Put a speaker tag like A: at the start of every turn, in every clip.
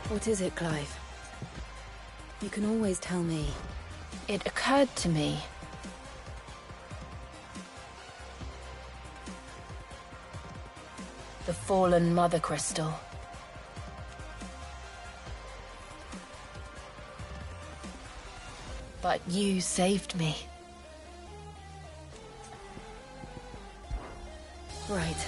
A: What is it, Clive? You can always tell me. It occurred to me. The fallen Mother Crystal. But you saved me. Right.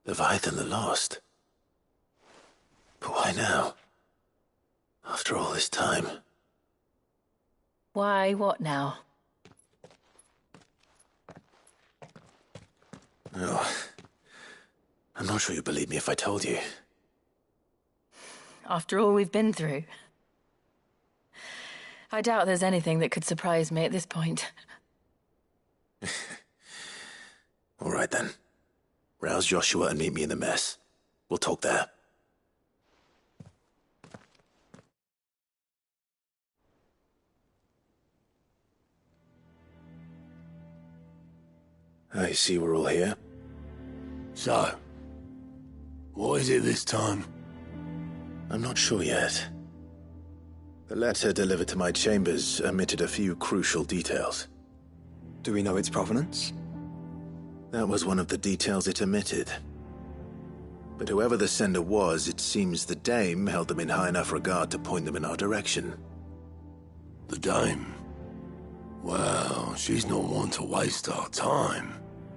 B: Leviathan the Lost? But why now? After all this time?
A: Why, what now?
B: Oh, I'm not sure you'd believe me if I told you.
A: After all we've been through. I doubt there's anything that could surprise me at this point.
B: All right then. Rouse Joshua and meet me in the mess. We'll talk there. I see we're all here.
C: So, what is it this time?
B: I'm not sure yet. The letter delivered to my chambers omitted a few crucial details.
D: Do we know its provenance?
B: That was one of the details it omitted. But whoever the sender was, it seems the Dame held them in high enough regard to point them in our direction.
C: The Dame? Well, she's not one to waste our time.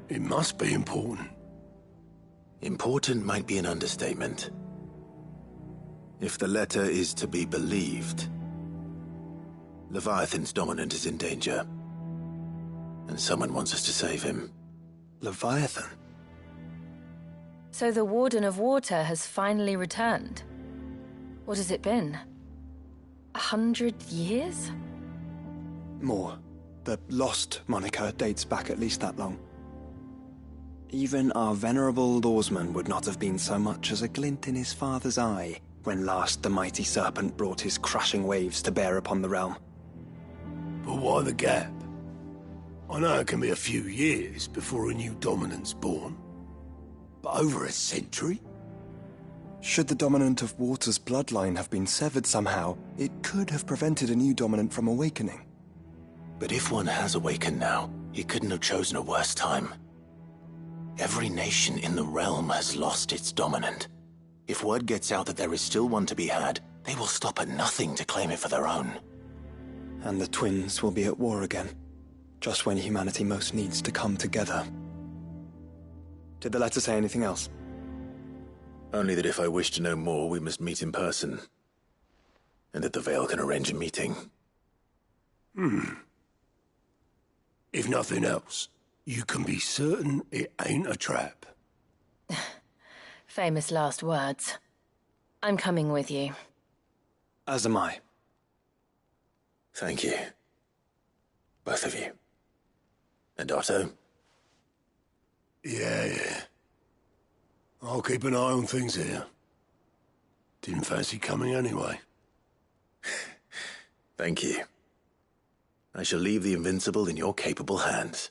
C: It must be important.
B: Important might be an understatement. If the letter is to be believed, Leviathan's dominant is in danger. And someone wants us to save him.
D: Leviathan?
A: So the Warden of Water has finally returned. What has it been? 100 years?
D: More. The Lost moniker dates back at least that long. Even our venerable lawsman would not have been so much as a glint in his father's eye when last the mighty serpent brought his crushing waves to bear upon the realm.
C: But why the gap? I know it can be a few years before a new dominant's born. But over a century?
D: Should the dominant of Water's bloodline have been severed somehow, it could have prevented a new dominant from awakening.
B: But if one has awakened now, he couldn't have chosen a worse time. Every nation in the realm has lost its dominant. If word gets out that there is still one to be had, they will stop at nothing to claim it for their own.
D: And the twins will be at war again, just when humanity most needs to come together. Did the letter say anything else?
B: Only that if I wish to know more, we must meet in person. And that the Veil can arrange a meeting.
C: If nothing else, you can be certain it ain't a trap.
A: Famous last words. I'm coming with you.
D: As am I.
B: Thank you. Both of you. And Otto?
C: Yeah. I'll keep an eye on things here. Didn't fancy coming anyway.
B: Thank you. I shall leave the Invincible in your capable hands.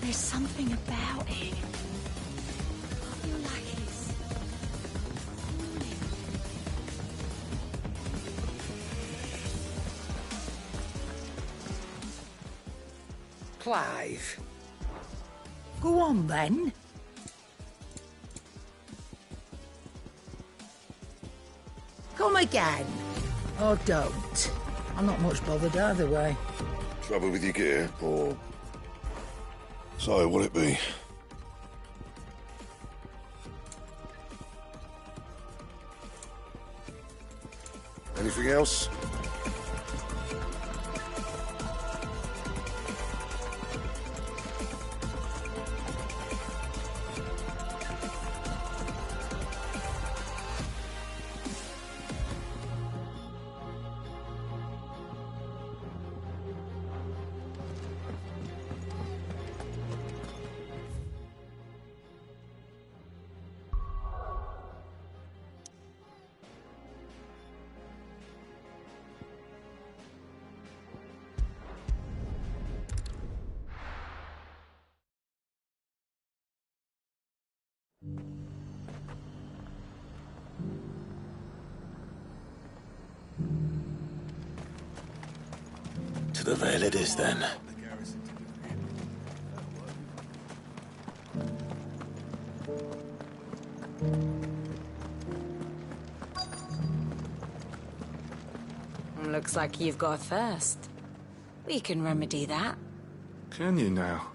E: There's something about it. I feel like it's...
F: Clive. Go on, then. Come again. Or don't. I'm not much bothered either way.
G: Trouble with your gear, or... So, what'll it be? Anything else?
B: To the Vale it is, then.
E: Looks like you've got a thirst. We can remedy that.
G: Can you now?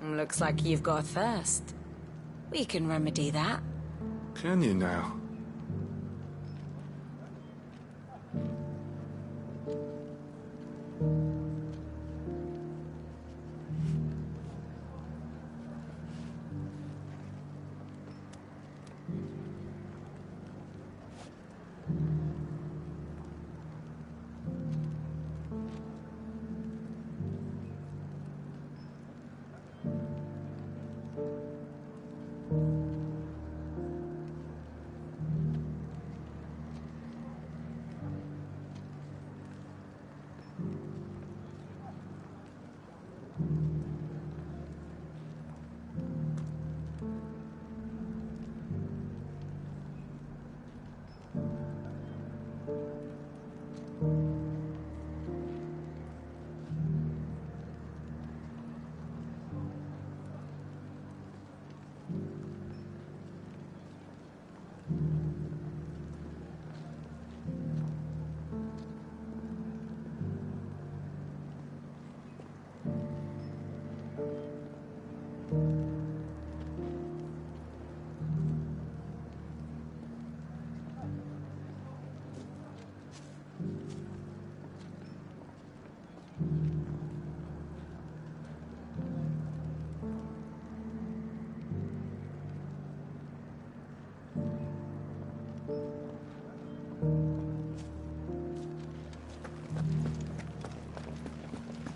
E: Looks like you've got a thirst. We can remedy that.
G: Can you now?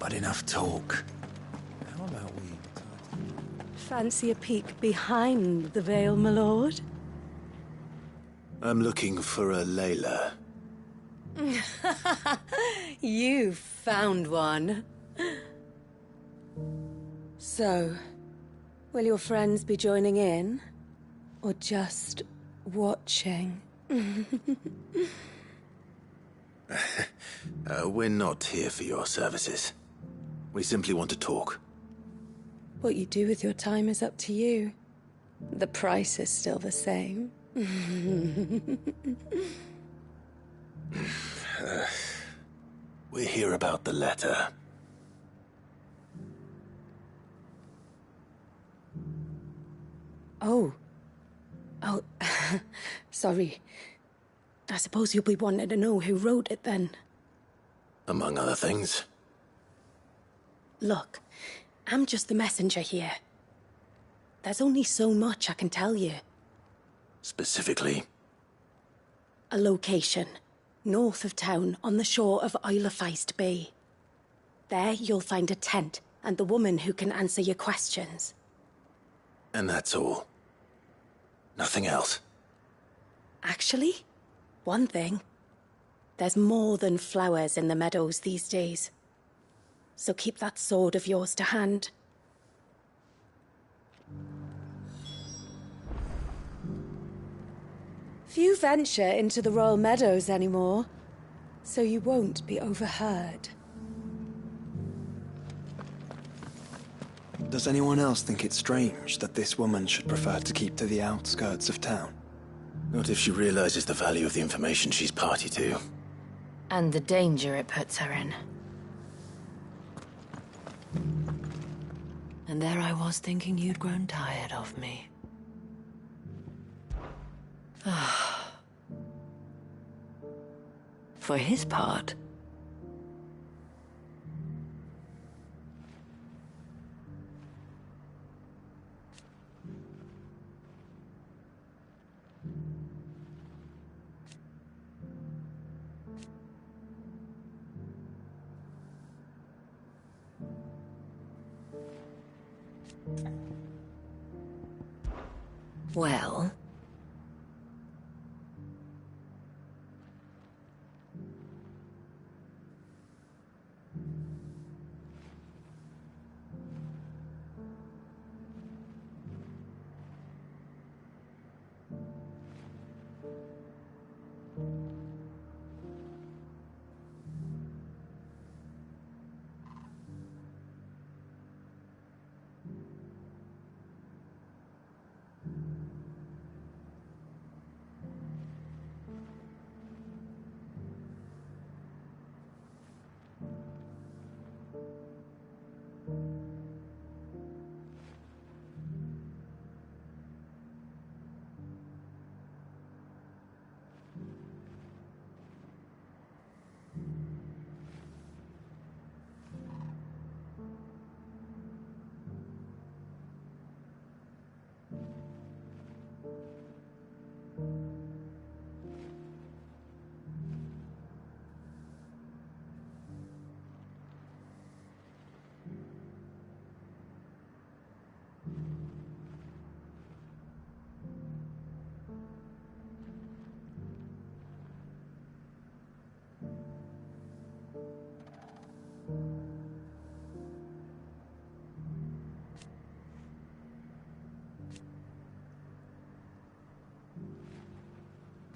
D: but enough talk.
H: How about we...
I: Fancy a peek behind the veil, my lord?
B: I'm looking for a Layla.
I: You found one. So, will your friends be joining in? Or just watching?
B: We're not here for your services. We simply want to talk.
I: What you do with your time is up to you. The price is still the same.
B: We're here about the letter.
I: Oh. Sorry. I suppose you'll be wanting to know who wrote it then.
B: Among other things.
I: Look, I'm just the messenger here. There's only so much I can tell you.
B: Specifically?
I: A location, north of town, on the shore of Isle of Feist Bay. There you'll find a tent, and the woman who can answer your questions.
B: And that's all? Nothing else?
I: Actually, one thing. There's more than flowers in the meadows these days. So keep that sword of yours to hand. Few venture into the Royal Meadows anymore, so you won't be overheard.
D: Does anyone else think it strange that this woman should prefer to keep to the outskirts of town?
B: Not if she realizes the value of the information she's party to.
A: And the danger it puts her in.
E: And there I was thinking you'd grown tired of me. For his part, well,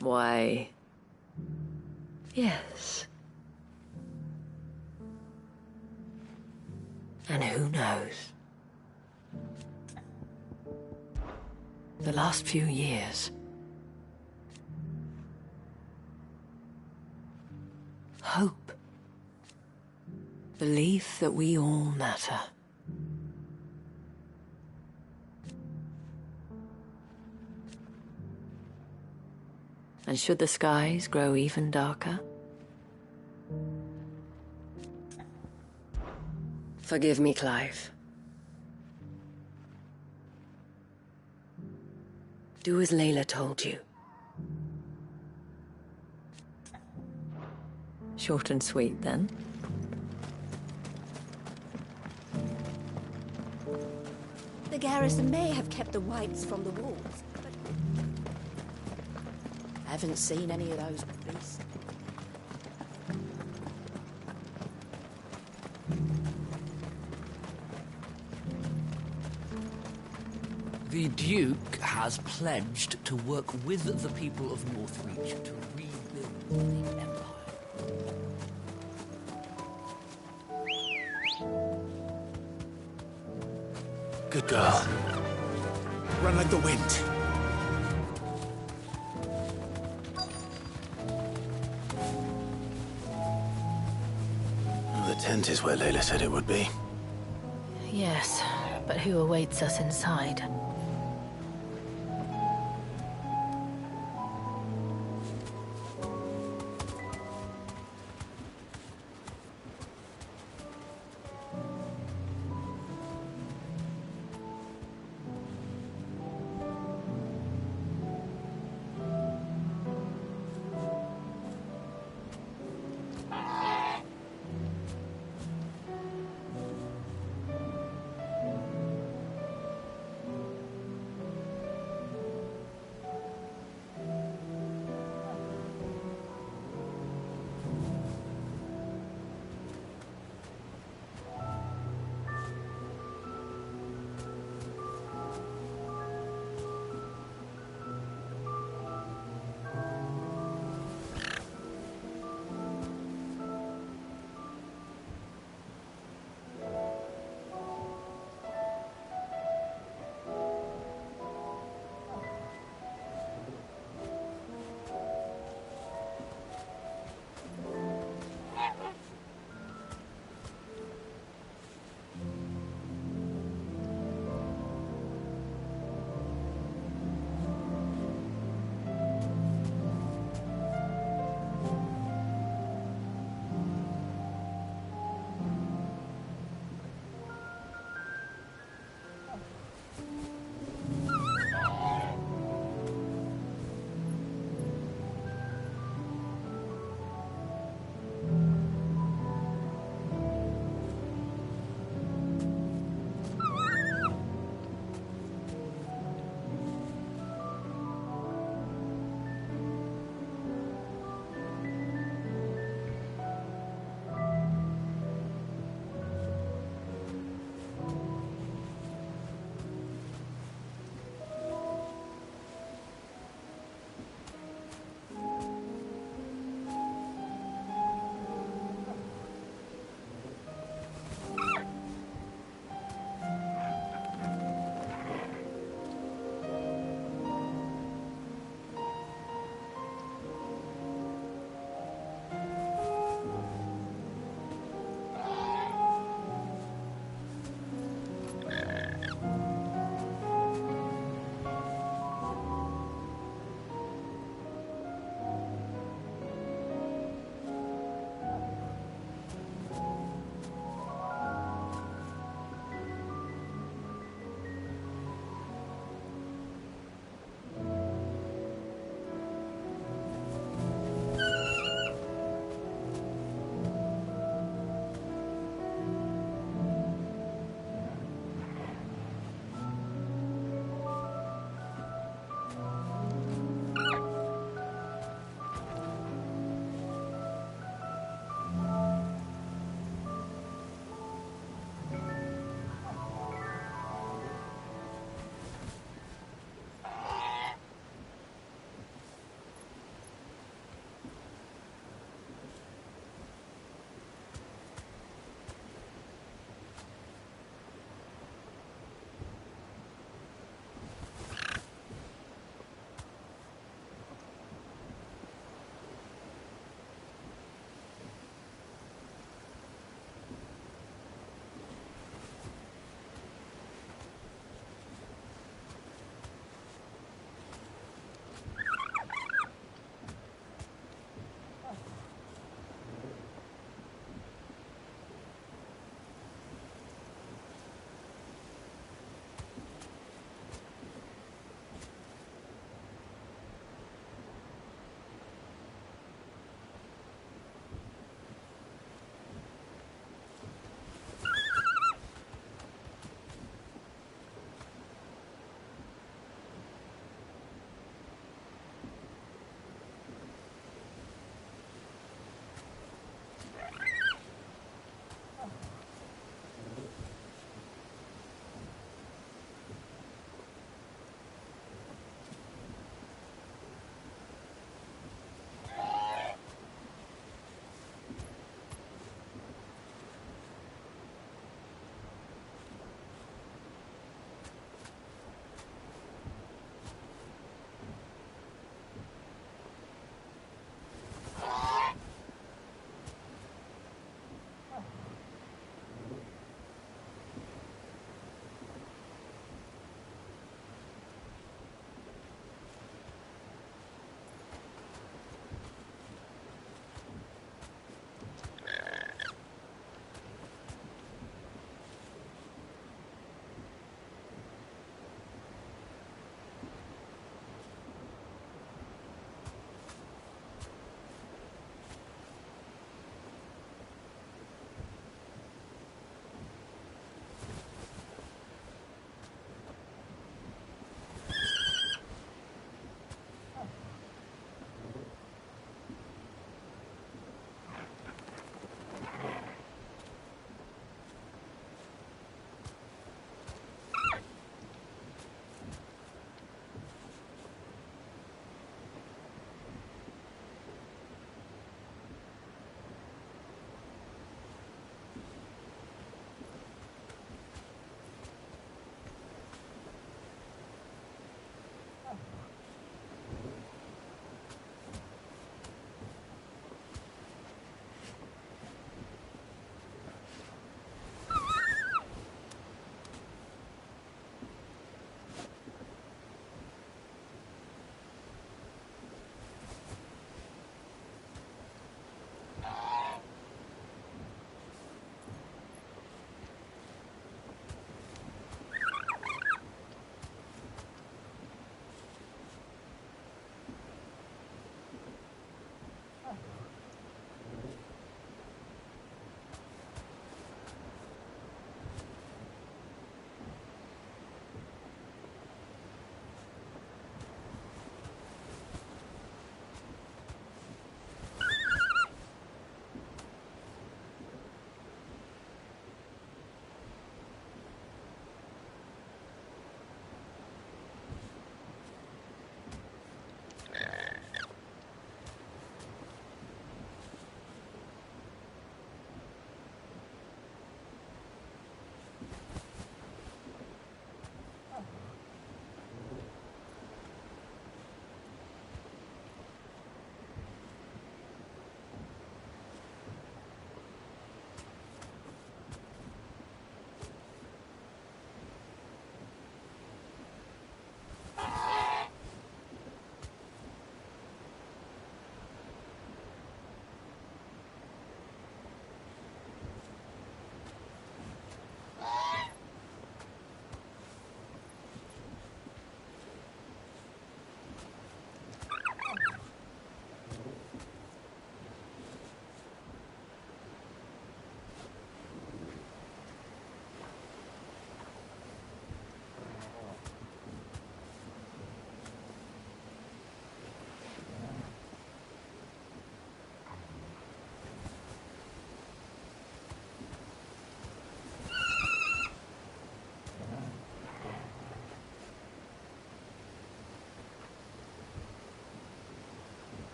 E: why, yes. And who knows? The last few years, hope, belief that we all matter. And should the skies grow even darker? Forgive me, Clive. Do as Layla told you. Short and sweet, then.
I: The garrison may have kept the whites from the wolves, but I haven't seen any of those beasts.
J: The Duke has pledged to work with the people of Northreach to rebuild the Empire.
B: Good girl. Run like the wind. The tent is where Layla said it would be.
A: Yes, but who awaits us inside?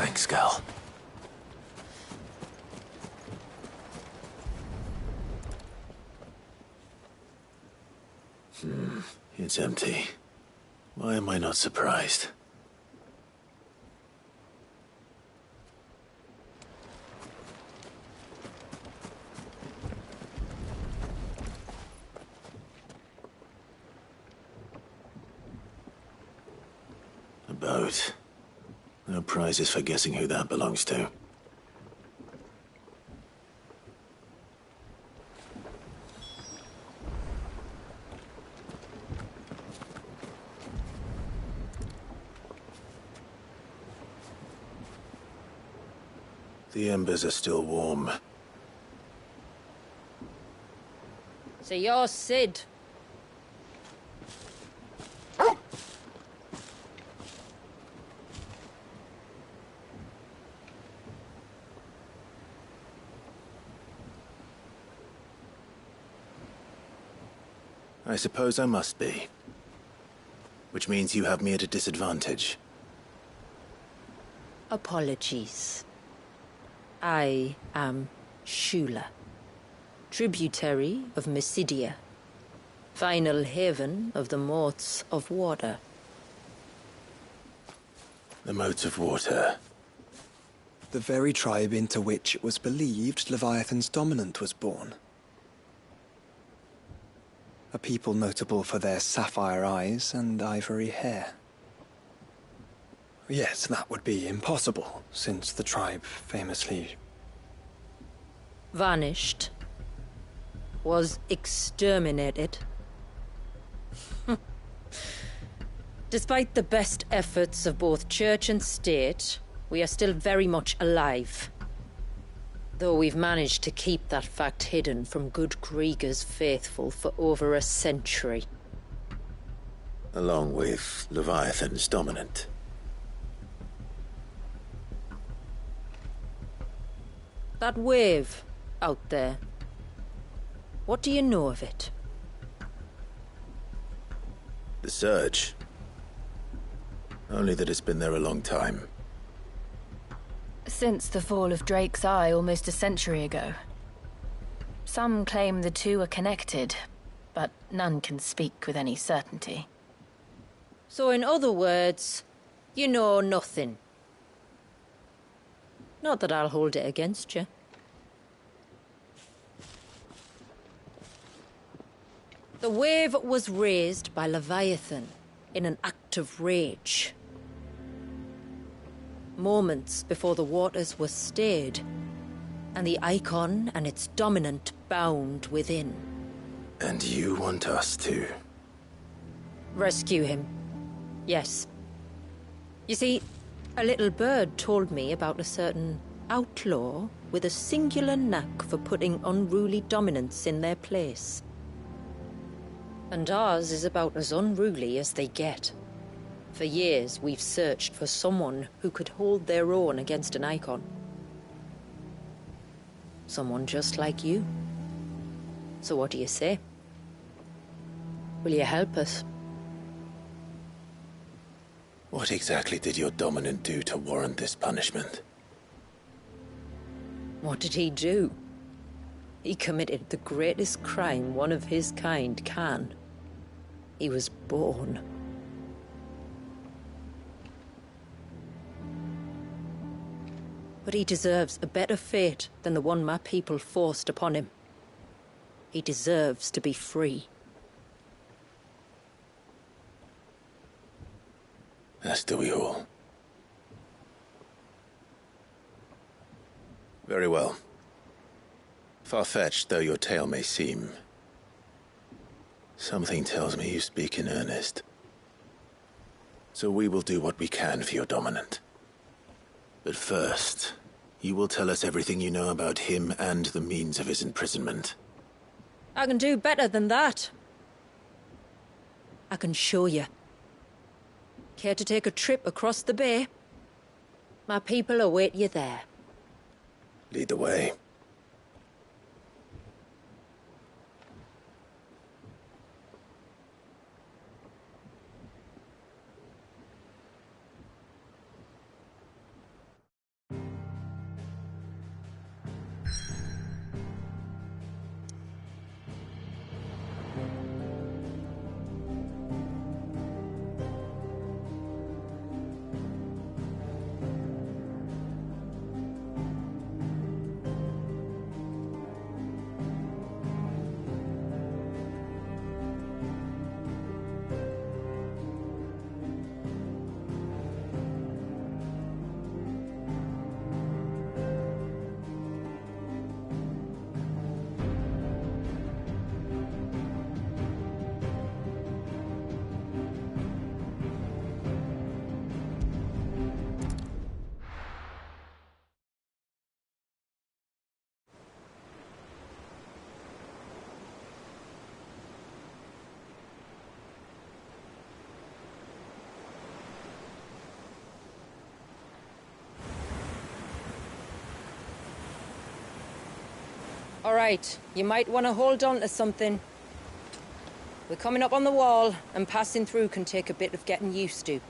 B: Thanks, Gal. It's empty. Why am I not surprised? A boat. No prizes for guessing who that belongs to. The embers are still warm.
E: So you're Sid.
B: I suppose I must be. Which means you have me at a disadvantage.
E: Apologies. I am Shula, tributary of Mysidia, final haven of the Motes of Water.
B: The Motes of Water.
D: The very tribe into which it was believed Leviathan's dominant was born. A people notable for their sapphire eyes and ivory hair. Yes, that would be impossible, since the tribe famously...
E: vanished. Was exterminated. Despite the best efforts of both church and state, we are still very much alive. Though we've managed to keep that fact hidden from good Krieger's faithful for over a century.
B: Along with Leviathan's dominant.
E: That wave out there. What do you know of it?
B: The Surge. Only that it's been there a long time.
A: Since the fall of Drake's Eye almost a century ago. Some claim the two are connected, but none can speak with any certainty.
E: So in other words, you know nothing. Not that I'll hold it against you. The wave was raised by Leviathan in an act of rage. Moments before the waters were stayed, and the icon and its dominant bound within.
B: And you want us to...
E: rescue him. Yes. You see, a little bird told me about a certain outlaw with a singular knack for putting unruly dominants in their place. And ours is about as unruly as they get. For years, we've searched for someone who could hold their own against an icon. Someone just like you. So what do you say? Will you help us?
B: What exactly did your dominant do to warrant this punishment?
E: What did he do? He committed the greatest crime one of his kind can. He was born. But he deserves a better fate than the one my people forced upon him. He deserves to be free.
B: As do we all. Very well. Far-fetched though your tale may seem, something tells me you speak in earnest. So we will do what we can for your dominant. But first, you will tell us everything you know about him and the means of his imprisonment.
E: I can do better than that. I can show you. Care to take a trip across the bay? My people await you there.
B: Lead the way.
E: All right, you might want to hold on to something. We're coming up on the wall, and passing through can take a bit of getting used to.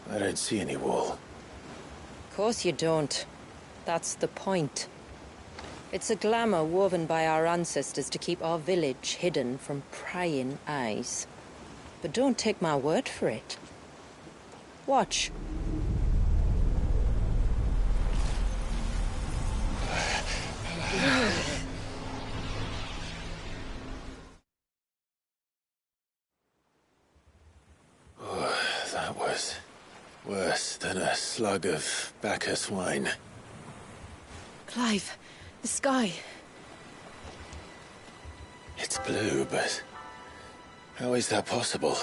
B: I don't see any wall.
E: Of course you don't. That's the point. It's a glamour woven by our ancestors to keep our village hidden from prying eyes. But don't take my word for it. Watch.
B: Oh, that was worse than a slug of Bacchus wine.
A: Clive, the sky.
B: It's blue, but how is that possible?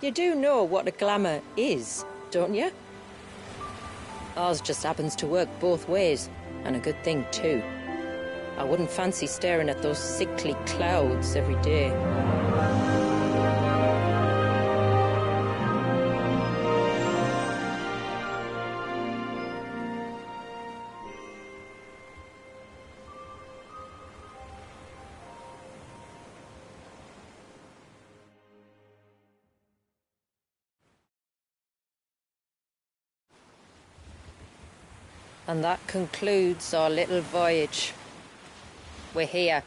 E: You do know what a glamour is, don't you? Ours just happens to work both ways, and a good thing too. I wouldn't fancy staring at those sickly clouds every day. And that concludes our little voyage. We're here.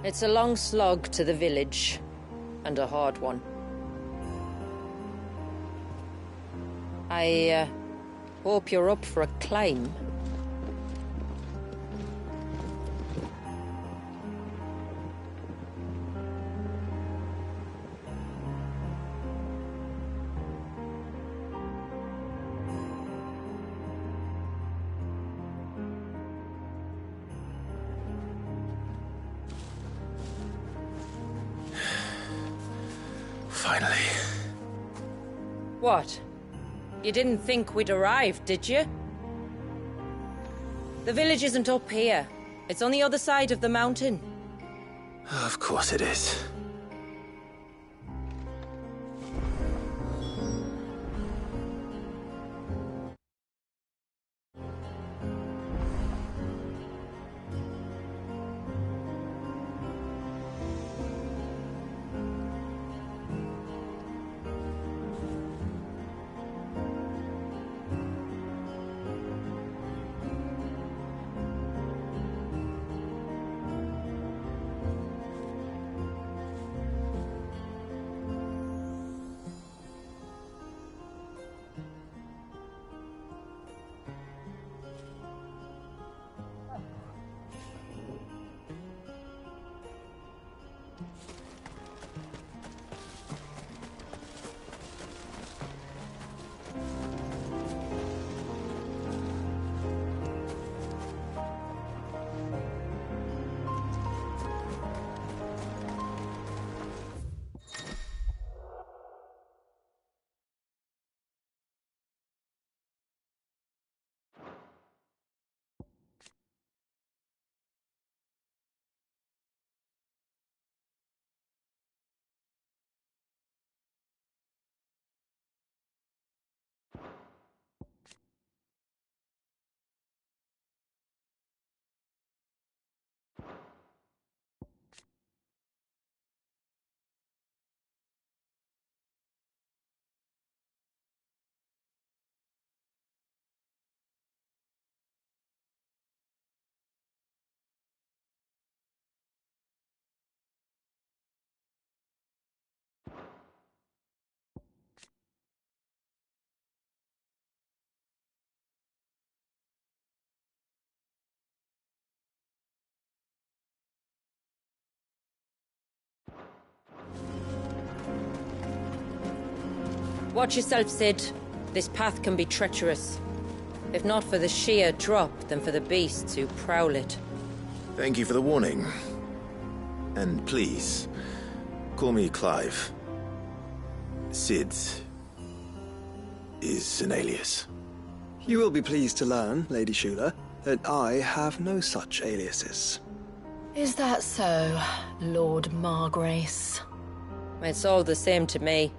E: It's a long slog to the village, and a hard one. I hope you're up for a climb.
B: Finally.
E: What? You didn't think we'd arrived, did you? The village isn't up here. It's on the other side of the mountain.
B: Of course it is.
E: Watch yourself, Sid. This path can be treacherous. If not for the sheer drop, then for the beasts who prowl it.
B: Thank you for the warning. And please, call me Clive. Cid is an alias.
D: You will be pleased to learn, Lady Shula, that I have no such aliases.
A: Is that so, Lord Margrace?
E: It's all the same to me.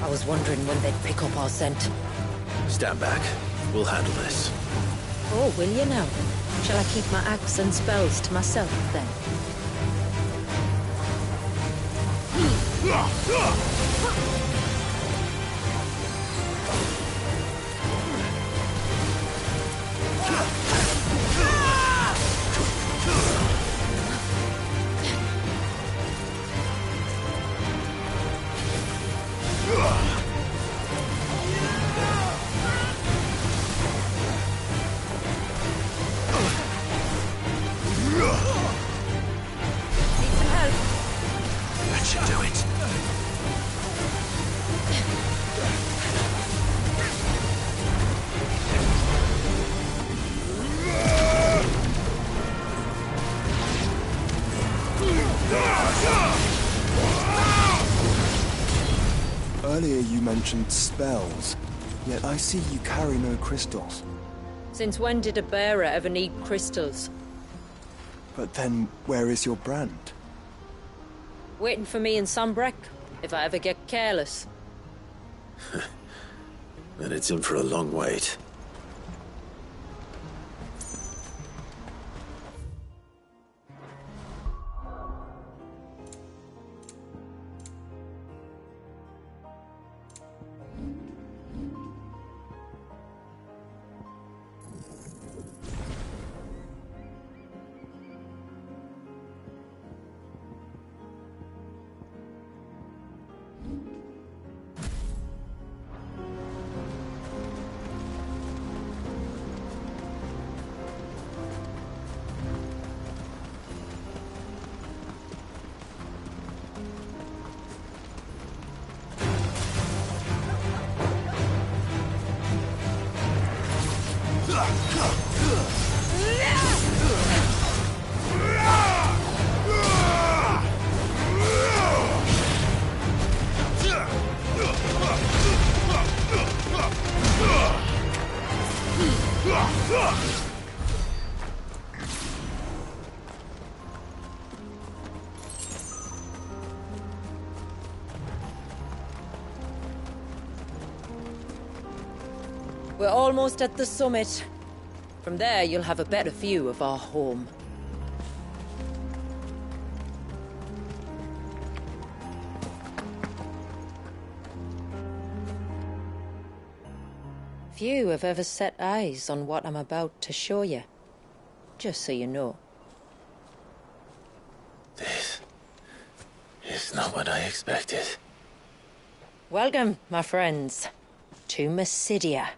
E: I was wondering when they'd pick up our scent.
B: Stand back. We'll handle this.
E: Oh, will you now? Shall I keep my axe and spells to myself, then?
D: Earlier you mentioned spells, yet I see you carry no crystals.
E: Since when did a bearer ever need crystals?
D: But then, where is your brand?
E: Waiting for me in Sunbreck, if I ever get careless.
B: Then it's in for a long wait.
E: We're almost at the summit. From there, you'll have a better view of our home. Few have ever set eyes on what I'm about to show you. Just so you know.
B: This is not what I expected.
E: Welcome, my friends, to Mysidia.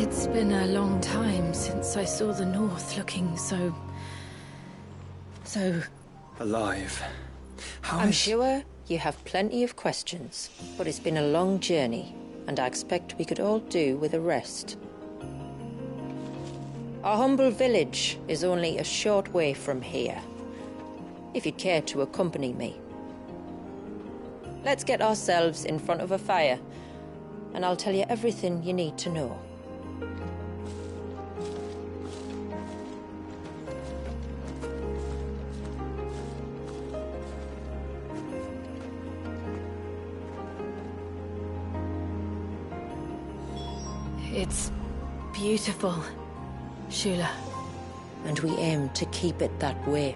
A: It's been a long time since I saw the North looking so...
D: Alive.
E: I'm sure You have plenty of questions, but it's been a long journey, and I expect we could all do with a rest. Our humble village is only a short way from here, if you'd care to accompany me. Let's get ourselves in front of a fire, and I'll tell you everything you need to know.
A: It's beautiful, Shula.
E: And we aim to keep it that way.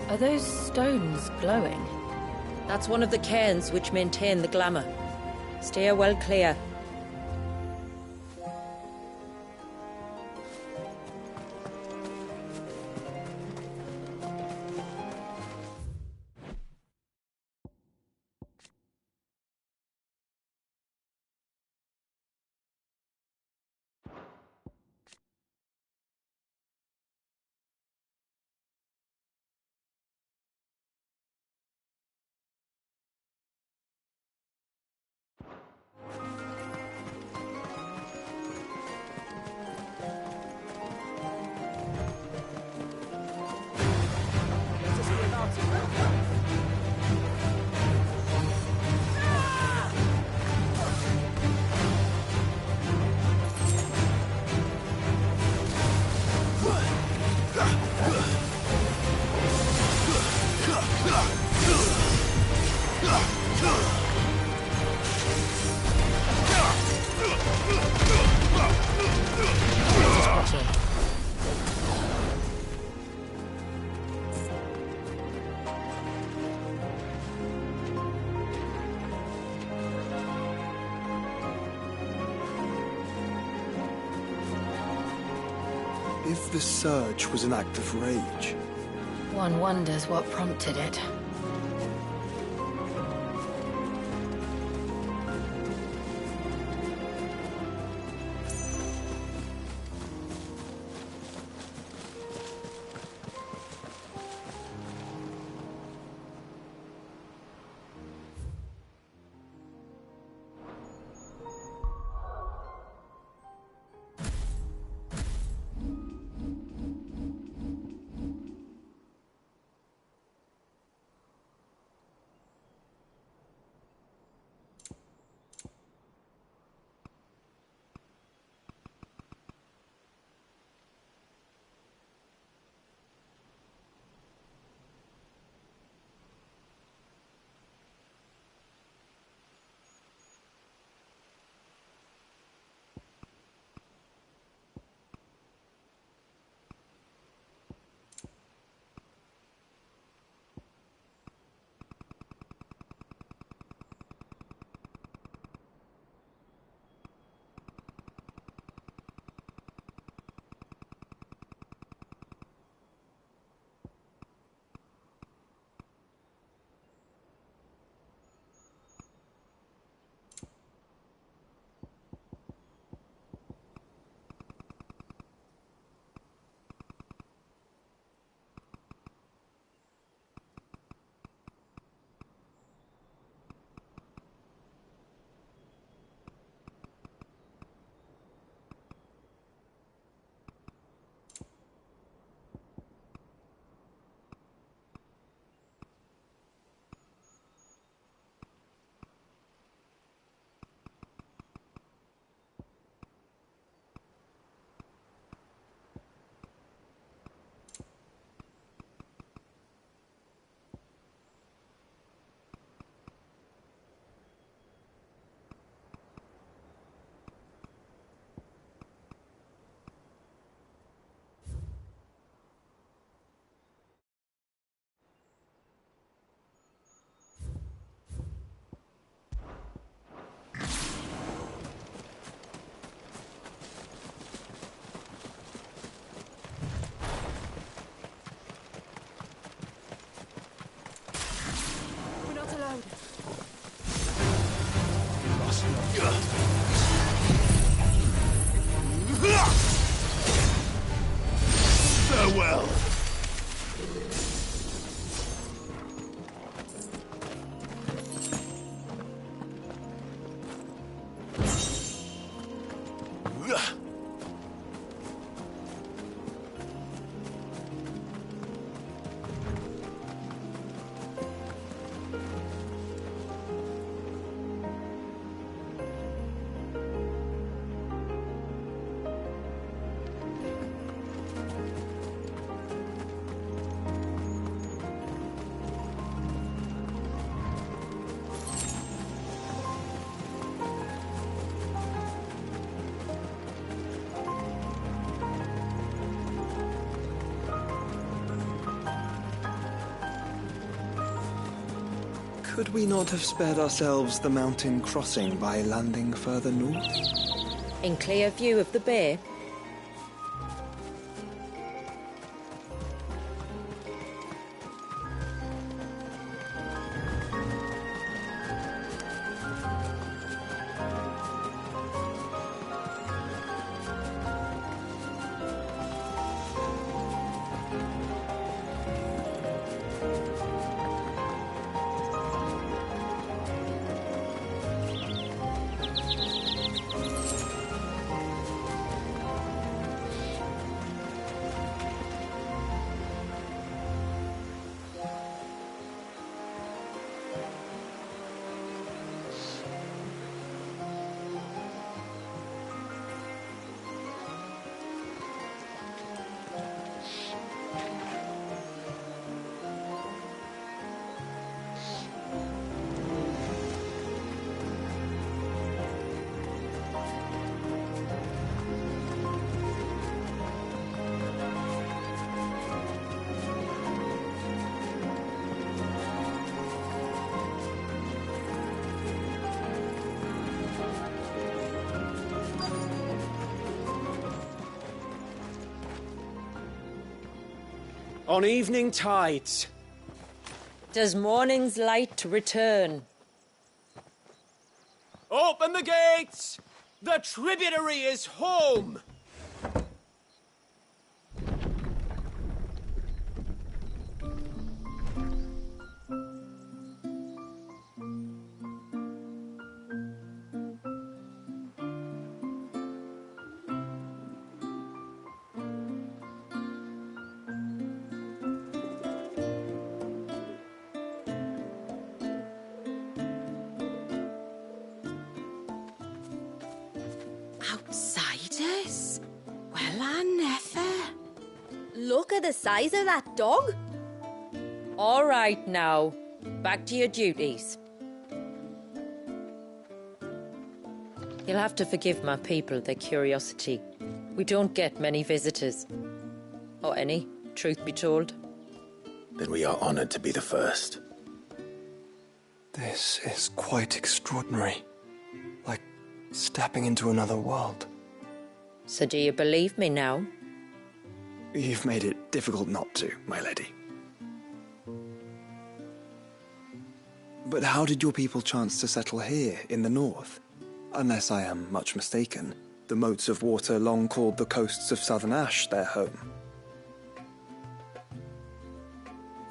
A: Are those stones glowing?
E: That's one of the cairns which maintain the glamour. Steer well clear.
D: If the surge was an act of rage,
A: One wonders what prompted it.
F: to load.
C: Farewell.
D: Could we not have spared ourselves the mountain crossing by landing further north?
E: In clear view of the bay?
K: On evening tides.
E: Does morning's light return?
K: Open the gates! The tributary is home!
I: Outsiders? Well, I never.
L: Look at the size of that dog.
E: All right now, back to your duties. You'll have to forgive my people their curiosity. We don't get many visitors. Or any, truth be told.
B: Then we are honored to be the first.
D: This is quite extraordinary. Like stepping into another world.
E: So do you believe me now?
D: You've made it difficult not to, my lady. But how did your people chance to settle here in the north? Unless I am much mistaken, the moats of water long called the coasts of Southern Ash their home.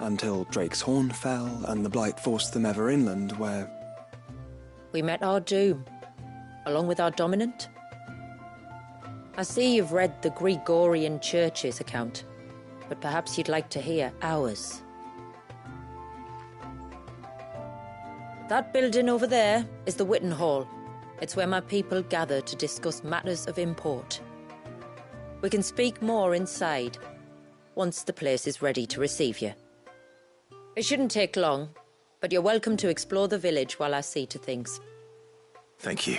D: Until Drake's Horn fell and the Blight forced them ever inland, where...
E: We met our doom, along with our dominant. I see you've read the Gregorian Church's account, but perhaps you'd like to hear ours. That building over there is the Witten Hall. It's where my people gather to discuss matters of import. We can speak more inside, once the place is ready to receive you. It shouldn't take long, but you're welcome to explore the village while I see to things.
B: Thank you.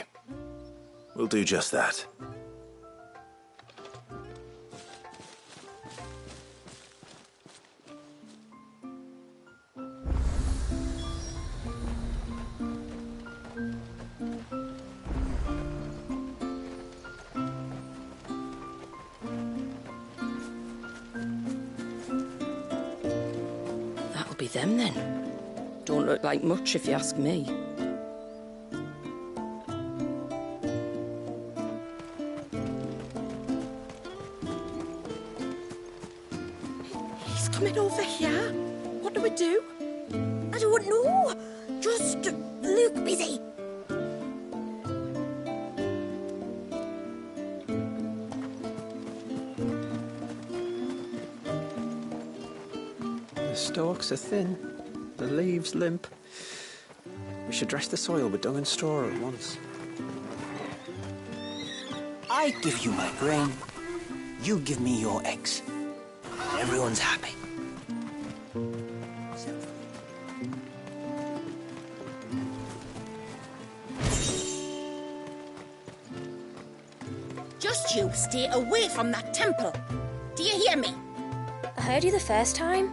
B: We'll do just that.
F: That'll be them then.
E: Don't look like much if you ask me.
F: He's coming over here. What do we do?
L: I don't know. Just look busy.
D: The stalks are thin, the leaves limp. We should dress the soil with dung and straw at once.
M: I give you my grain, you give me your eggs. Everyone's happy.
F: Just you stay away from that temple. Do you hear me?
L: I heard you the first time.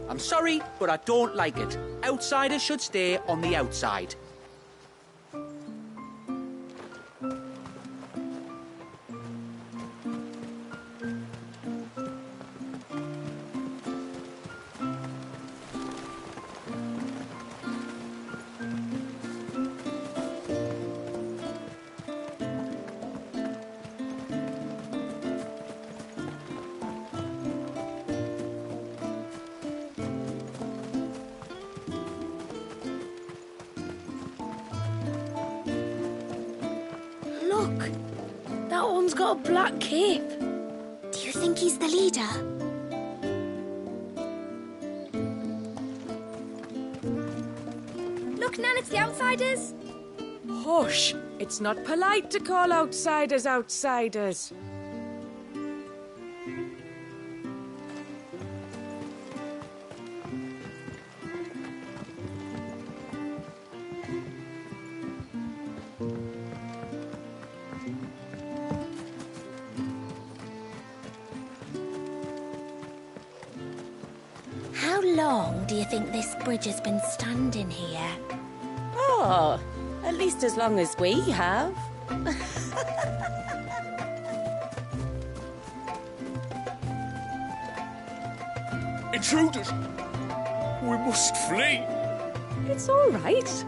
K: I'm sorry, but I don't like it. Outsiders should stay on the outside.
I: Look, that one's got a black cape.
L: Do you think he's the leader? Look, Nan, it's the outsiders.
N: Hush! It's not polite to call outsiders outsiders.
L: How long do you think this bridge has been standing here?
N: Oh, at least as long as we have.
K: Intruders! We must flee!
N: It's all right.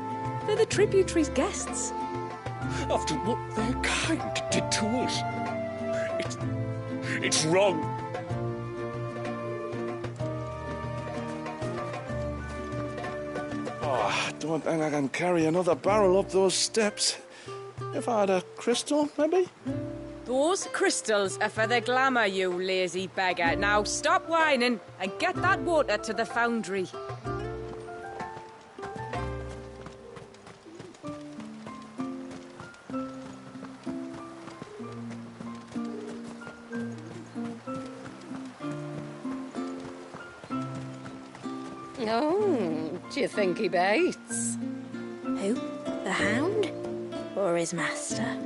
N: They're the tributaries' guests.
K: After what their kind did to us. It's wrong.
G: Oh, I don't think I can carry another barrel up those steps. If I had a crystal, maybe?
N: Those crystals are for the glamour, you lazy beggar. Now stop whining and get that water to the foundry.
E: Oh, do you think he baits?
L: Who? The Hound? Or his master?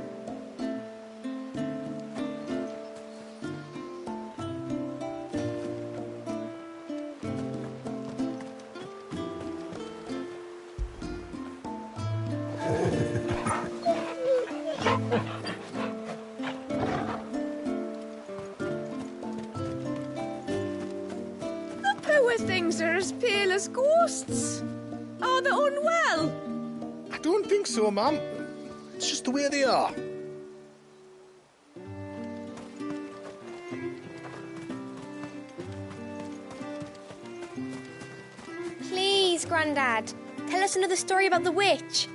N: Poor things are as pale as ghosts. Are they unwell?
C: I don't think so, ma'am. It's just the way they are.
L: Please, Grandad, tell us another story about the witch.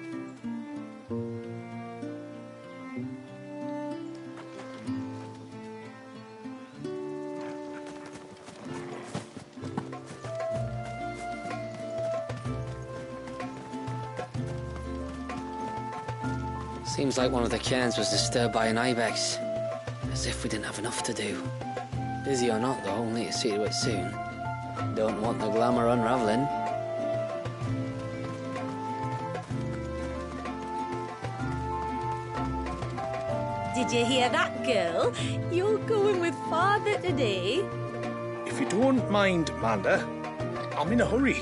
M: Seems like one of the cairns was disturbed by an ibex.
O: As if we didn't have enough to do. Busy or not, though, we'll need to see to it soon. Don't want the glamour unravelling.
E: Did you hear that, girl? You're going with father today.
G: If you don't mind, Amanda, I'm in a hurry.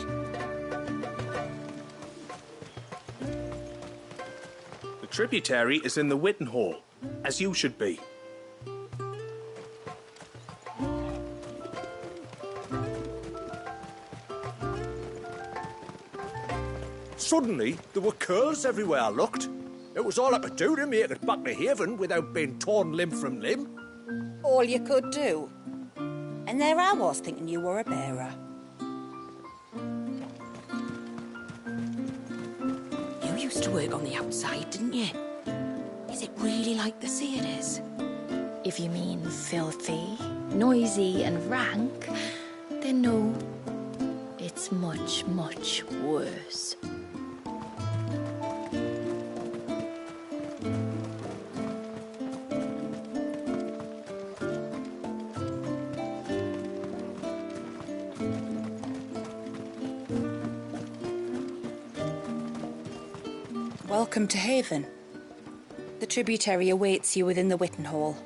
G: The tributary is in the Witten Hall, as you should be. Suddenly, there were curls everywhere I looked. It was all I could do to make it back to Haven without being torn limb from limb.
F: All you could do. And there I was thinking you were a bearer.
I: You used to work on the outside, didn't you? Is it really like they say it is? If you mean filthy, noisy and rank, then no. It's much, much worse.
F: Welcome to Haven. The tributary awaits you within the Witten Hall.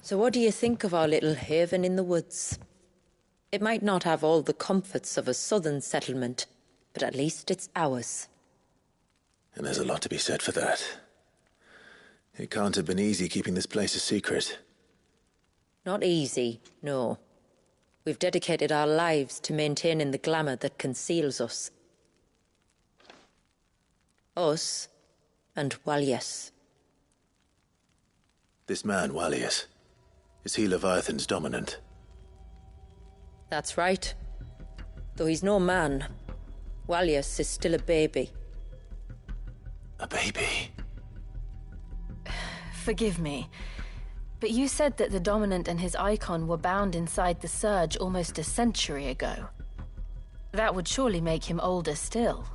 E: So what do you think of our little haven in the woods? It might not have all the comforts of a southern settlement, but at least it's ours.
B: And there's a lot to be said for that. It can't have been easy keeping this place a secret.
E: Not easy, no. We've dedicated our lives to maintaining the glamour that conceals us. Us and Wallius.
B: This man, Wallius, is he Leviathan's dominant?
E: That's right. Though he's no man, Wallius is still a baby.
B: A baby?
A: Forgive me, but you said that the Dominant and his icon were bound inside the Surge almost a century ago. That would surely make him older still.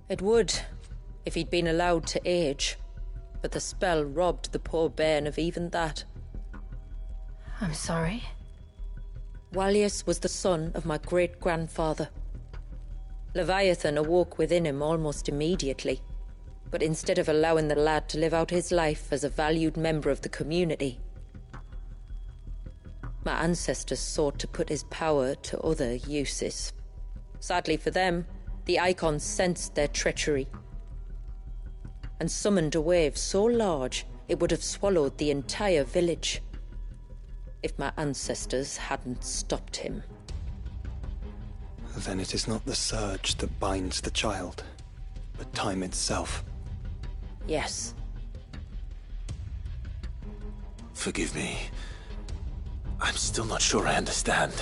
E: It would, if he'd been allowed to age. But the spell robbed the poor bairn of even that.
A: I'm sorry.
E: Wallius was the son of my great-grandfather. Leviathan awoke within him almost immediately, but instead of allowing the lad to live out his life as a valued member of the community, my ancestors sought to put his power to other uses. Sadly for them, the Icons sensed their treachery and summoned a wave so large it would have swallowed the entire village if my ancestors hadn't stopped him.
D: Then it is not the surge that binds the child, but time itself.
E: Yes.
B: Forgive me. I'm still not sure I understand.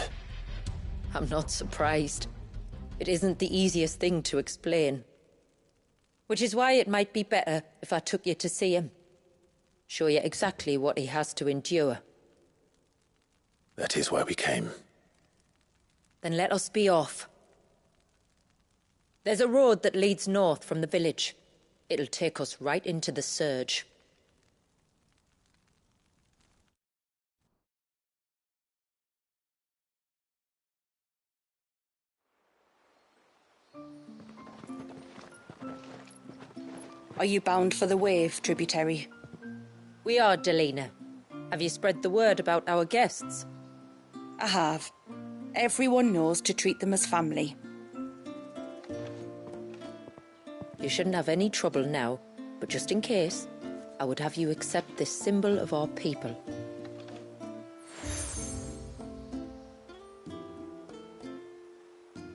E: I'm not surprised. It isn't the easiest thing to explain. Which is why it might be better if I took you to see him. Show you exactly what he has to endure.
B: That is why we came.
E: Then let us be off. There's a road that leads north from the village. It'll take us right into the Surge.
F: Are you bound for the Wave, tributary?
E: We are, Delina. Have you spread the word about our guests?
F: I have. Everyone knows to treat them as family.
E: You shouldn't have any trouble now, but just in case, I would have you accept this symbol of our people.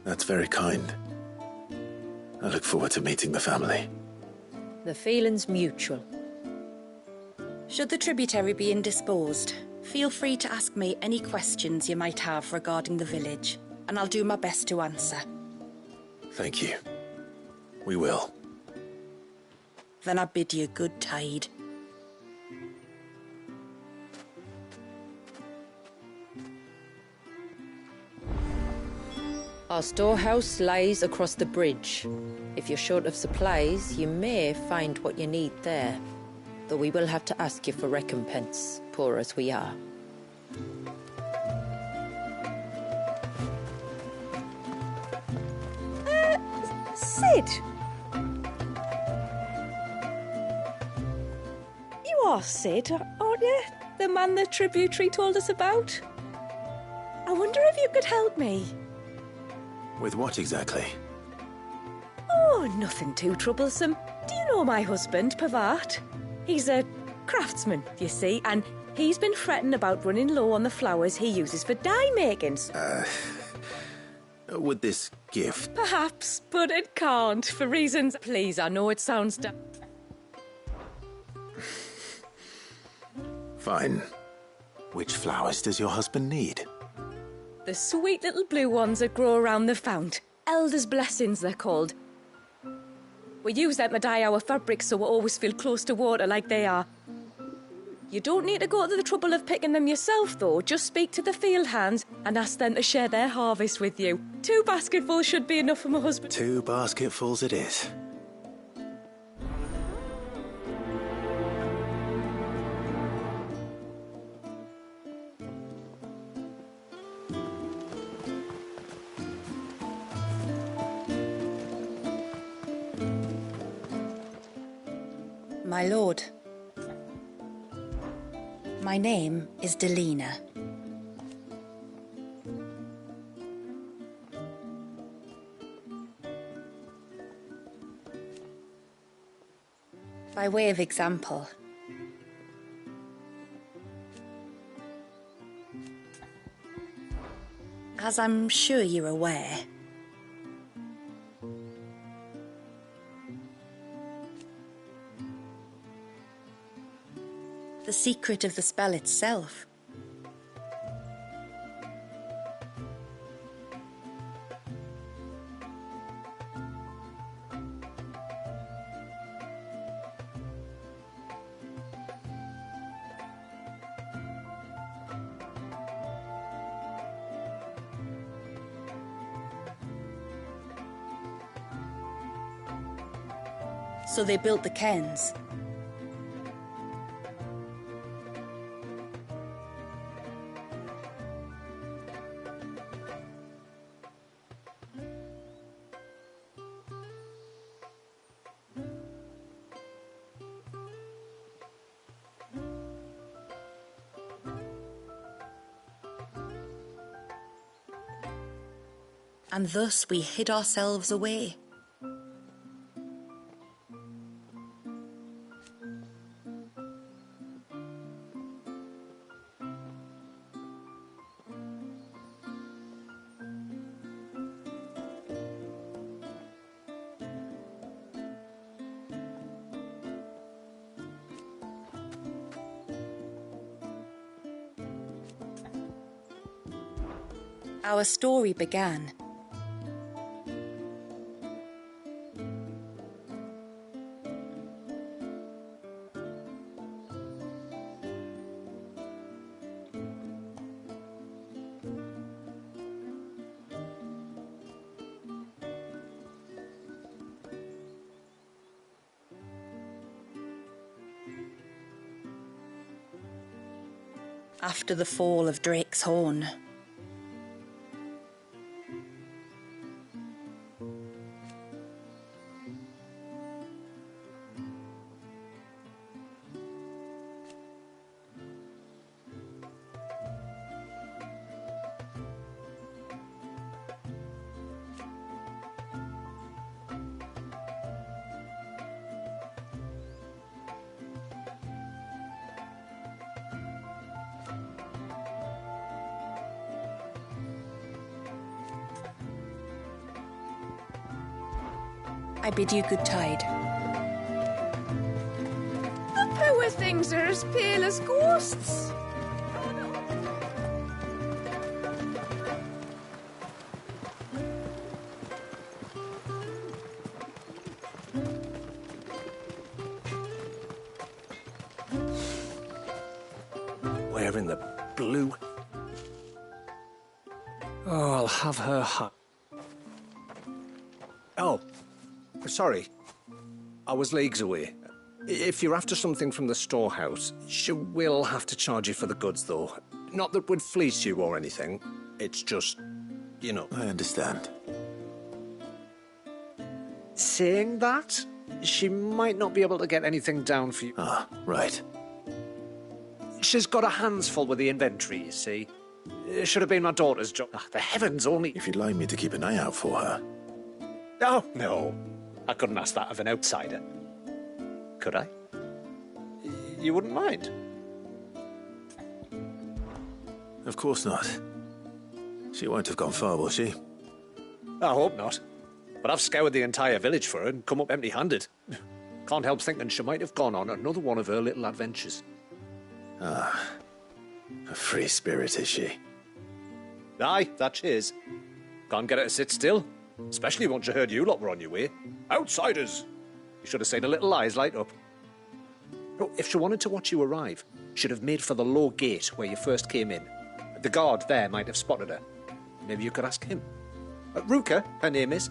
B: That's very kind. I look forward to meeting the family.
E: The feeling's mutual.
F: Should the tributary be indisposed, feel free to ask me any questions you might have regarding the village, and I'll do my best to answer.
B: Thank you. We will.
F: Then I bid you good tide.
E: Our storehouse lies across the bridge. If you're short of supplies, you may find what you need there. Though we will have to ask you for recompense, poor as we are.
N: Sid! You are Sid, aren't you? The man the tributary told us about? I wonder if you could help me.
B: With what exactly?
N: Oh, nothing too troublesome. Do you know my husband, Pavat? He's a craftsman, you see, and he's been fretting about running low on the flowers he uses for dye makings.
B: Would this gift...
N: Perhaps, but it can't, for reasons... Please, I know it sounds...
B: Fine. Which flowers does your husband need?
N: The sweet little blue ones that grow around the fount. Elder's blessings, they're called. We use them to dye our fabrics so we always feel close to water like they are. You don't need to go to the trouble of picking them yourself, though. Just speak to the field hands and ask them to share their harvest with you. 2 basketfuls should be enough for my husband.
B: 2 basketfuls it is.
I: My lord, my name is Delina. By way of example, as I'm sure you're aware, the secret of the spell itself so they built the cairns. And thus we hid ourselves away. Our story began after the fall of Drake's Horn. I bid you good tide.
N: The poor things are as pale as ghosts.
G: in the blue.
J: Oh, I'll have her
G: Oh, sorry. I was leagues away. If you're after something from the storehouse, she will have to charge you for the goods, though. Not that we'd fleece you or anything. It's just, you know.
B: I understand.
G: Saying that, she might not be able to get anything down for you.
B: Ah, right.
G: She's got her hands full with the inventory, you see. It should have been my daughter's job. The heavens only...
B: If you'd like me to keep an eye out for her.
G: Oh, no. I couldn't ask that of an outsider. Could I? You wouldn't mind?
B: Of course not. She won't have gone far, will she?
G: I hope not. But I've scoured the entire village for her and come up empty-handed. Can't help thinking she might have gone on another one of her little adventures.
B: Ah. A free spirit, is she?
G: Aye, that she is. Can't get her to sit still. Especially once you heard you lot were on your way. Outsiders! You should have seen her little eyes light up. Oh, if she wanted to watch you arrive, she'd have made for the low gate where you first came in. The guard there might have spotted her. Maybe you could ask him. Ruka, her name is.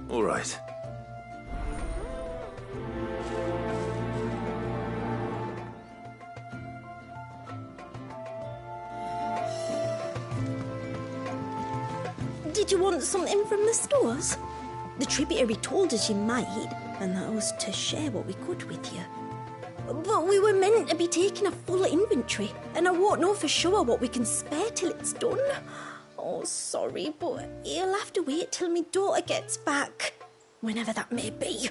B: All right.
P: Did you want something from the stores? The tributary told us you might, and that was to share what we could with you. But we were meant to be taking a full inventory, and I won't know for sure what we can spare till it's done. Oh, sorry, but you'll have to wait till my daughter gets back, whenever that may be.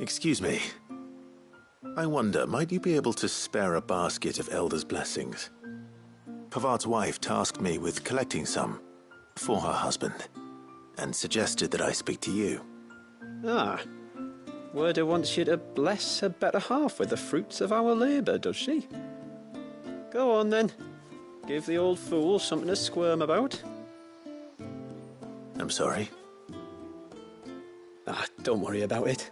B: Excuse me. I wonder, might you be able to spare a basket of Elder's blessings? Pavart's wife tasked me with collecting some for her husband, and suggested that I speak to you.
D: Ah. Werda wants you to bless her better half with the fruits of our labour, does she? Go on then. Give the old fool something to squirm about.
B: I'm sorry.
D: Ah, don't worry about it.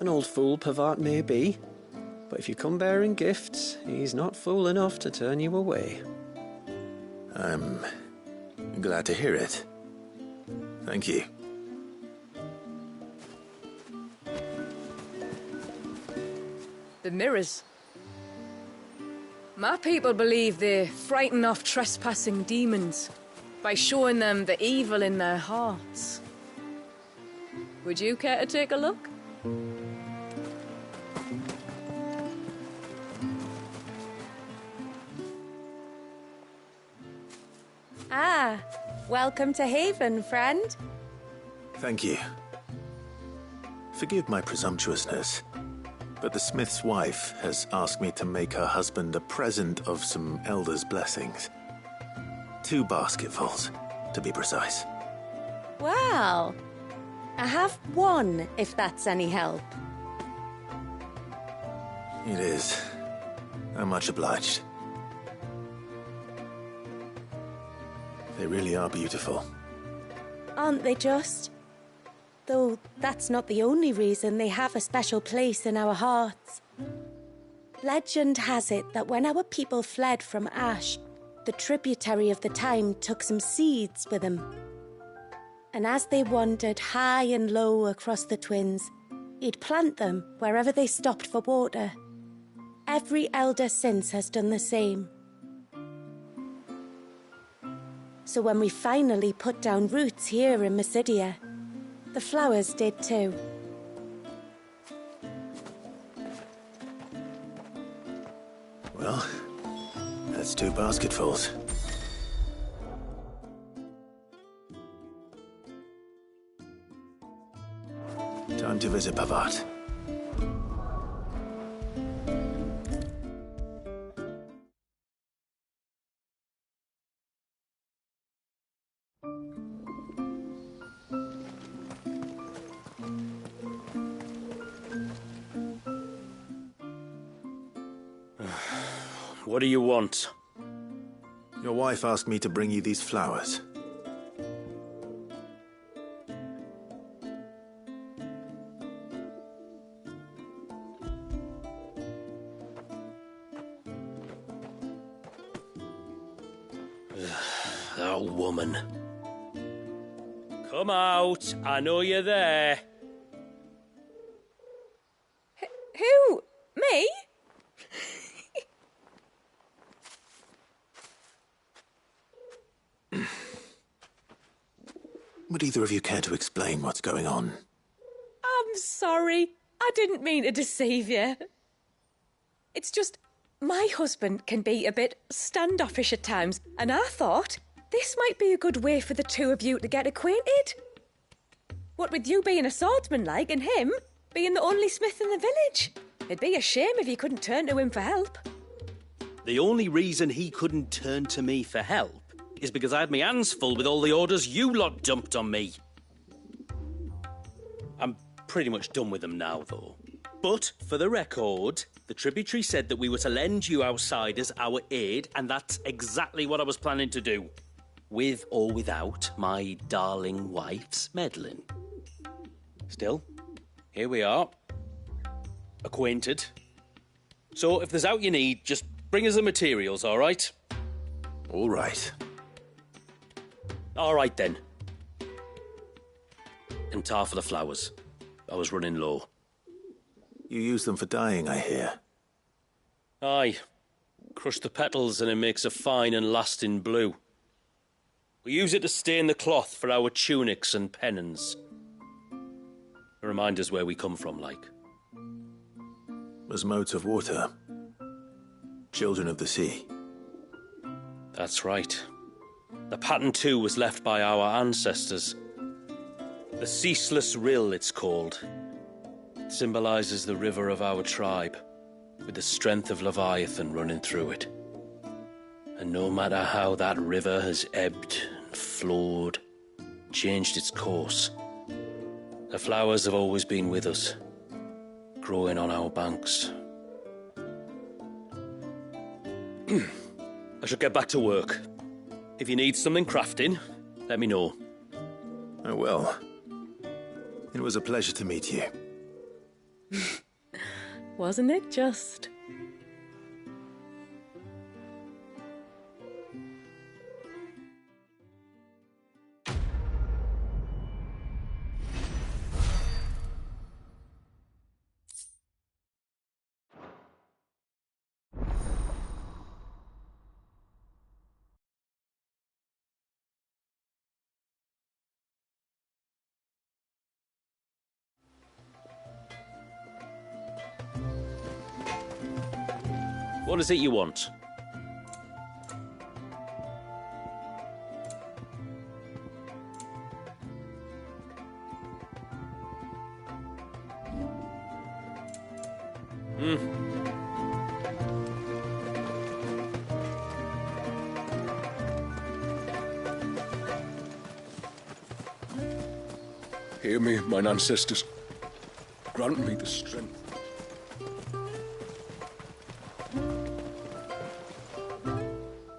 D: An old fool Pavart may be, but if you come bearing gifts, he's not fool enough to turn you away.
B: I'm glad to hear it. Thank you.
N: The mirrors. My people believe they frighten off trespassing demons by showing them the evil in their hearts. Would you care to take a look?
Q: Ah, welcome to Haven, friend.
B: Thank you. Forgive my presumptuousness, but the smith's wife has asked me to make her husband a present of some Elder's blessings. 2 basketfuls, to be precise.
Q: Well, I have one, if that's any help.
B: It is. I'm much obliged. They really are beautiful.
Q: Aren't they just? Though that's not the only reason they have a special place in our hearts. Legend has it that when our people fled from Ash, the tributary of the time took some seeds with them. And as they wandered high and low across the Twins, he'd plant them wherever they stopped for water. Every elder since has done the same. So when we finally put down roots here in Mysidia, the flowers did too.
B: Well, that's 2 basketfuls. Time to visit Pavart.
R: What do you want?
B: Your wife asked me to bring you these flowers.
R: That woman. Come out. I know you're there.
N: Who? Me?
B: Would either of you care to explain what's going on?
N: I'm sorry. I didn't mean to deceive you. It's just, my husband can be a bit standoffish at times, and I thought this might be a good way for the two of you to get acquainted. What with you being a swordsman like, and him being the only smith in the village. It'd be a shame if you couldn't turn to him for help.
R: The only reason he couldn't turn to me for help is because I had my hands full with all the orders you lot dumped on me. I'm pretty much done with them now, though. But, for the record, the tributary said that we were to lend you outsiders our aid, and that's exactly what I was planning to do. With or without my darling wife's meddling. Still, here we are. Acquainted. So, if there's out you need, just bring us the materials, all right?
B: All right.
R: All right, then. And tar for the flowers. I was running low.
B: You use them for dyeing, I hear.
R: Aye. Crush the petals and it makes a fine and lasting blue. We use it to stain the cloth for our tunics and pennons. To remind us where we come from, like.
B: As modes of water. Children of the sea.
R: That's right. The pattern, too, was left by our ancestors. The Ceaseless Rill, it's called. It symbolises the river of our tribe, with the strength of Leviathan running through it. And no matter how that river has ebbed and flowed, changed its course, the flowers have always been with us, growing on our banks. I should get back to work. If you need something crafting, let me know.
B: I will. It was a pleasure to meet you.
N: Wasn't it just?
R: What is it you want?
C: Hear me, mine ancestors. Grant me the strength.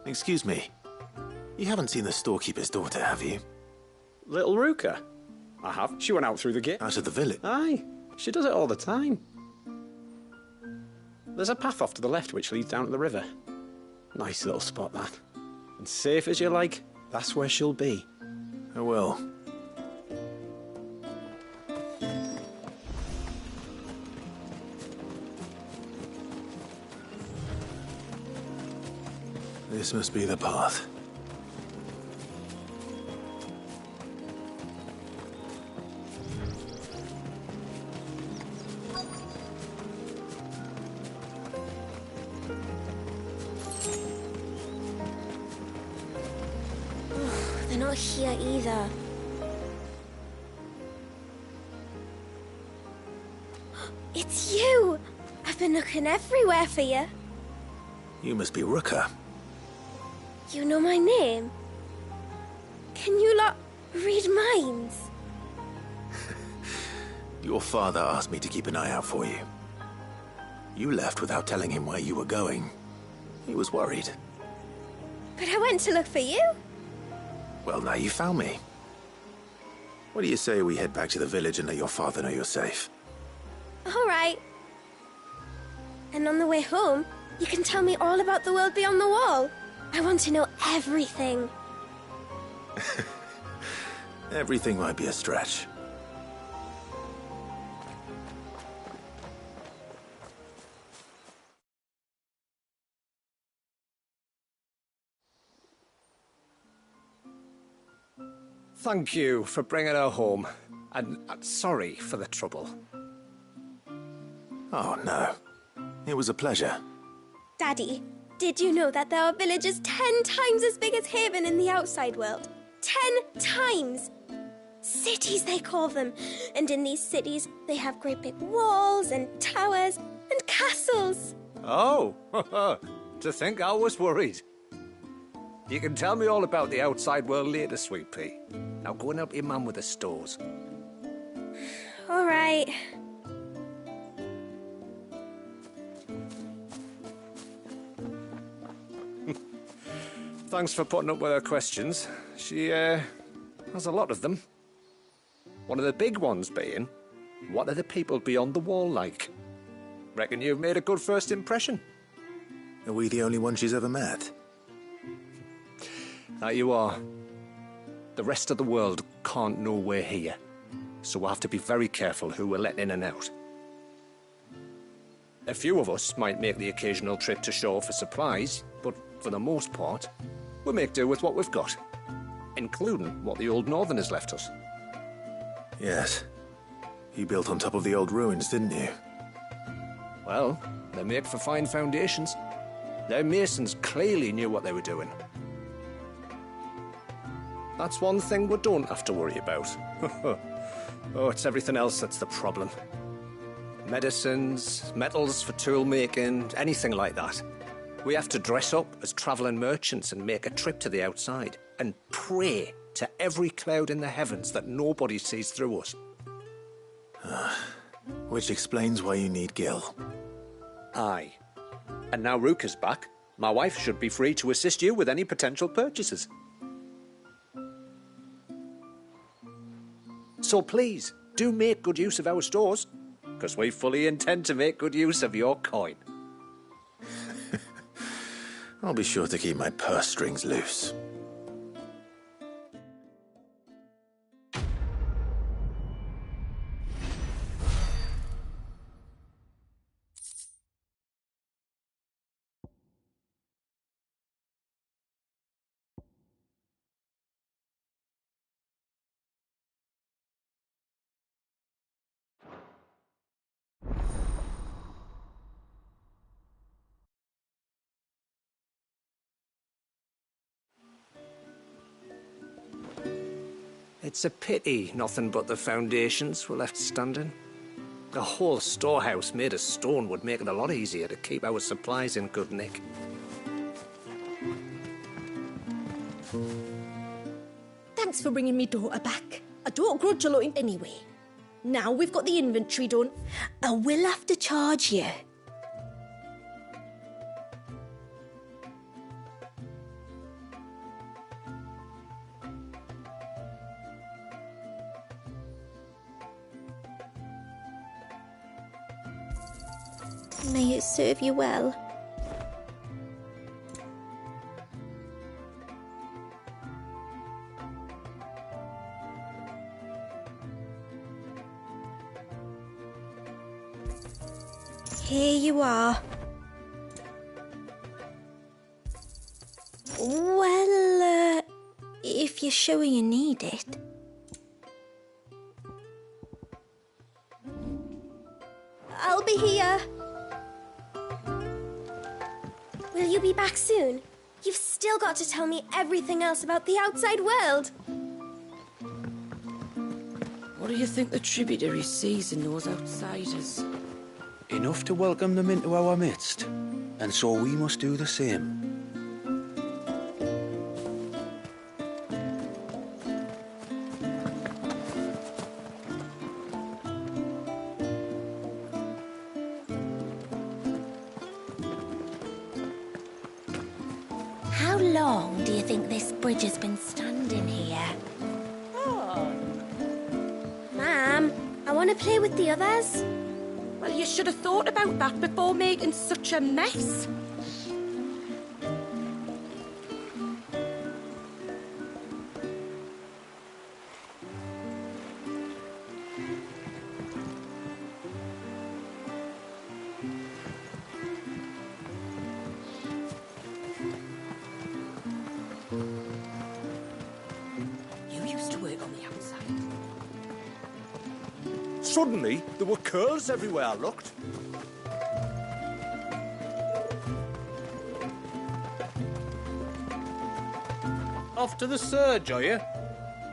B: Excuse me. You haven't seen the storekeeper's daughter, have you?
S: Little Ruka? I have. She went out through the gate.
B: Out of the village?
S: Aye. She does it all the time. There's a path off to the left which leads down to the river. Nice little spot, that. And safe as you like, that's where she'll be.
B: Oh well. This must be the path.
L: They're not here either. It's you! I've been looking everywhere for you.
B: You must be Ruka.
L: You know my name? Can you lot read minds?
B: Your father asked me to keep an eye out for you. You left without telling him where you were going. He was worried.
L: But I went to look for you.
B: Well, now you found me. What do you say we head back to the village and let your father know you're safe?
L: All right. And on the way home, you can tell me all about the world beyond the wall. I want to know everything.
B: Everything might be a stretch.
G: Thank you for bringing her home. And sorry for the trouble.
B: Oh, no. It was a pleasure.
L: Daddy, did you know that there are villages 10 times as big as Haven in the outside world? 10 times! Cities, they call them. And in these cities, they have great big walls and towers and castles.
G: Oh, to think I was worried. You can tell me all about the outside world later, Sweet Pea. Now go and help your mum with the stores.
L: All right.
G: Thanks for putting up with her questions. She, has a lot of them. One of the big ones being, what are the people beyond the wall like? Reckon you've made a good first impression.
B: Are we the only one she's ever met?
G: That you are. The rest of the world can't know we're here, so we'll have to be very careful who we're letting in and out. A few of us might make the occasional trip to shore for supplies, but for the most part, we'll make do with what we've got, including what the old Northerners left us.
B: Yes. You built on top of the old ruins, didn't you?
G: Well, they make for fine foundations. Their masons clearly knew what they were doing. That's one thing we don't have to worry about. Oh, it's everything else that's the problem. Medicines, metals for tool making, anything like that. We have to dress up as travelling merchants and make a trip to the outside and pray to every cloud in the heavens that nobody sees through us.
B: Which explains why you need Gil.
G: Aye. And now Ruka's back, my wife should be free to assist you with any potential purchases. So please, do make good use of our stores, because we fully intend to make good use of your coin.
B: I'll be sure to keep my purse strings loose.
G: It's a pity nothing but the foundations were left standing. A whole storehouse made of stone would make it a lot easier to keep our supplies in good nick.
P: Thanks for bringing me daughter back. I don't grudge a lot anyway. Now we've got the inventory done, I will have to charge you. May it serve you well. Here you are. Well, if you're sure you need it. I'll be here.
L: Will you be back soon? You've still got to tell me everything else about the outside world.
F: What do you think the tributary sees in those outsiders?
M: Enough to welcome them into our midst, and so we must do the same.
I: How long do you think this bridge has been standing here?
L: Ma'am, I want to play with the others.
N: Well, you should have thought about that before making such a mess.
G: Suddenly, there were curls everywhere I looked. Off to the surge, are you?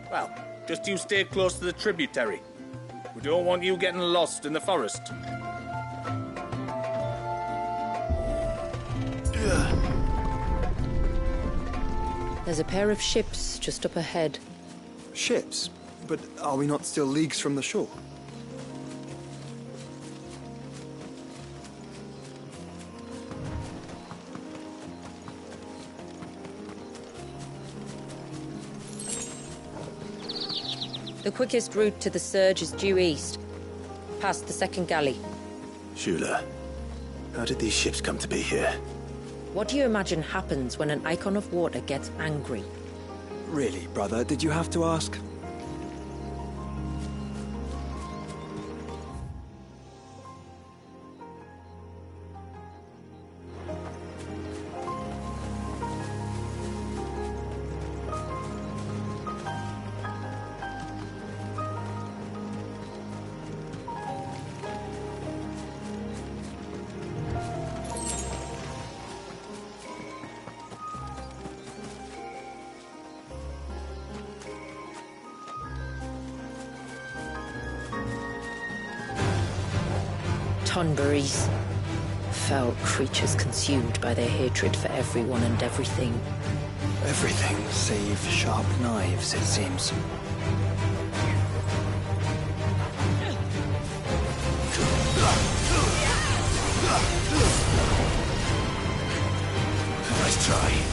G: Well, just you stay close to the tributary. We don't want you getting lost in the forest.
E: There's a pair of ships just up ahead.
D: Ships? But are we not still leagues from the shore?
E: The quickest route to the surge is due east, past the second galley.
B: Shula, how did these ships come to be here?
E: What do you imagine happens when an icon of water gets angry?
D: Really, brother, did you have to ask?
E: Tonberries. Foul creatures consumed by their hatred for everyone and everything.
D: Everything save sharp knives, it seems.
C: Nice try.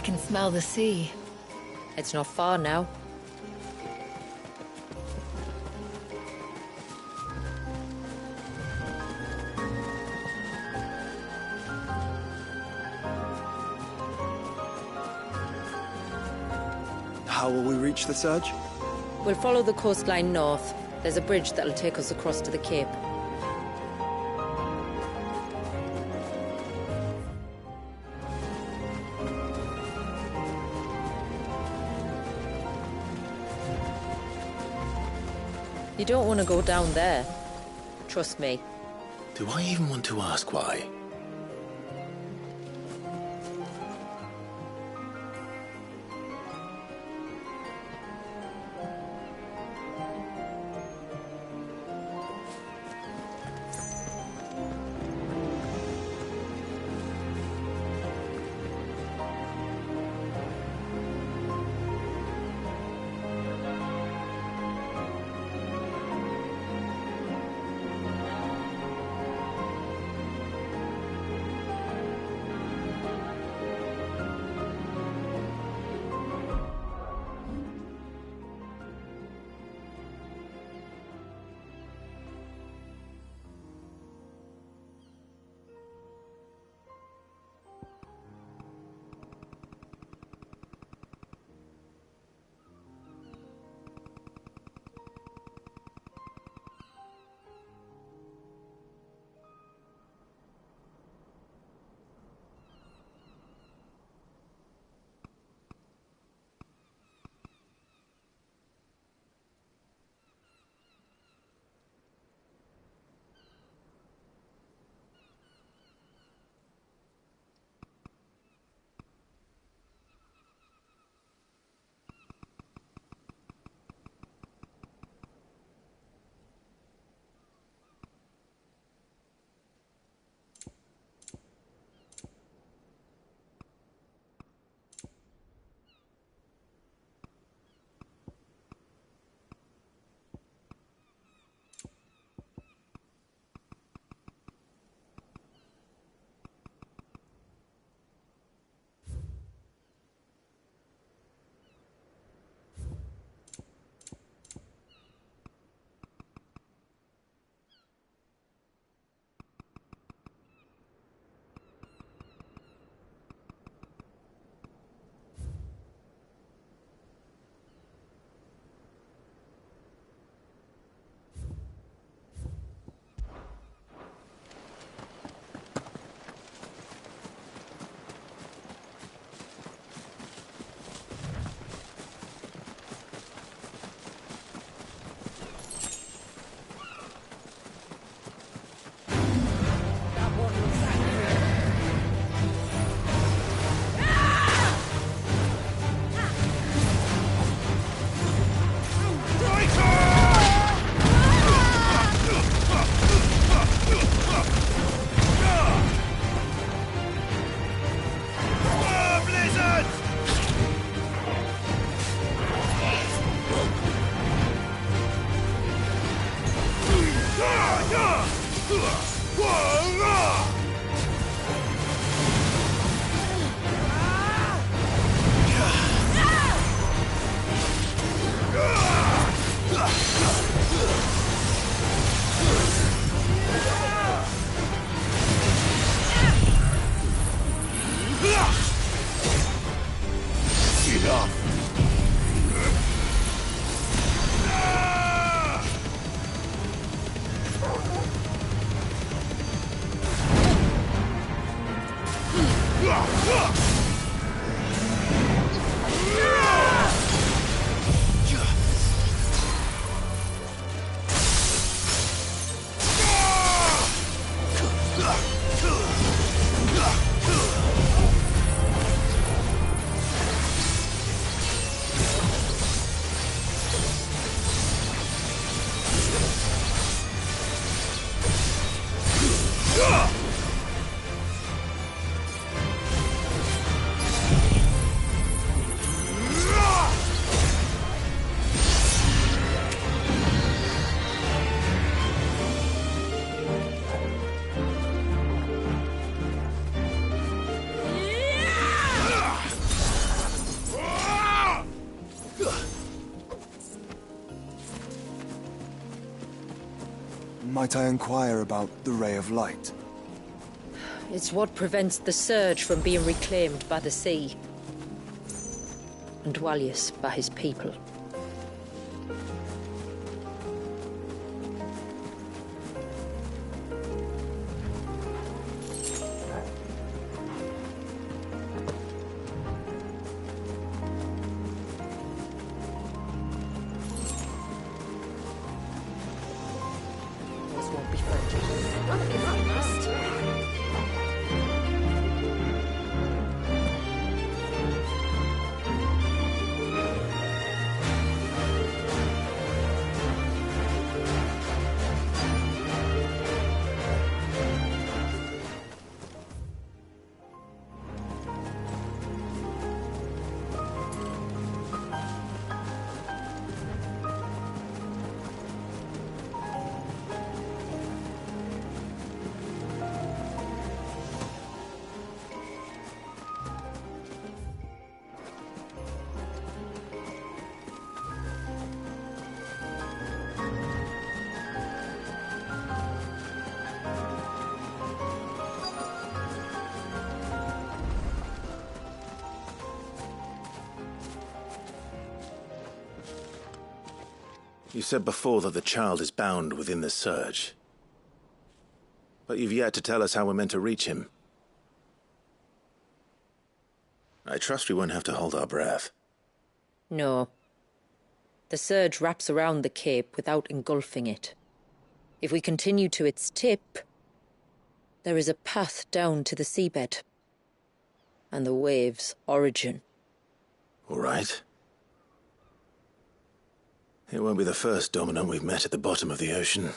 A: can smell the sea.
E: It's not far now.
D: How will we reach the surge?
E: We'll follow the coastline north. There's a bridge that'll take us across to the cape. You don't want to go down there. Trust me.
B: Do I even want to ask why?
D: Might I inquire about the Ray of Light?
E: It's what prevents the Surge from being reclaimed by the sea. And Dwalius by his people.
B: You said before that the child is bound within the Surge. But you've yet to tell us how we're meant to reach him. I trust we won't have to hold our breath.
E: No. The Surge wraps around the cape without engulfing it. If we continue to its tip, there is a path down to the seabed. And the wave's origin.
B: All right. It won't be the first dominant we've met at the bottom of the ocean.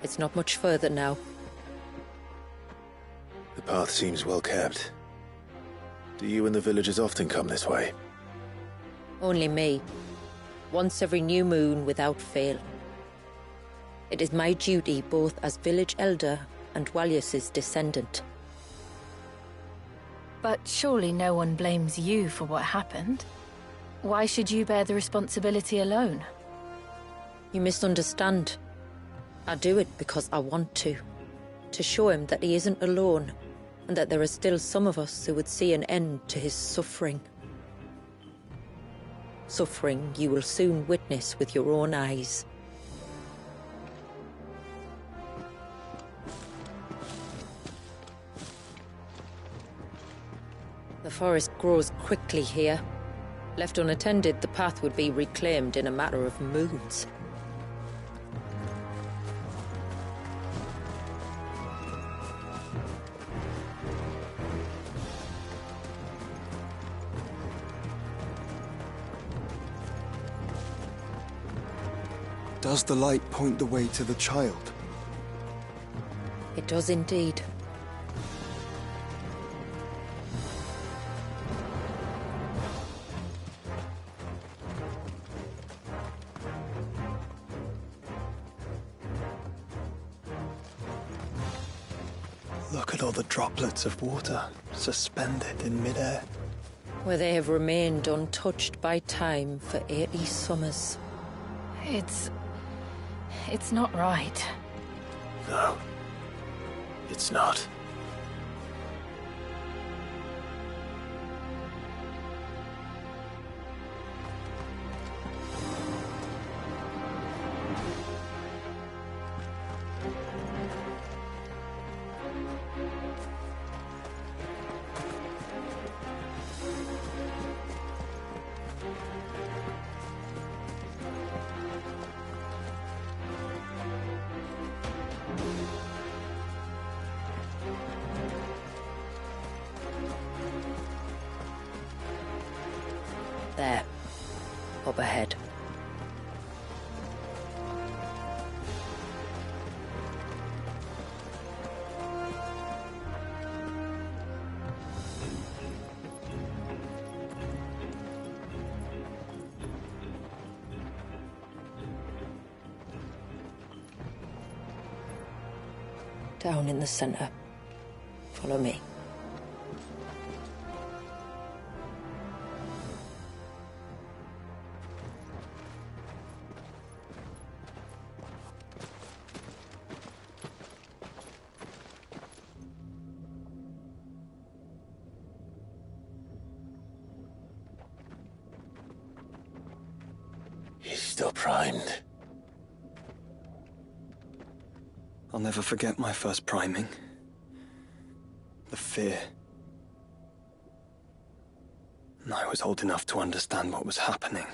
E: It's not much further now.
B: The path seems well kept. Do you and the villagers often come this way?
E: Only me. Once every new moon without fail. It is my duty both as village elder and Walius's descendant.
A: But surely no one blames you for what happened. Why should you bear the responsibility alone?
E: You misunderstand. I do it because I want to. To show him that he isn't alone, and that there are still some of us who would see an end to his suffering. Suffering you will soon witness with your own eyes. The forest grows quickly here. Left unattended, the path would be reclaimed in a matter of moons.
D: Does the light point the way to the child?
E: It does indeed.
D: Look at all the droplets of water suspended in midair.
E: Where they have remained untouched by time for 80 summers.
A: It's not right.
B: No. It's not.
E: There. Up ahead. Down in the center. Follow me.
B: He's still primed.
D: I'll never forget my first priming. The fear. And I was old enough to understand what was happening.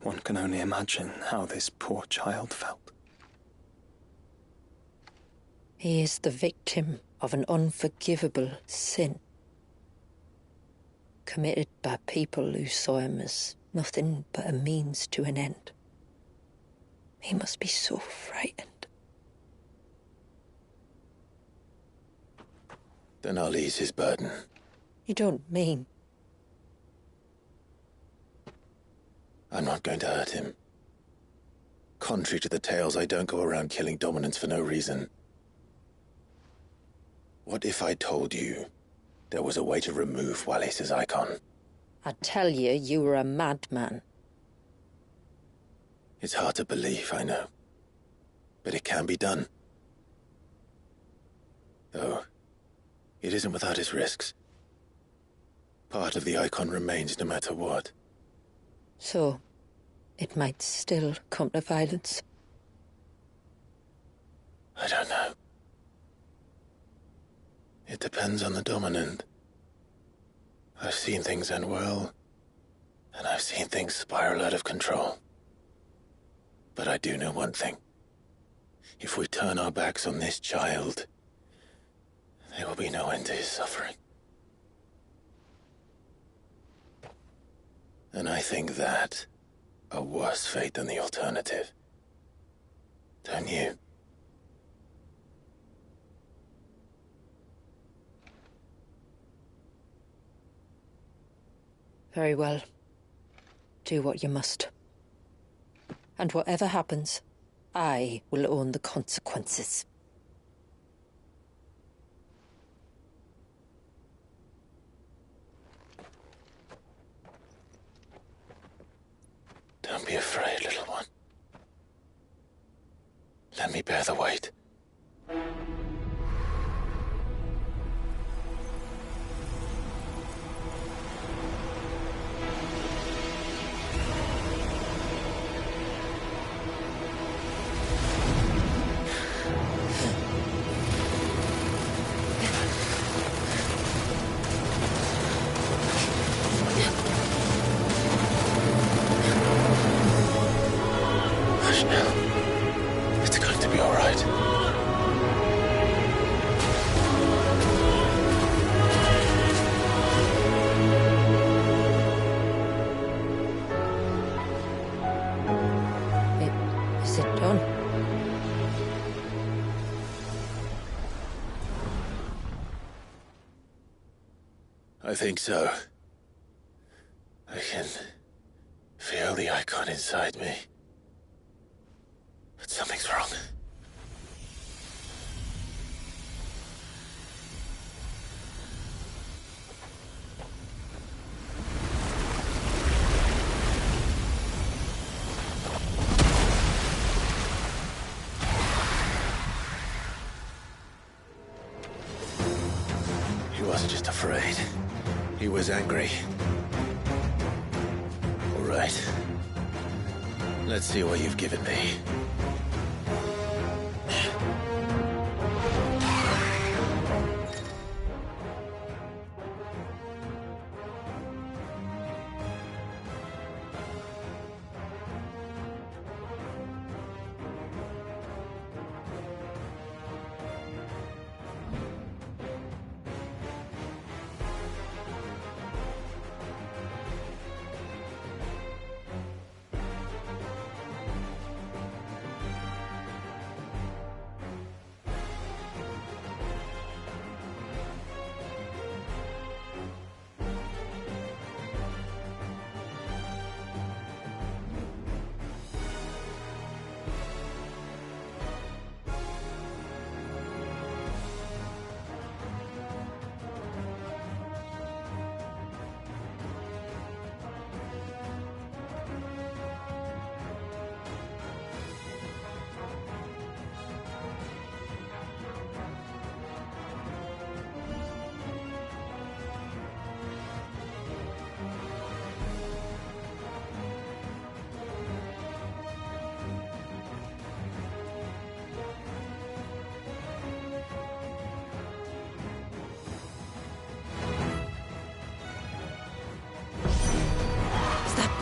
D: One can only imagine how this poor child felt.
E: He is the victim of an unforgivable sin. Committed by people who saw him as nothing but a means to an end. He must be so frightened.
B: Then I'll ease his burden.
E: You don't mean?
B: I'm not going to hurt him. Contrary to the tales, I don't go around killing dominants for no reason. What if I told you there was a way to remove Walius's icon?
E: I'd tell you you were a madman.
B: It's hard to believe, I know. But it can be done. Though, it isn't without its risks. Part of the icon remains no matter what.
E: So, it might still come to violence.
B: I don't know. It depends on the dominant. I've seen things end well, and I've seen things spiral out of control. But I do know one thing. If we turn our backs on this child, there will be no end to his suffering. And I think that a worse fate than the alternative. don't you?
E: Very well. Do what you must. And whatever happens, I will own the consequences.
B: Don't be afraid, little one. Let me bear the weight. Hush now. It's going to be all right.
E: Is it done?
B: I think so. I can feel the icon inside me. But something's wrong. He wasn't just afraid. He was angry. All right. Let's see what you've given me.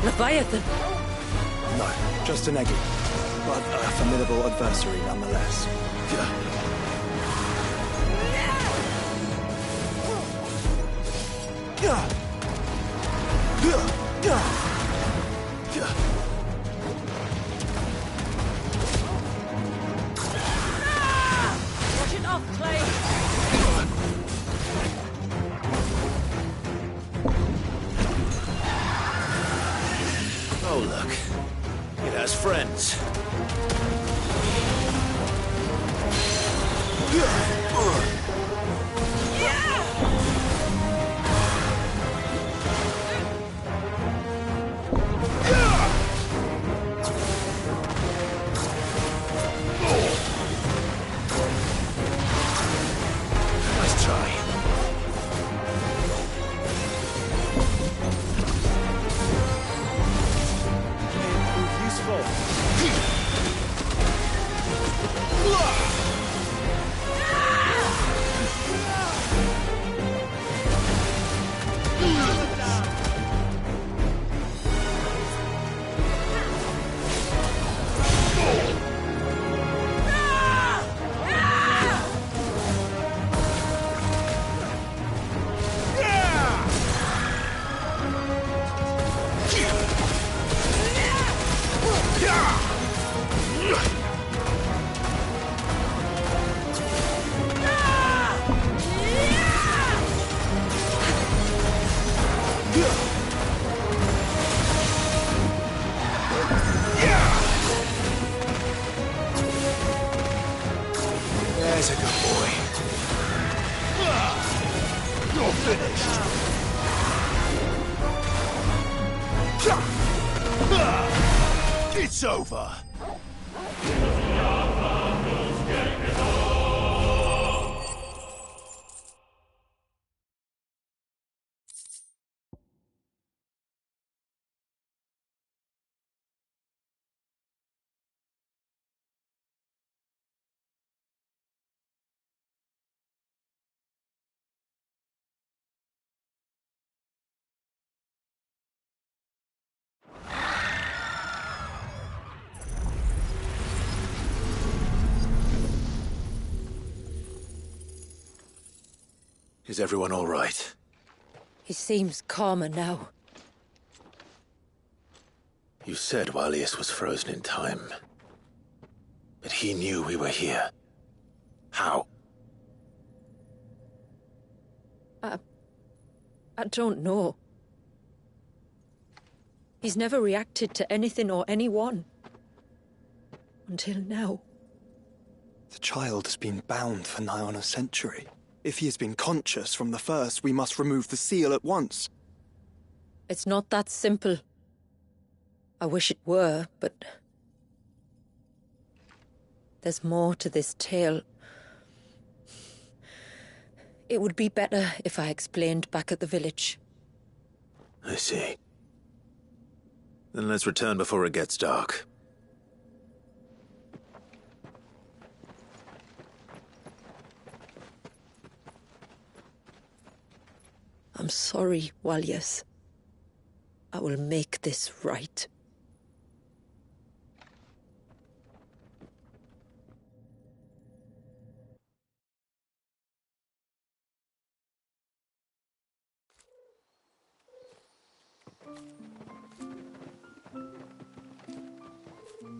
E: Leviathan!
D: No, just an eggy. But a formidable adversary nonetheless.
E: Watch it off, Clay!
B: Oh, look. It has friends. Nice try.
C: It's over.
B: Is everyone all right?
E: He seems calmer now.
B: You said Walius was frozen in time. But he knew we were here. How?
E: I don't know. He's never reacted to anything or anyone. Until now.
D: The child has been bound for nigh on a century. If he has been conscious from the first, we must remove the seal at once.
E: It's not that simple. I wish it were, but... there's more to this tale. It would be better if I explained back at the village.
B: I see. Then let's return before it gets dark.
E: I'm sorry, Walius. I will make this right.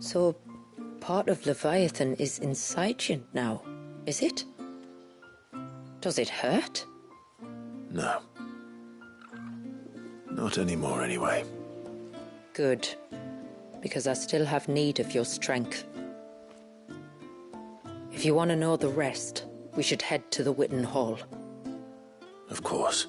E: So, part of Leviathan is inside you now, is it? Does it hurt?
B: No. Not anymore, anyway.
E: Good. Because I still have need of your strength. If you want to know the rest, we should head to the Witten Hall.
B: Of course.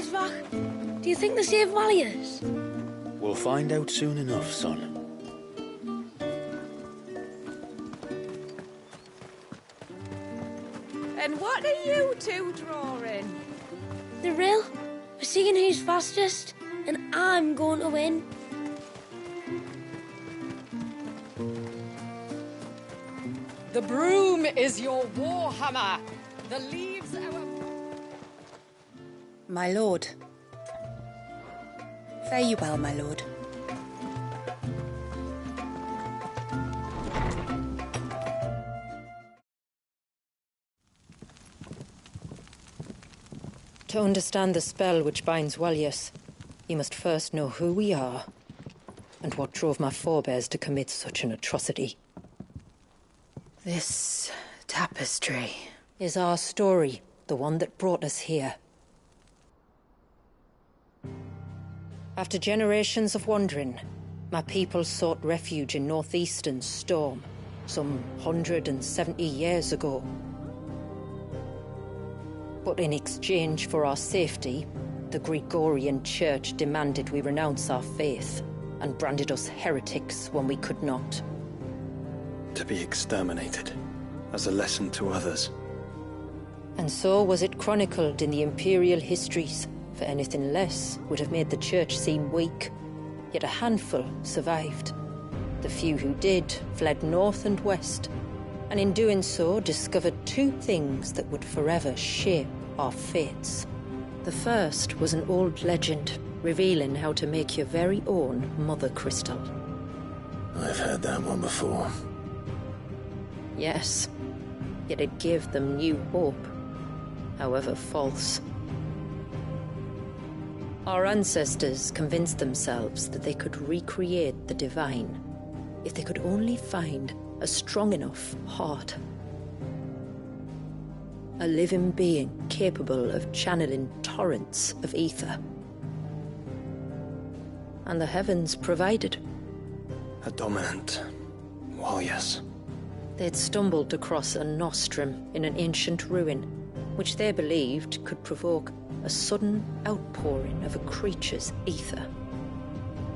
P: Svach? Do you think they're safe warriors?
R: We'll find out soon enough, son.
N: And what are you two drawing?
P: The rill. We're seeing who's fastest, and I'm going to win.
N: The broom is your warhammer. The leaves our...
Q: My lord. Fare you well, my lord.
E: To understand the spell which binds Walyas, you must first know who we are, and what drove my forebears to commit such an atrocity.
A: This tapestry
E: is our story, the one that brought us here. After generations of wandering, my people sought refuge in northeastern Storm, some 170 years ago. But in exchange for our safety, the Gregorian Church demanded we renounce our faith and branded us heretics when we could not.
D: To be exterminated, as a lesson to others.
E: And so was it chronicled in the imperial histories, for anything less would have made the Church seem weak. Yet a handful survived. The few who did fled north and west, and in doing so discovered two things that would forever shape our fates. The first was an old legend, revealing how to make your very own Mother Crystal.
B: I've heard that one before.
E: Yes, yet it gave them new hope, however false. Our ancestors convinced themselves that they could recreate the divine if they could only find a strong enough heart. A living being capable of channeling torrents of ether. And the heavens provided.
D: A dominant Walyas.
E: They'd stumbled across a nostrum in an ancient ruin, which they believed could provoke a sudden outpouring of a creature's ether.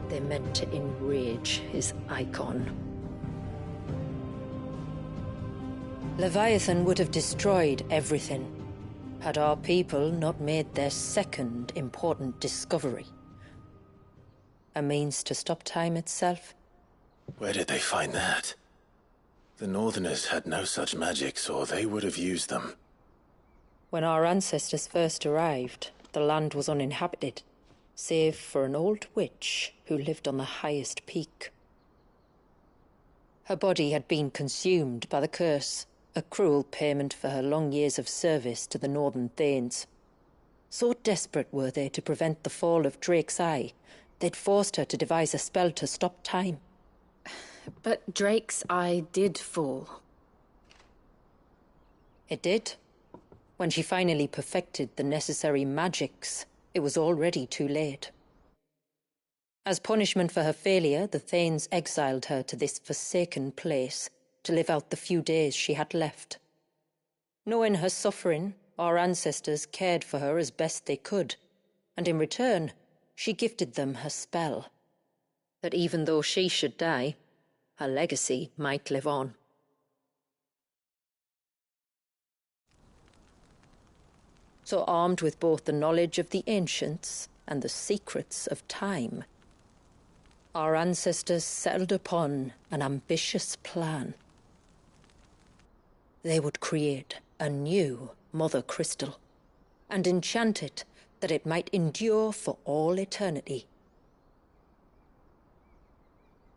E: They meant to enrage his icon. Leviathan would have destroyed everything, had our people not made their second important discovery. A means to stop time itself.
B: Where did they find that? The Northerners had no such magics, or they would have used them.
E: When our ancestors first arrived, the land was uninhabited, save for an old witch who lived on the highest peak. Her body had been consumed by the curse, a cruel payment for her long years of service to the Northern Thanes. So desperate were they to prevent the fall of Drake's Eye, they'd forced her to devise a spell to stop time.
A: But Drake's Eye did fall.
E: It did. When she finally perfected the necessary magics, it was already too late. As punishment for her failure, the Thanes exiled her to this forsaken place to live out the few days she had left. Knowing her suffering, our ancestors cared for her as best they could, and in return, she gifted them her spell. That even though she should die, her legacy might live on. So armed with both the knowledge of the ancients and the secrets of time, our ancestors settled upon an ambitious plan. They would create a new Mother Crystal and enchant it that it might endure for all eternity.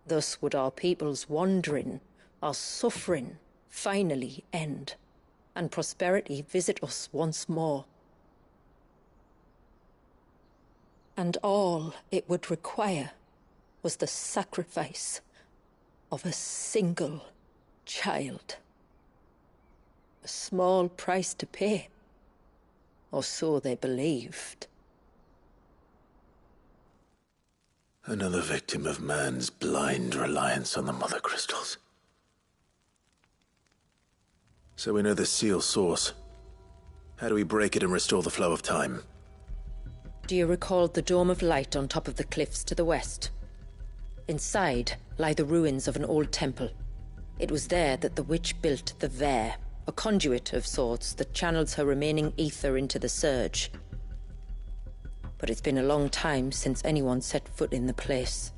E: Thus would our people's wandering, our suffering, finally end, and prosperity visit us once more. And all it would require was the sacrifice of a single child. A small price to pay, or so they believed.
B: Another victim of man's blind reliance on the Mother Crystals. So we know the seal source. How do we break it and restore the flow of time?
E: Do you recall the Dome of Light on top of the cliffs to the west? Inside lie the ruins of an old temple. It was there that the witch built the Vare, a conduit of sorts that channels her remaining ether into the Surge. But it's been a long time since anyone set foot in the place.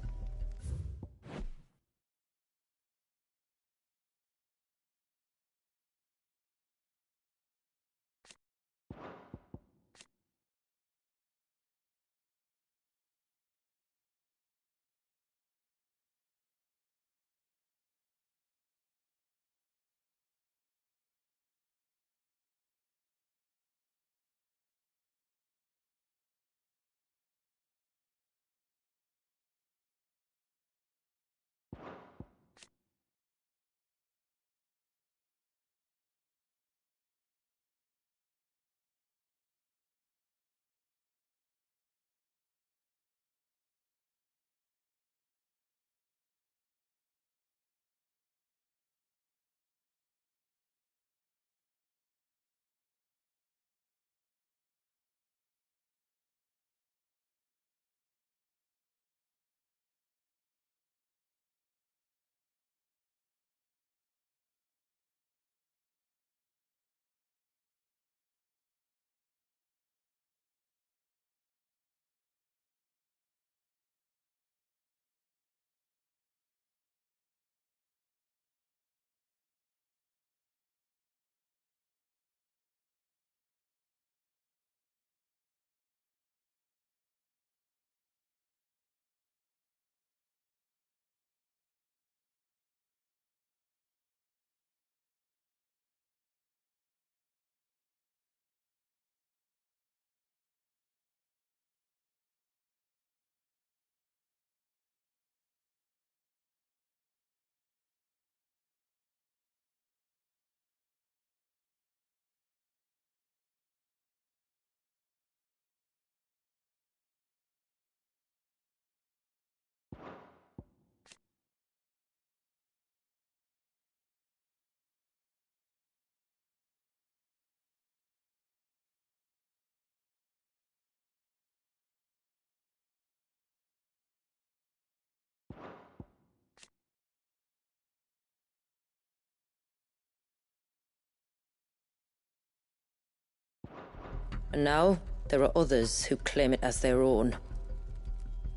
E: And now, there are others who claim it as their own.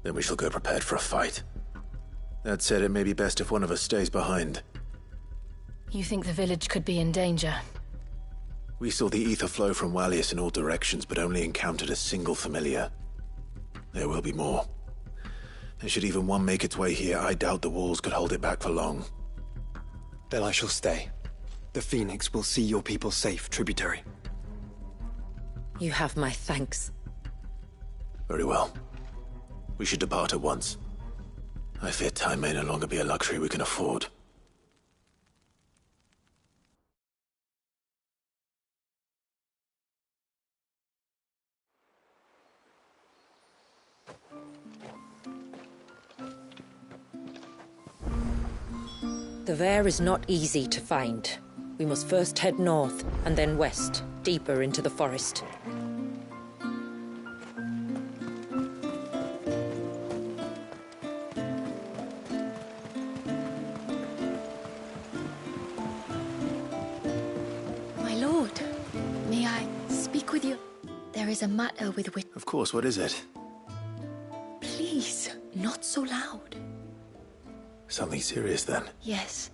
B: Then we shall go prepared for a fight. That said, it may be best if one of us stays behind.
A: You think the village could be in danger?
B: We saw the ether flow from Wallius in all directions, but only encountered a single familiar. There will be more. And should even one make its way here, I doubt the walls could hold it back for long.
D: Then I shall stay. The Phoenix will see your people safe, tributary.
E: You have my thanks.
B: Very well. We should depart at once. I fear time may no longer be a luxury we can afford.
E: The Vare is not easy to find. We must first head north, and then west, deeper into the forest.
I: My lord, may I speak with you? There is a matter with which...
B: Of course, what is it?
I: Please, not so loud.
B: Something serious, then?
I: Yes.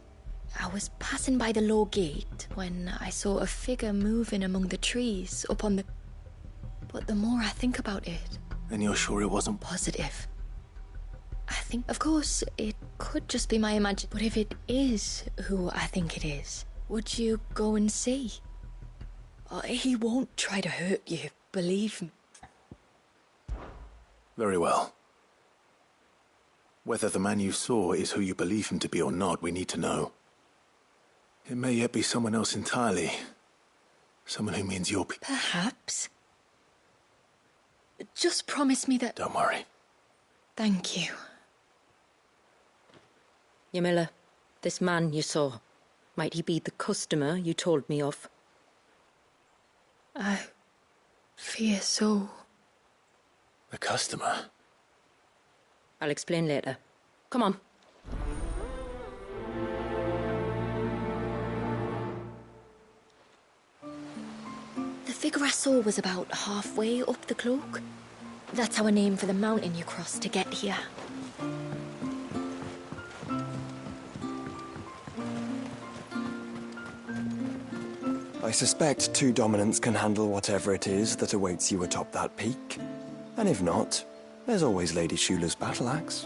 I: I was passing by the low gate when I saw a figure moving among the trees up on the... But the more I think about it...
B: And you're sure it wasn't...
I: Positive. I think, of course, it could just be my imagination. But if it is who I think it is, would you go and see? He won't try to hurt you, believe me.
B: Very well. Whether the man you saw is who you believe him to be or not, we need to know. It may yet be someone else entirely. Someone who means your people.
I: Perhaps. Just promise me that...
B: Don't worry.
I: Thank you.
E: Ymilla, this man you saw, might he be the customer you told me of?
I: I fear so.
B: A customer?
E: I'll explain later. Come on.
I: The figure I saw was about halfway up the cloak. That's our name for the mountain you crossed to get here.
D: I suspect two dominants can handle whatever it is that awaits you atop that peak. And if not, there's always Lady Shula's battle axe.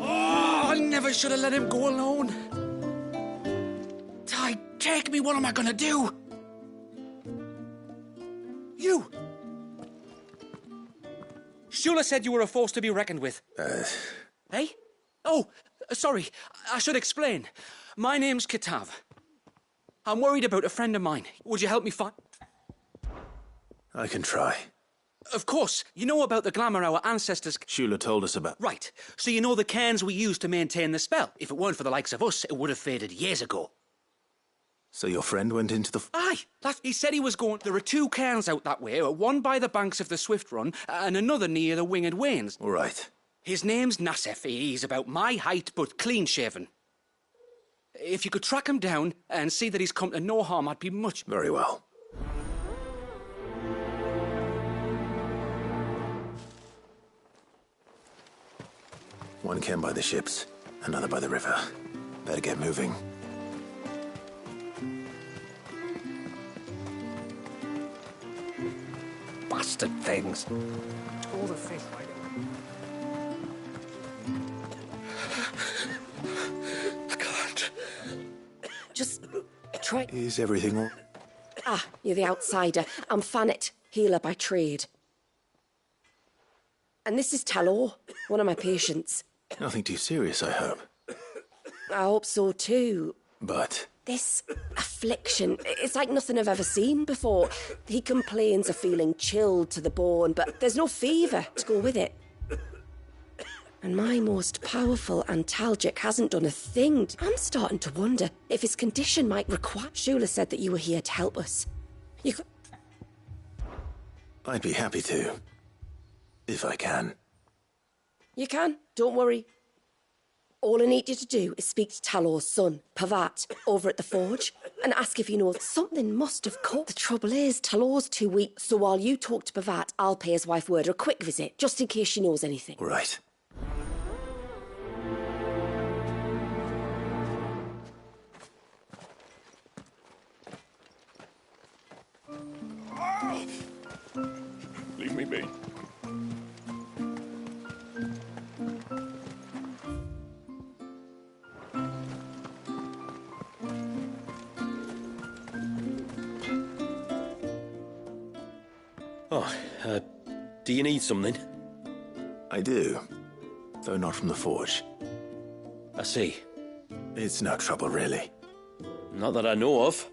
K: Oh, I never should have let him go alone. Ty, take me, what am I gonna do? You! Shula said you were a force to be reckoned with. Hey? Oh, sorry. I should explain. My name's Kitav. I'm worried about a friend of mine. Would you help me find...
B: I can try.
K: Of course. You know about the glamour our ancestors...
B: Shula told us about...
K: Right. So you know the cairns we used to maintain the spell. If it weren't for the likes of us, it would have faded years ago.
B: So your friend went into the...
K: Aye, he said he was going... There are two cairns out that way, one by the banks of the Swift Run, and another near the Winged Wains.
B: All right.
K: His name's Nassef. He's about my height, but clean-shaven. If you could track him down and see that he's come to no harm, I'd be much...
B: Very well. One cairn by the ships, another by the river. Better get moving.
K: Bastard things. All the fish right I can't.
P: Just try...
B: Is everything all...
P: Ah, you're the outsider. I'm Fannet, healer by trade. And this is Talor, one of my patients.
B: Nothing too serious, I hope.
P: I hope so too.
B: But...
P: This affliction, it's like nothing I've ever seen before. He complains of feeling chilled to the bone, but there's no fever to go with it. And my most powerful antalgic hasn't done a thing. I'm starting to wonder if his condition might require... Shula said that you were here to help us. You could...
B: I'd be happy to. If I can.
P: You can, don't worry. All I need you to do is speak to Talor's son, Pavat, over at the forge, and ask if he knows something must have caught. The trouble is, Talor's too weak, so while you talk to Pavat, I'll pay his wife word a quick visit, just in case she knows anything.
B: Right.
C: Leave me be.
R: Oh, do you need something?
B: I do. Though not from the forge.
R: I see.
B: It's no trouble, really.
R: Not that I know of.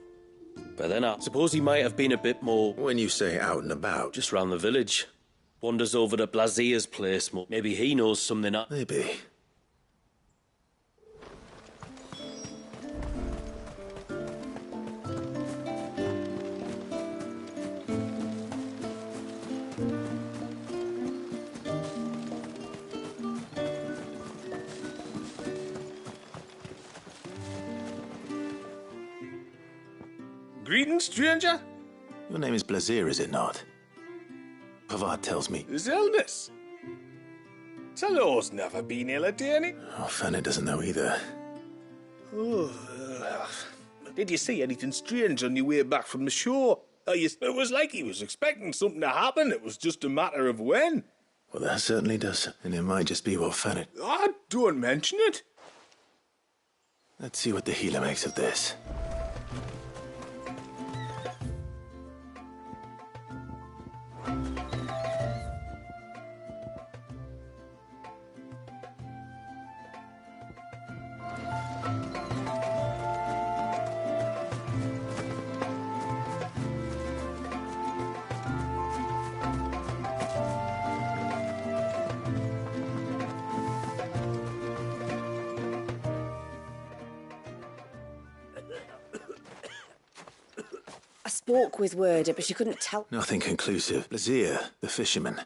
R: But then I suppose he might have been a bit more...
B: When you say out and about?
R: Just round the village. Wanders over to Blazier's place. Maybe he knows something.
B: Maybe.
C: Greetings, stranger.
B: Your name is Blazier, is it not? Pavad tells me.
C: Zelnis. Talor's never been ill, Danny.
B: Oh, Fanny doesn't know either.
C: Oh, did you see anything strange on your way back from the shore? It was like he was expecting something to happen. It was just a matter of when.
B: Well, that certainly does. And it might just be what Fanny...
C: Ah, don't mention it.
B: Let's see what the healer makes of this.
Q: spoke with Werder, but she couldn't tell.
B: Nothing conclusive. Lazir, the fisherman,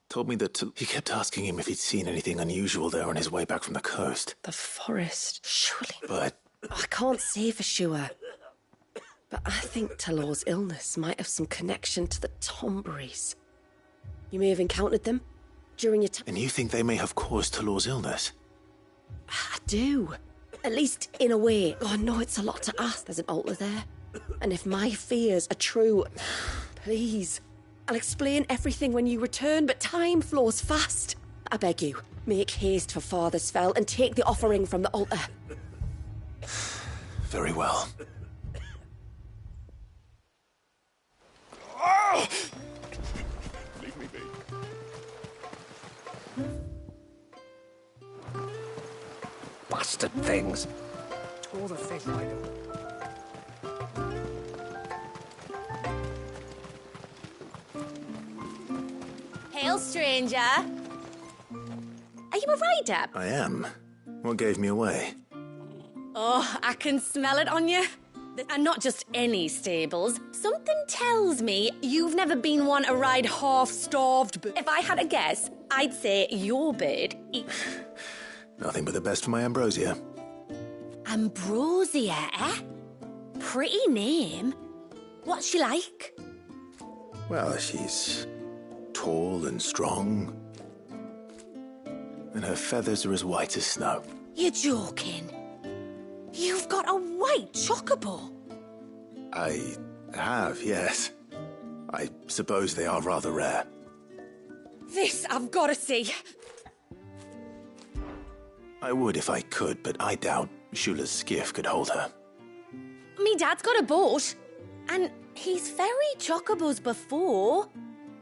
B: told me that he kept asking him if he'd seen anything unusual there on his way back from the coast.
Q: The forest, surely.
B: But
Q: I can't say for sure. But I think Talor's illness might have some connection to the Tomberries. You may have encountered them during your time.
B: And you think they may have caused Talor's illness?
Q: I do. At least in a way. Oh, I know it's a lot to ask. There's an altar there. And if my fears are true, please, I'll explain everything when you return, but time flows fast. I beg you, make haste for Father's Fell and take the offering from the altar.
B: Very well.
C: Leave me be.
G: Bastard things. Tore the thing right up.
N: Hail, stranger. Are you a rider?
B: I am. What gave me away?
N: Oh, I can smell it on you. And not just any stables. Something tells me you've never been one to ride half-starved. If I had a guess, I'd say your bird
B: Nothing but the best for my Ambrosia.
N: Ambrosia, eh? Pretty name. What's she like?
B: Well, she's tall and strong. And her feathers are as white as snow.
N: You're joking. You've got a white chocobo.
B: I have, yes. I suppose they are rather rare.
N: This I've got to see.
B: I would if I could, but I doubt Shula's skiff could hold her.
N: Me dad's got a boat, and he's ferried chocobos before.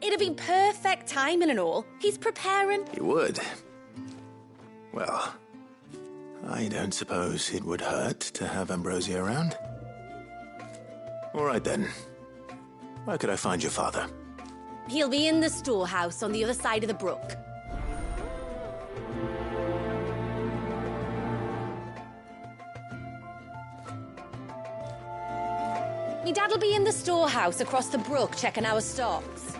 N: It'd be perfect timing and all. He's preparing.
B: He would. Well, I don't suppose it would hurt to have Ambrosia around. All right then. Where could I find your father?
N: He'll be in the storehouse on the other side of the brook. Me dad'll be in the storehouse across the brook checking our stocks.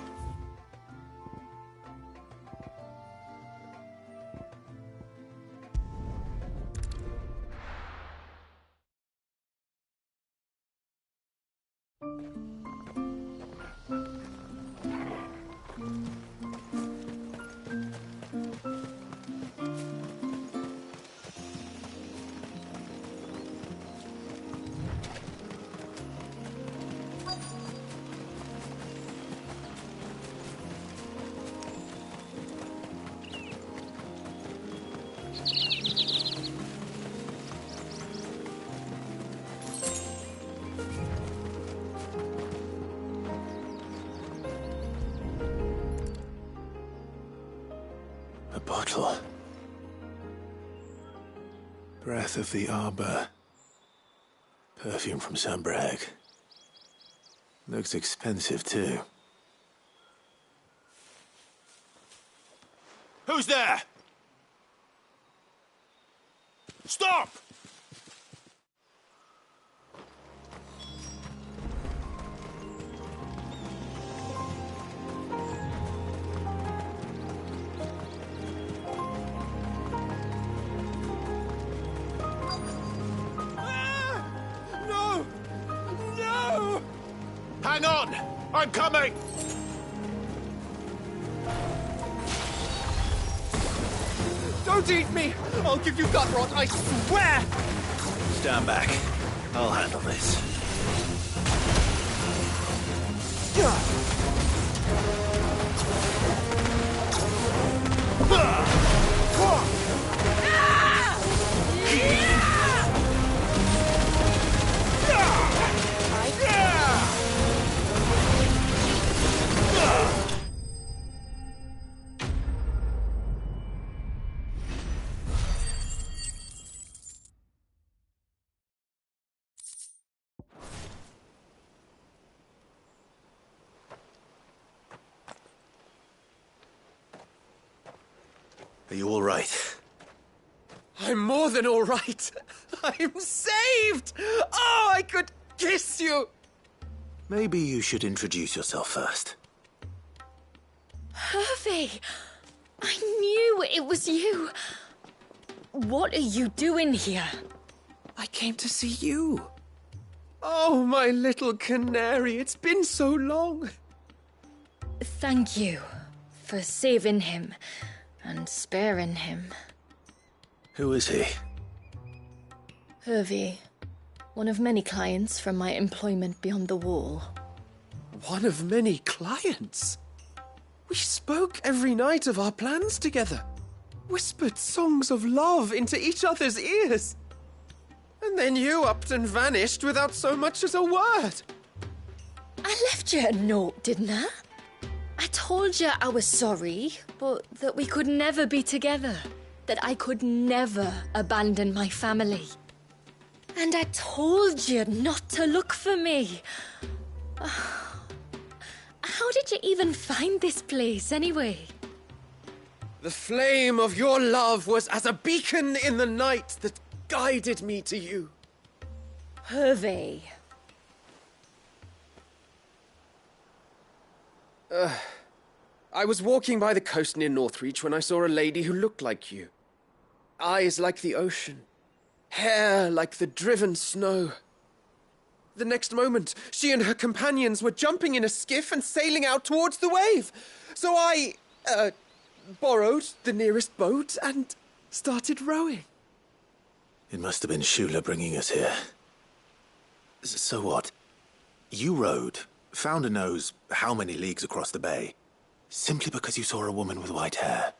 B: A bottle. Breath of the Arbor. Perfume from Sambrag. Looks expensive, too.
C: Who's there? Stop! No! No! Hang on! I'm coming!
K: Don't eat me! I'll give you gut rot, I swear!
B: Stand back. I'll handle this. Are you all right?
K: I'm more than all right. I'm saved! Oh, I could kiss you!
B: Maybe you should introduce yourself first.
N: Hervey! I knew it was you. What are you doing here?
S: I came to see you. Oh, my little canary, it's been so long.
N: Thank you for saving him and sparing him.
B: Who is he?
N: Hervey, one of many clients from my employment beyond the wall.
S: One of many clients? We spoke every night of our plans together. Whispered songs of love into each other's ears. And then you upped and vanished without so much as a word.
N: I left you a note, didn't I? I told you I was sorry, but that we could never be together. That I could never abandon my family. And I told you not to look for me. How did you even find this place, anyway?
S: The flame of your love was as a beacon in the night that guided me to you.
N: Hervey.
S: I was walking by the coast near Northreach when I saw a lady who looked like you. Eyes like the ocean. Hair like the driven snow. The next moment, she and her companions were jumping in a skiff and sailing out towards the wave. So I, borrowed the nearest boat and started rowing.
B: It must have been Shula bringing us here. So what? You rowed, founder knows how many leagues across the bay, simply because you saw a woman with white hair.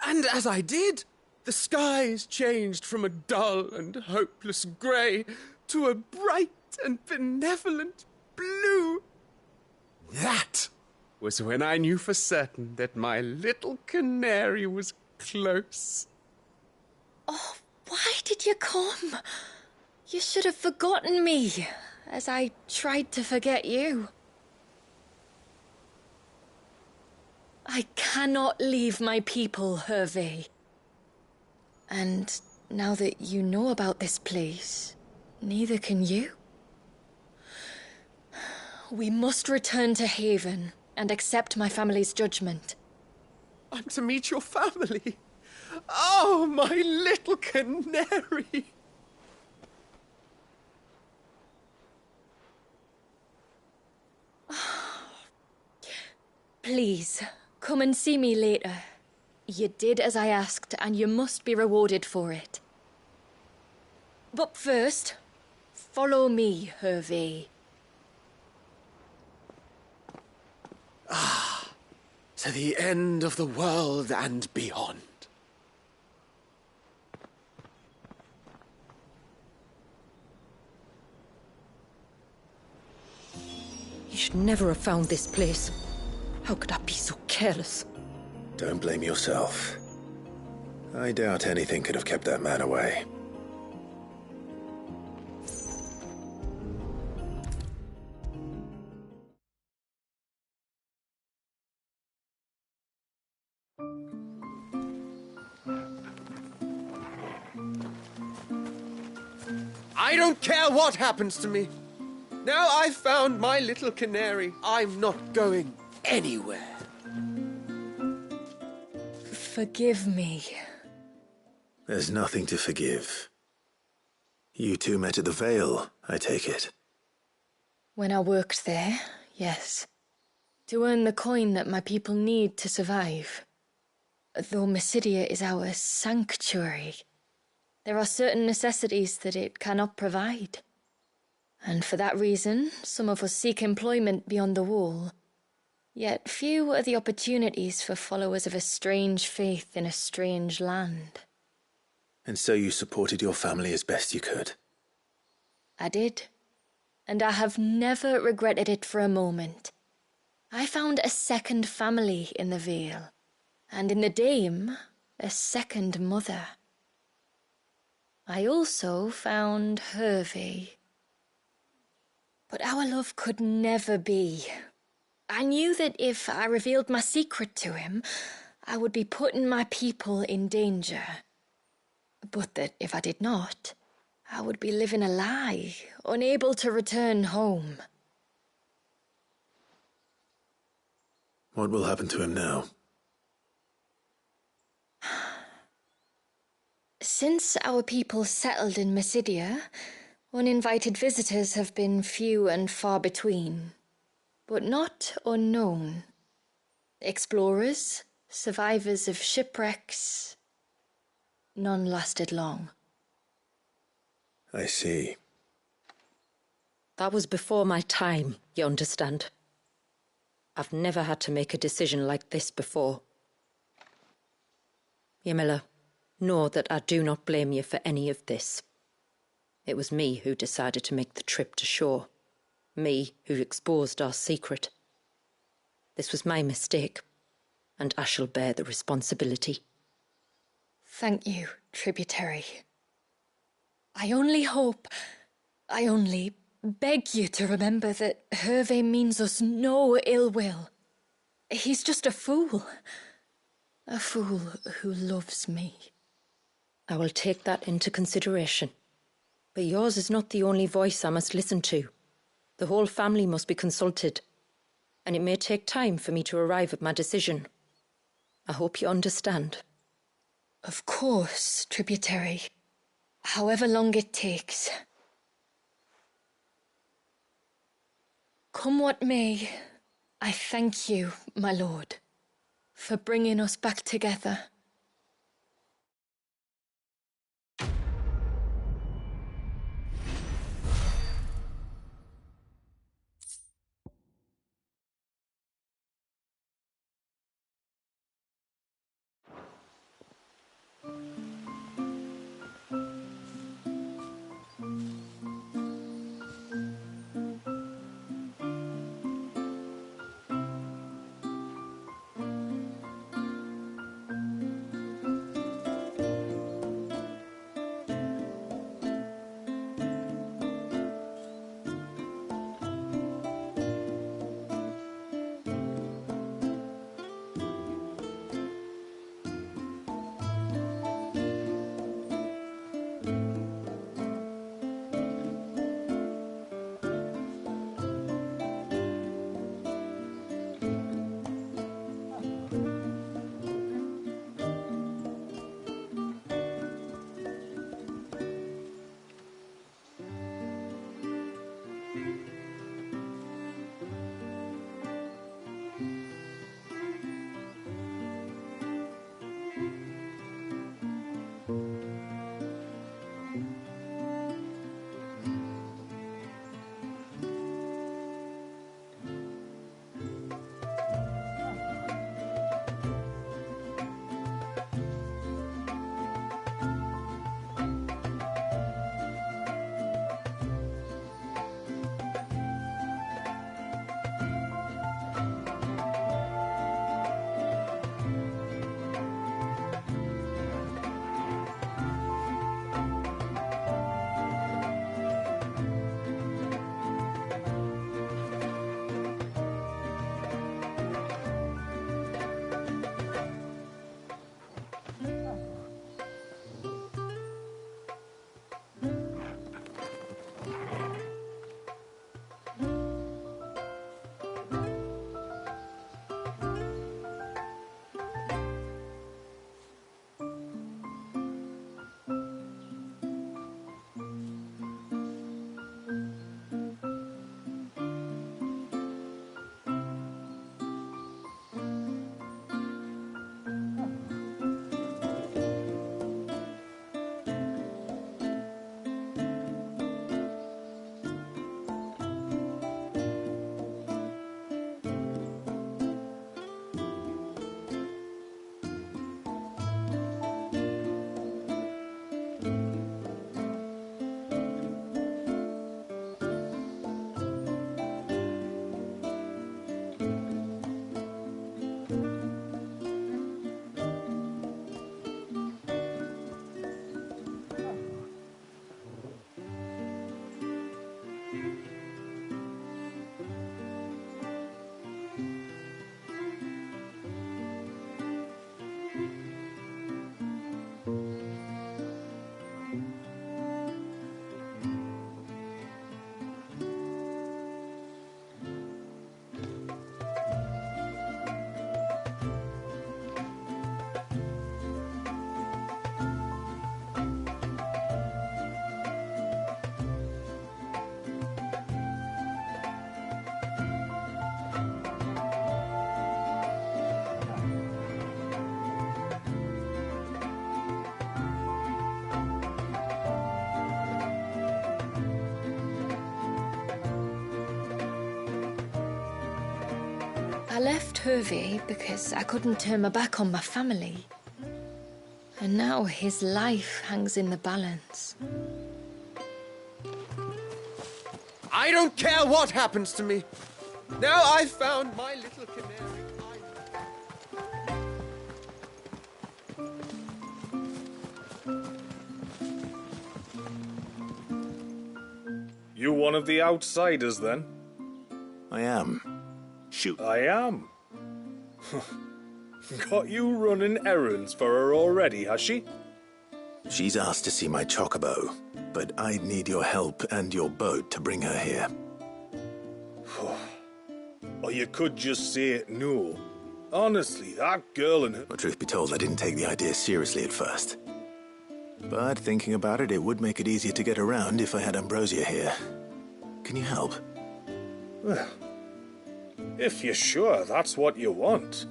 S: And as I did, the skies changed from a dull and hopeless grey to a bright and benevolent blue. That was when I knew for certain that my little canary was close.
N: Oh, why did you come? You should have forgotten me, as I tried to forget you. I cannot leave my people, Hervey. And now that you know about this place, neither can you. We must return to Haven and accept my family's judgment.
S: I'm to meet your family. Oh, my little canary.
N: Please, come and see me later. You did as I asked, and you must be rewarded for it. But first, follow me, Hervey.
S: To the end of the world and beyond.
E: You should never have found this place. How could I be so careless?
B: Don't blame yourself. I doubt anything could have kept that man away.
S: I don't care what happens to me. Now I've found my little canary, I'm not going anywhere.
N: Forgive me.
B: There's nothing to forgive. You two met at the Vale, I take it.
N: When I worked there, yes. To earn the coin that my people need to survive. Though Mysidia is our sanctuary, there are certain necessities that it cannot provide. And for that reason, some of us seek employment beyond the wall. Yet few are the opportunities for followers of a strange faith in a strange land.
B: And so you supported your family as best you could?
N: I did. And I have never regretted it for a moment. I found a second family in the Vale. And in the Dame, a second mother. I also found Hervey. But our love could never be. I knew that if I revealed my secret to him, I would be putting my people in danger. But that if I did not, I would be living a lie, unable to return home.
B: What will happen to him now?
I: Since our people settled in Mysidia, uninvited visitors have been few and far between, but not unknown. Explorers, survivors of shipwrecks, none lasted long.
B: I see.
E: That was before my time, you understand. I've never had to make a decision like this before. Ymilla, know that I do not blame you for any of this. It was me who decided to make the trip to shore. Me who exposed our secret. This was my mistake, and I shall bear the responsibility.
I: Thank you, tributary. I only beg you to remember that Hervé means us no ill will. He's just a fool. A fool who loves me.
E: I will take that into consideration. But yours is not the only voice I must listen to. The whole family must be consulted, and it may take time for me to arrive at my decision. I hope you understand.
I: Of course, tributary. However long it takes. Come what may, I thank you, my lord, for bringing us back together. I left Hervey because I couldn't turn my back on my family. And now his life hangs in the balance.
S: I don't care what happens to me. Now I've found my little canary.
C: You one of the outsiders, then?
B: I am. Shoot.
C: I am. Got you running errands for her already, has she?
B: She's asked to see my chocobo, but I'd need your help and your boat to bring her here.
C: Or you could just say no. Honestly, that girl and her...
B: Well, truth be told, I didn't take the idea seriously at first. But thinking about it, it would make it easier to get around if I had Ambrosia here. Can you help?
C: Well, if you're sure that's what you want.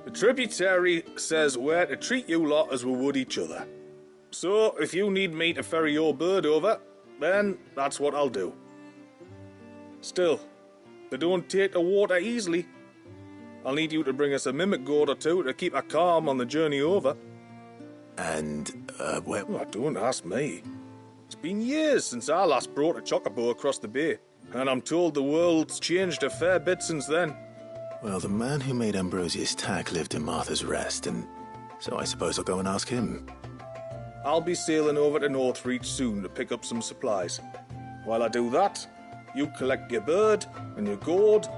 C: The tributary says we're to treat you lot as we would each other. So, if you need me to ferry your bird over, then that's what I'll do. Still, they don't take the water easily. I'll need you to bring us a mimic gourd or two to keep her calm on the journey over.
B: And, where...
C: Oh, don't ask me. It's been years since I last brought a chocobo across the bay, and I'm told the world's changed a fair bit since then.
B: Well, the man who made Ambrosia's tack lived in Martha's Rest, and so I suppose I'll go and ask him.
C: I'll be sailing over to Northreach soon to pick up some supplies. While I do that, you collect your bird and your gourd,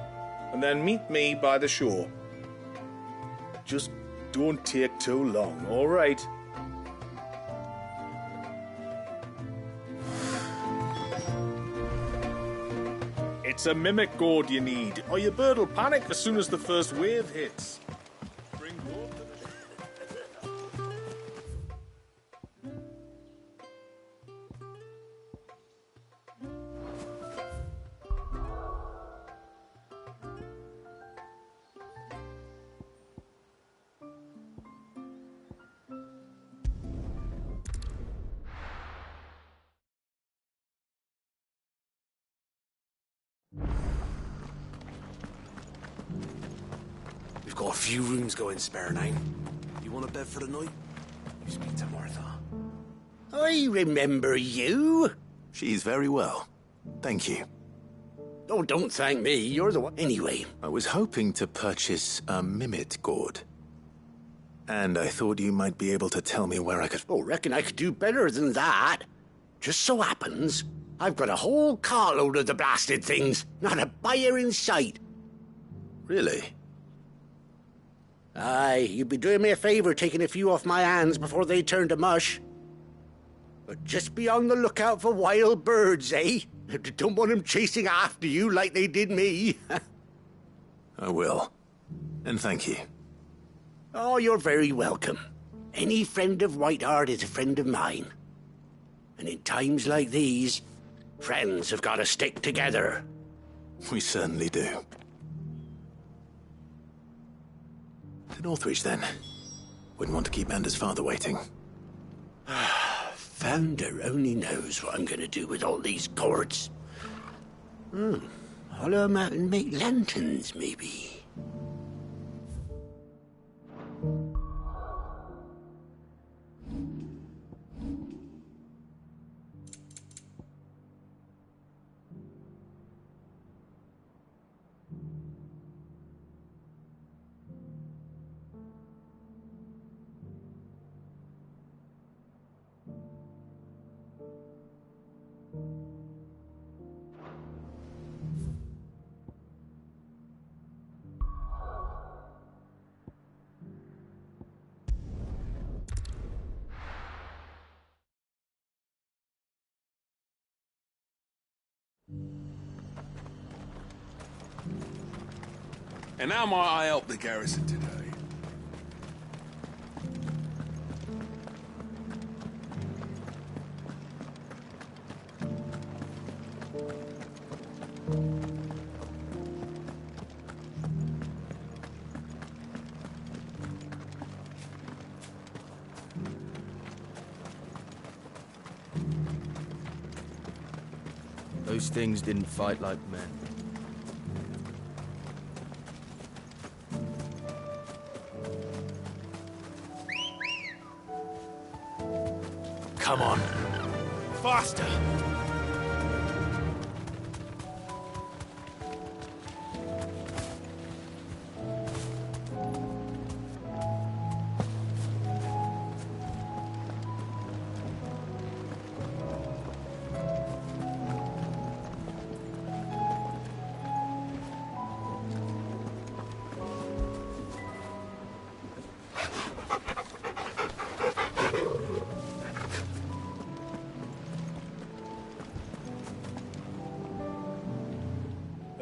C: and then meet me by the shore. Just don't take too long, all right? It's a mimic gourd you need, or your bird will panic as soon as the first wave hits. Bring gourd to the...
T: We've got a few rooms going spare, Nine. You want a bed for the night? You speak to Martha.
B: I remember you. She's very well. Thank you.
M: Oh, don't thank me. You're the one. Anyway.
B: I was hoping to purchase a mimit gourd. And I thought you might be able to tell me where I could...
M: Oh, reckon I could do better than that. Just so happens, I've got a whole carload of the blasted things. Not a buyer in sight.
B: Really?
M: Aye, you'd be doing me a favour taking a few off my hands before they turn to mush. But just be on the lookout for wild birds, eh? Don't want them chasing after you like they did me.
B: I will. And thank you.
M: Oh, you're very welcome. Any friend of Whiteheart is a friend of mine. And in times like these, friends have got to stick together.
B: We certainly do. To Northreach, then. Wouldn't want to keep Anders' father waiting.
M: Founder only knows what I'm going to do with all these gourds. Hollow them out and make lanterns, maybe.
T: And how might I help the garrison today?
H: Those things didn't fight like men.
T: Come on. Faster!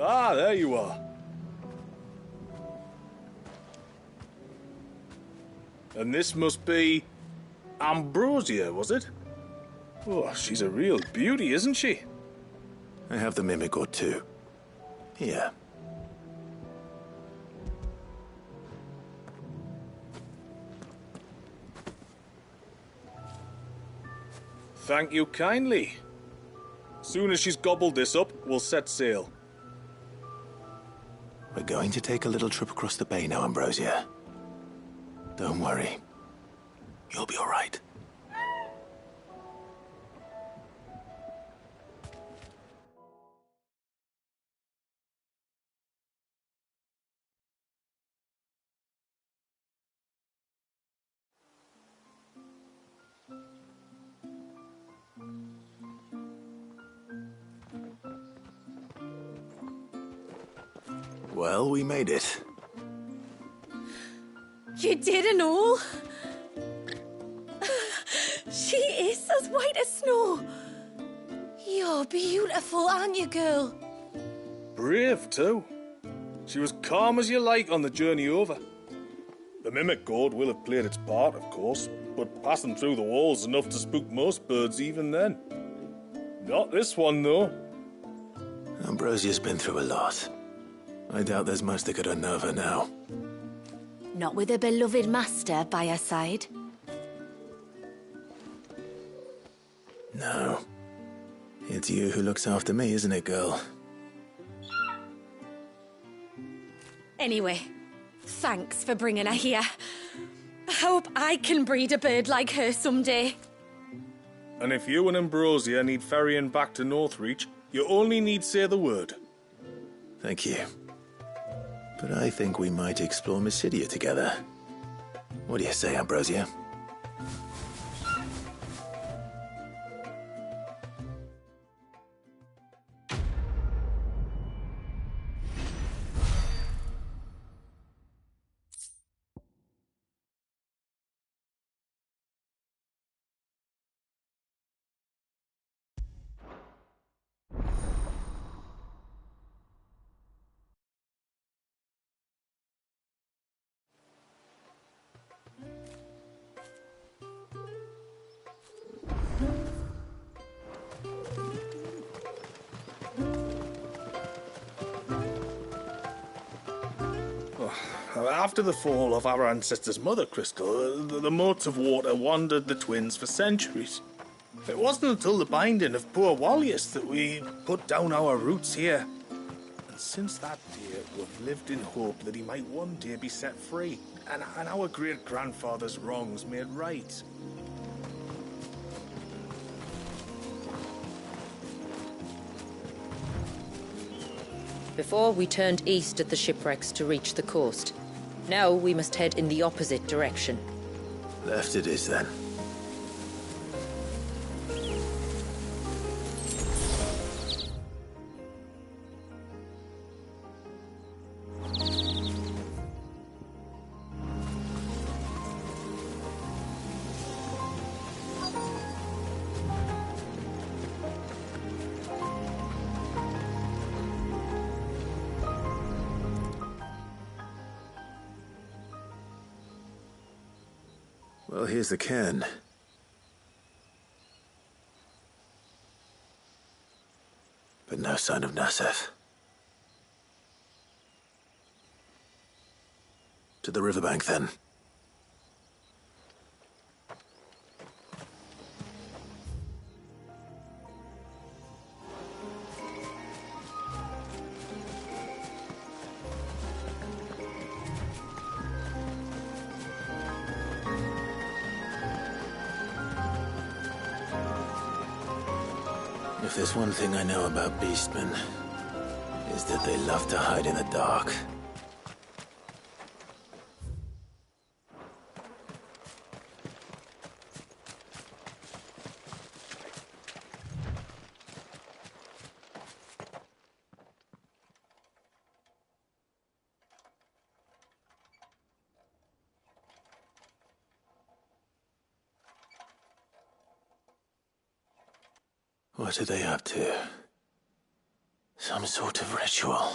C: Ah, there you are. And this must be Ambrosia, was it? Oh, she's a real beauty, isn't she?
B: I have the mimic or two. Here.
C: Thank you kindly. Soon as she's gobbled this up, we'll set sail.
B: We're going to take a little trip across the bay now, Ambrosia. Don't worry. You'll be all right. Well, we made it.
Q: You did and all? She is as white as snow. You're beautiful, aren't you, girl?
C: Brave, too. She was calm as you like on the journey over. The mimic gourd will have played its part, of course, but passing through the walls enough to spook most birds even then. Not this one, though.
B: Ambrosia's been through a lot. I doubt there's much that could unnerve her now.
I: Not with a beloved master by her side.
B: No. It's you who looks after me, isn't it, girl?
Q: Anyway, thanks for bringing her here. I hope I can breed a bird like her someday.
C: And if you and Ambrosia need ferrying back to Northreach, you only need say the word.
B: Thank you. But I think we might explore Mysidia together. What do you say, Ambrosia?
C: After the fall of our ancestors' mother crystal, the moats of water wandered the twins for centuries. It wasn't until the binding of poor Wallius that we put down our roots here. And since that day, we've lived in hope that he might one day be set free, and our great-grandfather's wrongs made right.
E: Before we turned east at the shipwrecks to reach the coast. Now we must head in the opposite direction.
B: Left it is, then. Well, here's the cairn. But no sign of Naseth. To the riverbank, then. If there's one thing I know about beastmen, is that they love to hide in the dark. What are they up to? Some sort of ritual.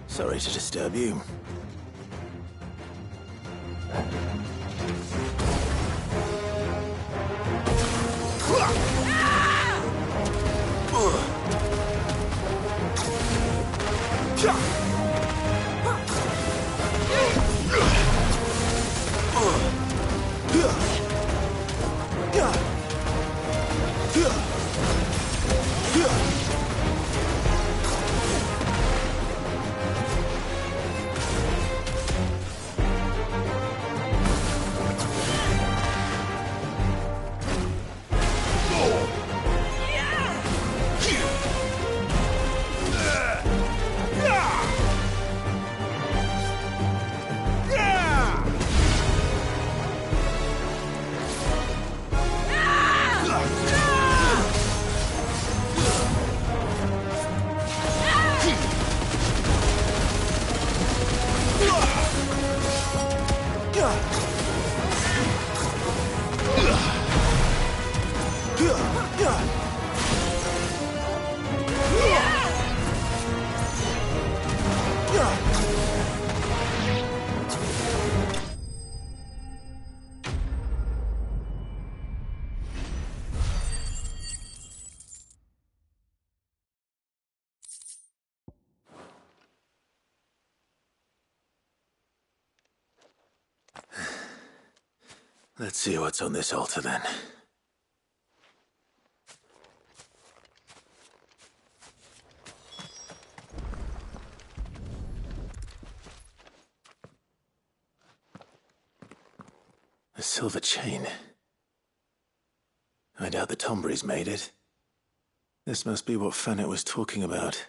B: Sorry to disturb you. Let's see what's on this altar then. A silver chain. I doubt the Tomberries made it. This must be what Fennec was talking about.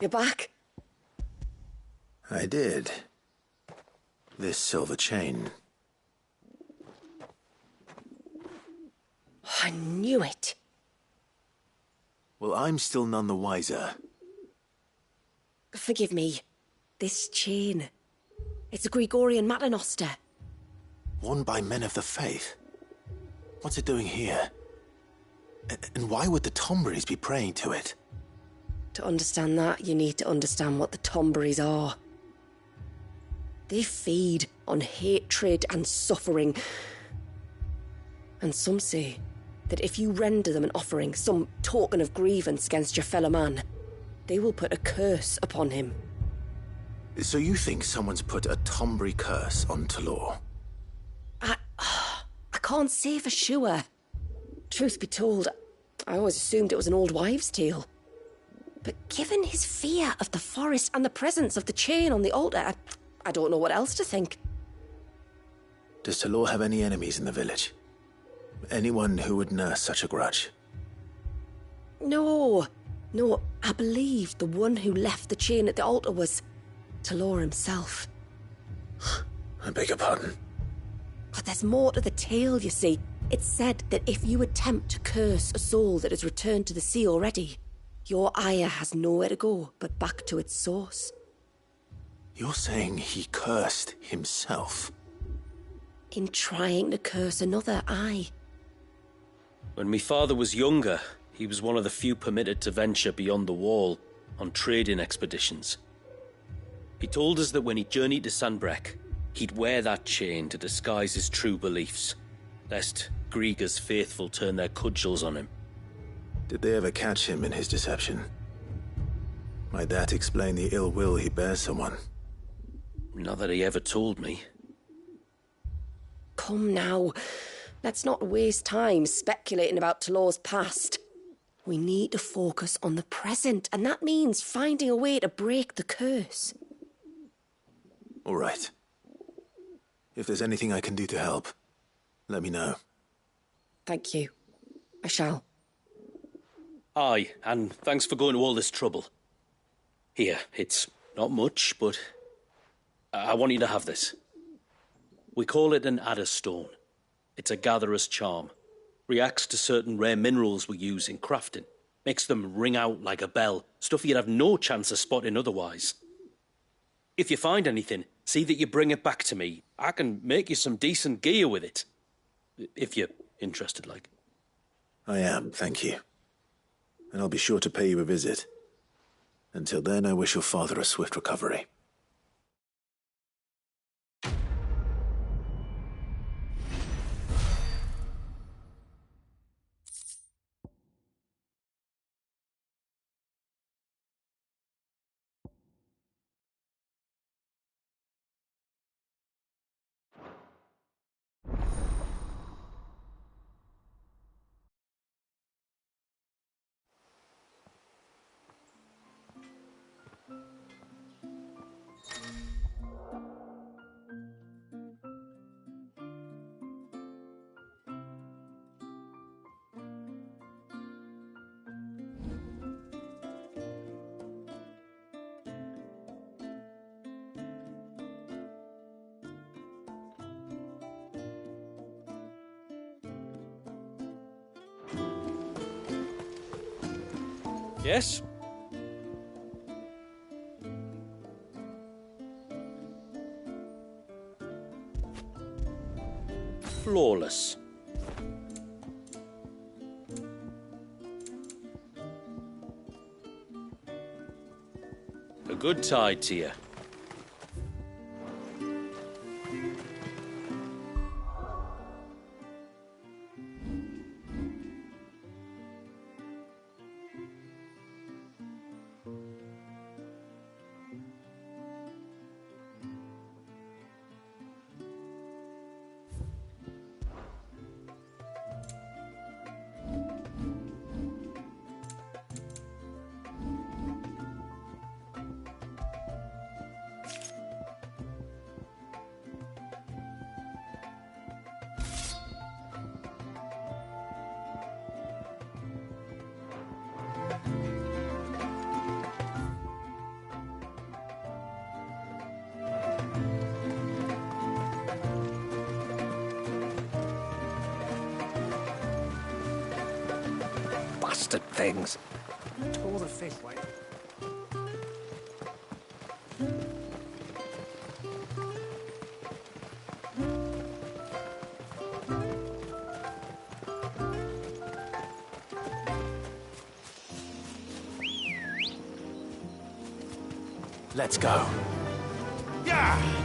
U: You're back?
B: I did. This silver chain.
U: I knew it.
B: Well, I'm still none the wiser.
U: Forgive me. This chain. It's a Gregorian Maternoster.
B: Worn by men of the faith. What's it doing here? And why would the Tomberries be praying to it?
U: To understand that, you need to understand what the Tomberries are. They feed on hatred and suffering. And some say that if you render them an offering, some token of grievance against your fellow man, they will put a curse upon him.
B: So you think someone's put a Tomberry curse on Talor?
U: I can't say for sure. Truth be told, I always assumed it was an old wives' tale. But given his fear of the forest and the presence of the chain on the altar, I don't know what else to think.
B: Does Talor have any enemies in the village? Anyone who would nurse such a grudge?
U: No, I believe the one who left the chain at the altar was Talor himself.
B: I beg your pardon?
U: But there's more to the tale, you see. It's said that if you attempt to curse a soul that has returned to the sea already, your ire has nowhere to go but back to its source.
B: You're saying he cursed himself?
U: In trying to curse another, aye.
R: When my father was younger, he was one of the few permitted to venture beyond the wall on trading expeditions. He told us that when he journeyed to Sanbreque, he'd wear that chain to disguise his true beliefs, lest Griega's faithful turn their cudgels on him.
B: Did they ever catch him in his deception? Might that explain the ill will he bears someone?
R: Not that he ever told me.
U: Come now. Let's not waste time speculating about Talor's past. We need to focus on the present, and that means finding a way to break the curse.
B: All right. If there's anything I can do to help, let me know.
U: Thank you. I shall.
R: Aye, and thanks for going to all this trouble. Here, it's not much, but I want you to have this. We call it an Adder Stone. It's a gatherer's charm. Reacts to certain rare minerals we use in crafting. Makes them ring out like a bell, stuff you'd have no chance of spotting otherwise. If you find anything, see that you bring it back to me. I can make you some decent gear with it. If you're interested, like.
B: I am, thank you. And I'll be sure to pay you a visit. Until then, I wish your father a swift recovery.
R: Yes? Flawless. A good tide to you.
M: Bastard things. Tore the fish, wait.
B: Let's go.
M: Yeah!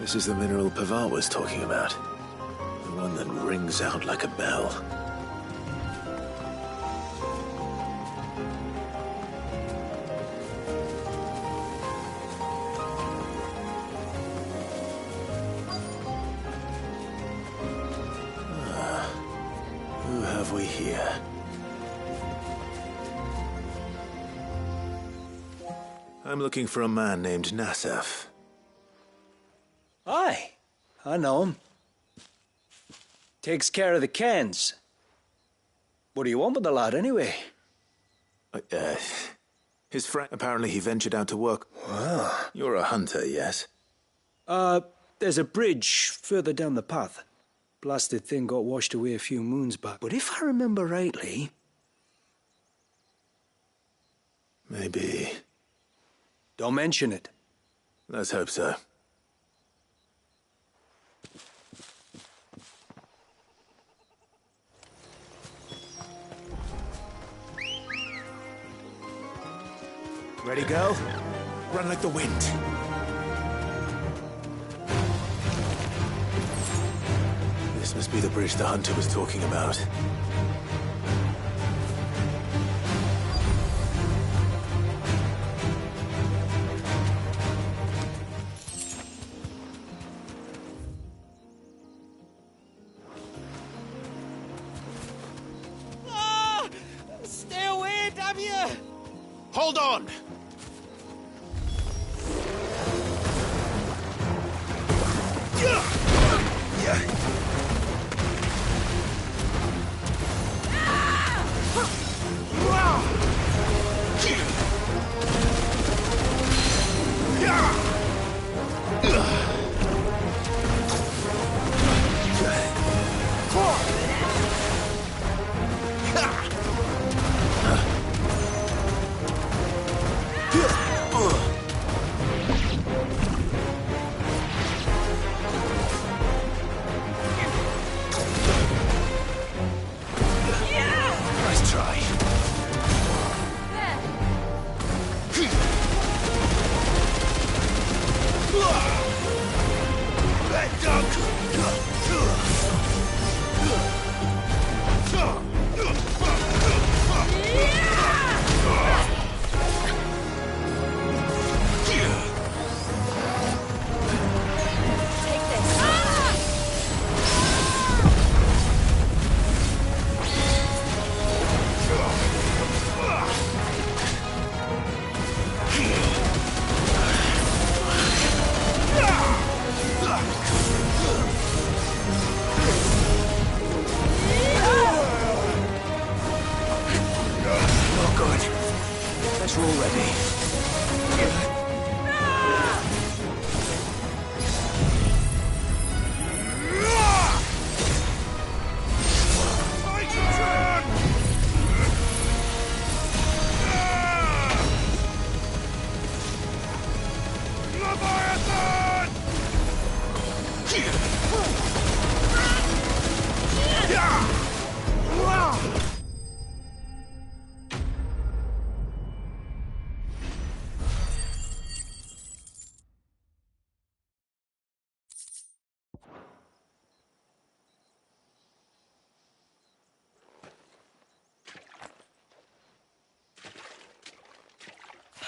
B: This is the mineral Pavar was talking about. The one that rings out like a bell. Who have we here? I'm looking for a man named Nassef.
O: Aye, I know him. Takes care of the cans. What do you want with the lad, anyway?
B: His friend, apparently he ventured out to work.
O: Wow.
B: You're a hunter, yes?
O: There's a bridge further down the path. Blasted thing got washed away a few moons back. But if I remember rightly...
B: Maybe.
O: Don't mention it.
B: Let's hope so. Ready, go? Run like the wind. This must be the bridge the hunter was talking about.
V: Stay away, damn you!
B: Hold on! Nice try.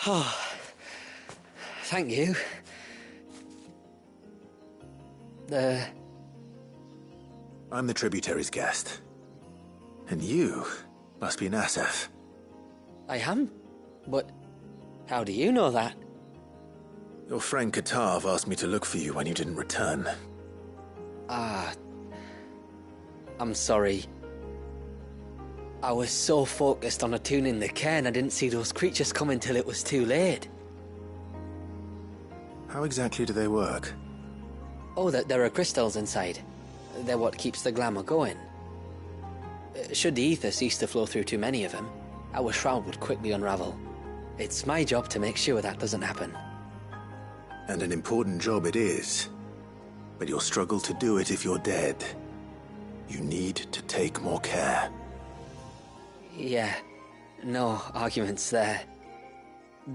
K: Oh, thank you.
B: I'm the tributary's guest. And you must be Nassef.
K: I am? But how do you know that?
B: Your friend Katav asked me to look for you when you didn't return.
K: I'm sorry. I was so focused on attuning the cairn, I didn't see those creatures coming till it was too late.
B: How exactly do they work?
K: Oh, there are crystals inside. They're what keeps the glamour going. Should the ether cease to flow through too many of them, our shroud would quickly unravel. It's my job to make sure that doesn't happen.
B: And an important job it is. But you'll struggle to do it if you're dead. You need to take more care.
K: Yeah, no arguments there.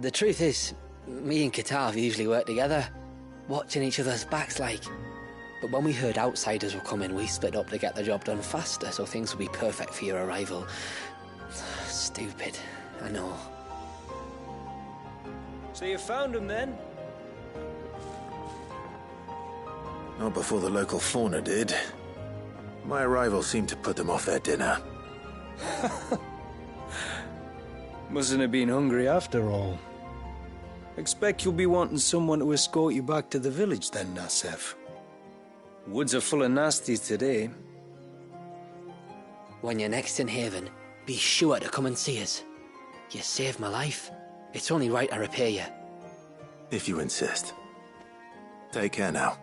K: The truth is, me and Katav usually work together.
F: watching each other's backs like. But when we heard outsiders were coming, we split up to get the job done faster, so things would be perfect for your arrival. Stupid, I know.
O: So you found him then?
B: Not before the local fauna did. My arrival seemed to put them off their dinner.
O: Mustn't have been hungry after all. Expect you'll be wanting someone to escort you back to the village then, Nassef. Woods are full of nasties today.
F: When you're next in Haven, be sure to come and see us. You saved my life. It's only right I repay you.
B: If you insist. Take care now.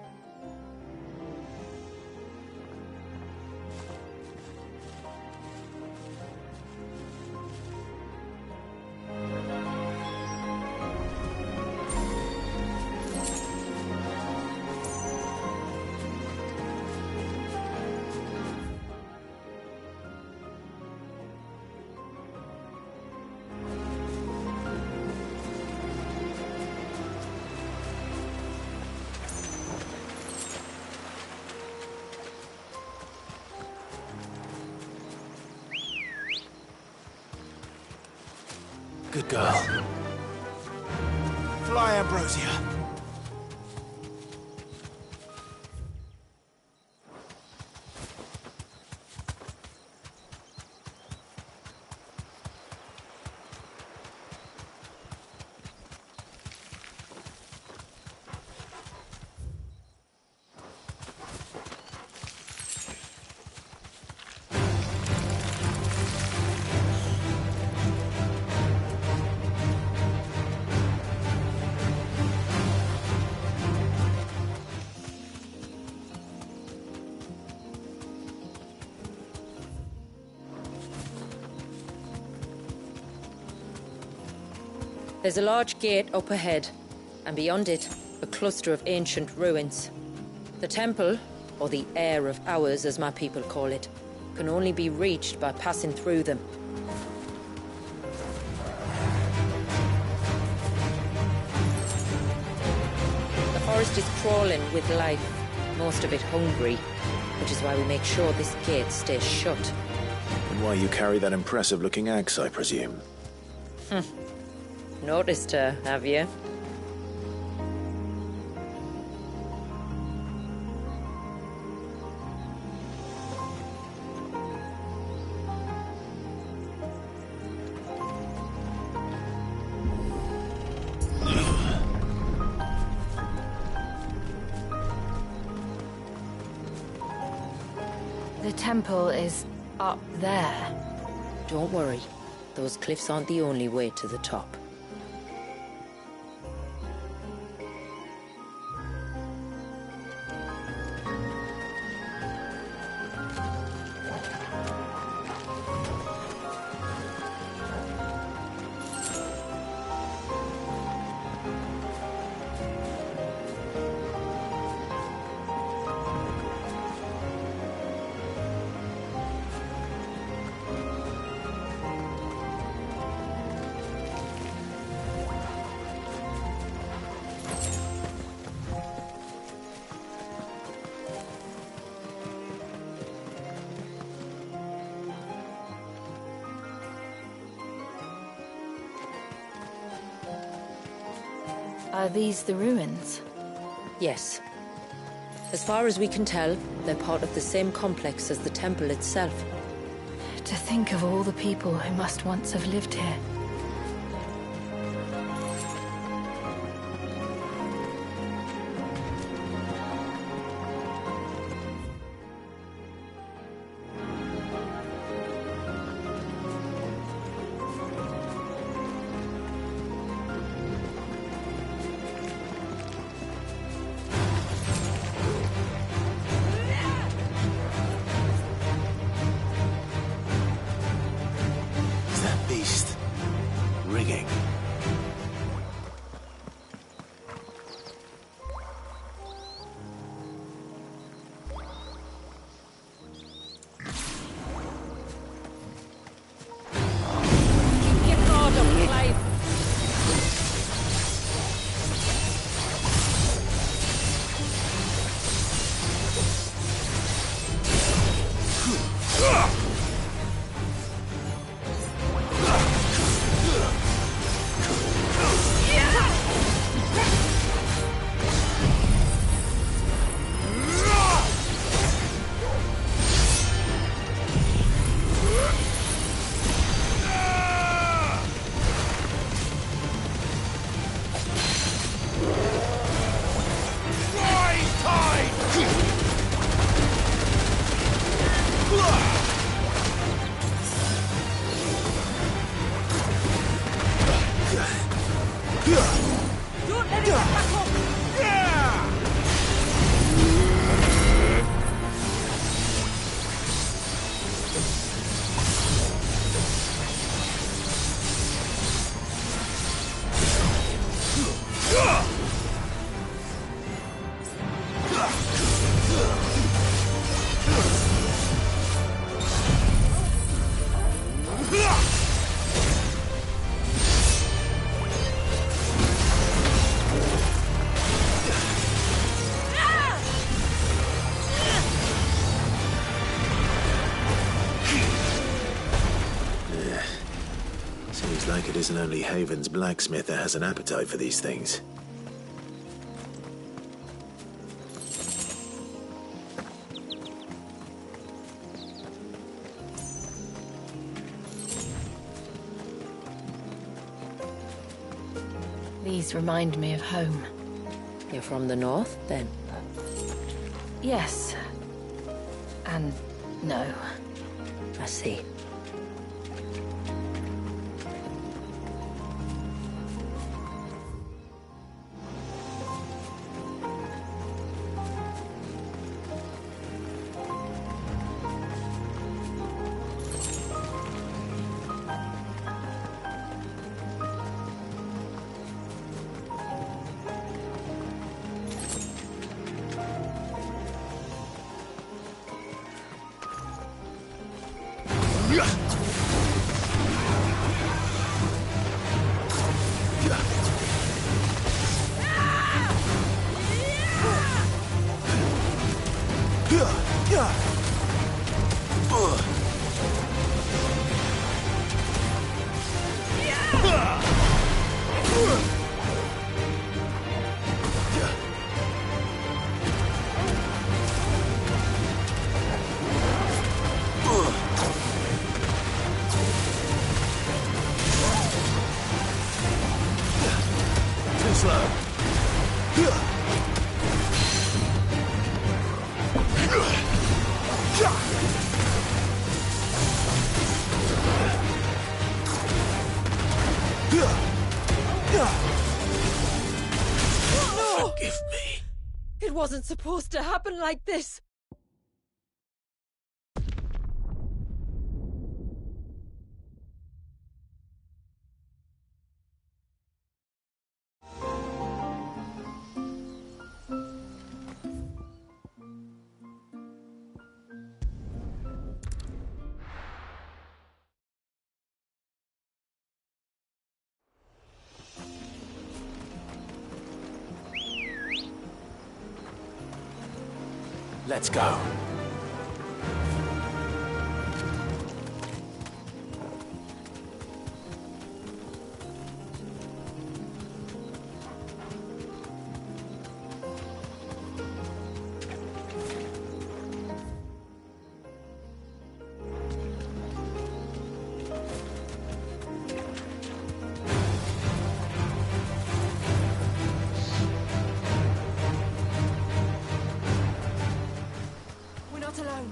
B: Good girl. Fly, Ambrosia.
E: There's a large gate up ahead, and beyond it, a cluster of ancient ruins. The temple, or the Heir of Hours as my people call it, can only be reached by passing through them. The forest is crawling with life, most of it hungry, which is why we make sure this gate stays shut.
B: And why you carry that impressive-looking axe, I presume.
E: Noticed her, have you?
A: The temple is up there.
E: Don't worry. Those cliffs aren't the only way to the top.
A: Are these the ruins?
E: Yes. As far as we can tell, they're part of the same complex as the temple itself.
A: To think of all the people who must once have lived here.
B: Lonely Haven's blacksmith that has an appetite for these things.
A: These remind me of home.
E: You're from the north, then?
A: Yes. And no.
E: I see.
V: Forgive me.
E: It wasn't supposed to happen like this.
B: Let's go.
E: Alone.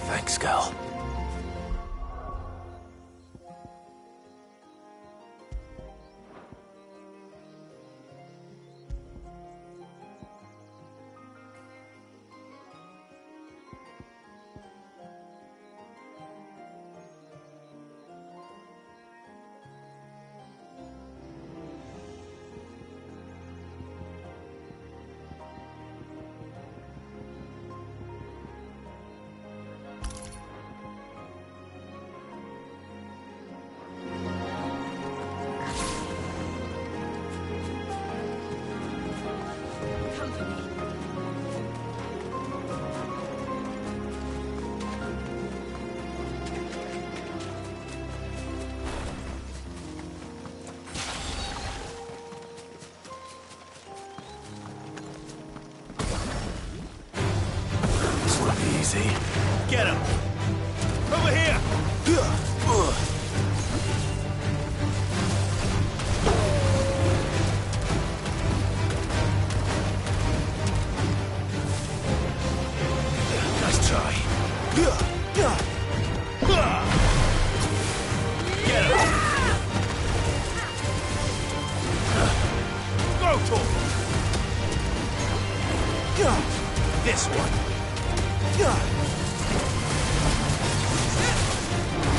B: Thanks, girl.
V: Easy. Get him! Over here!
B: Nice try. Get him. Go, Torgal. This one.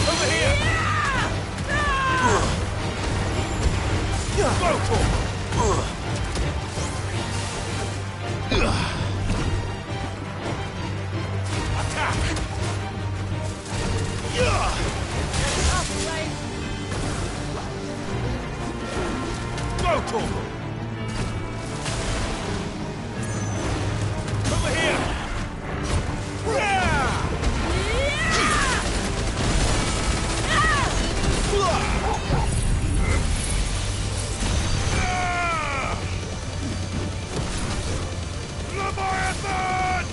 B: Over here. Go, Torgal. Attack. Go, Torgal. Over here. Leviathan!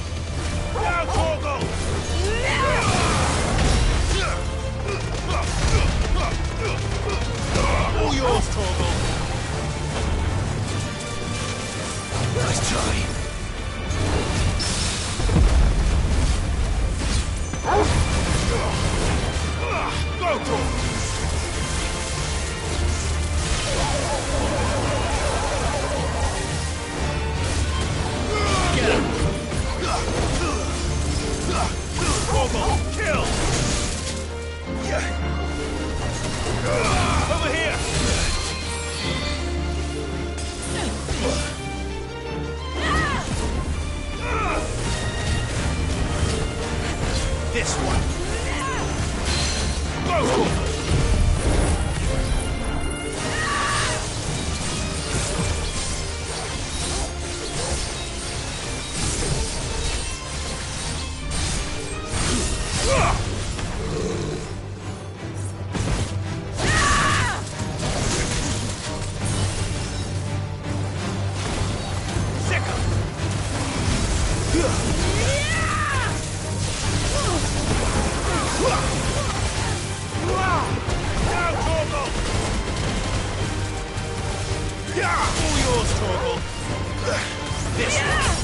B: Now, Torgal! All yours, Torgal! Nice try. Go, Torgal! Get him! Torgal, kill! Over here! This one! Go, Torgal! All yours, Torgal! This one!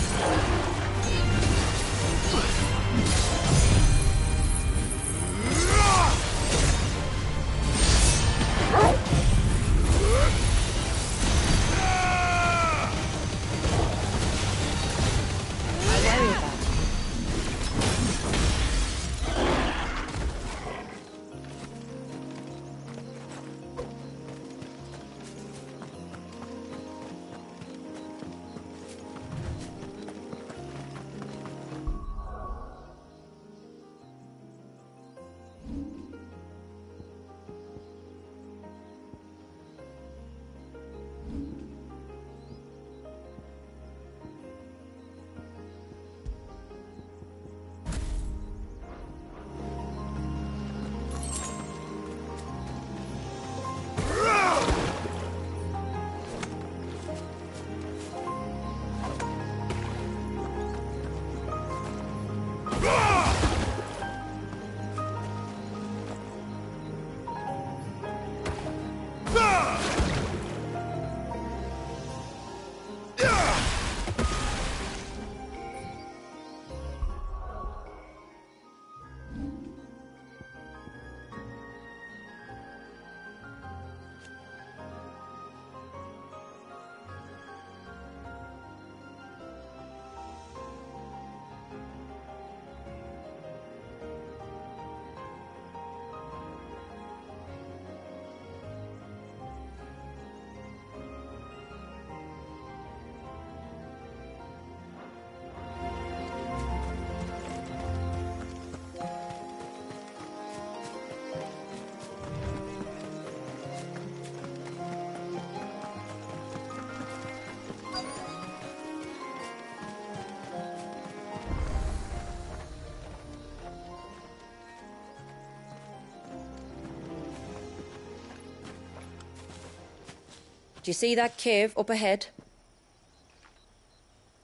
E: Do you see that cave up ahead?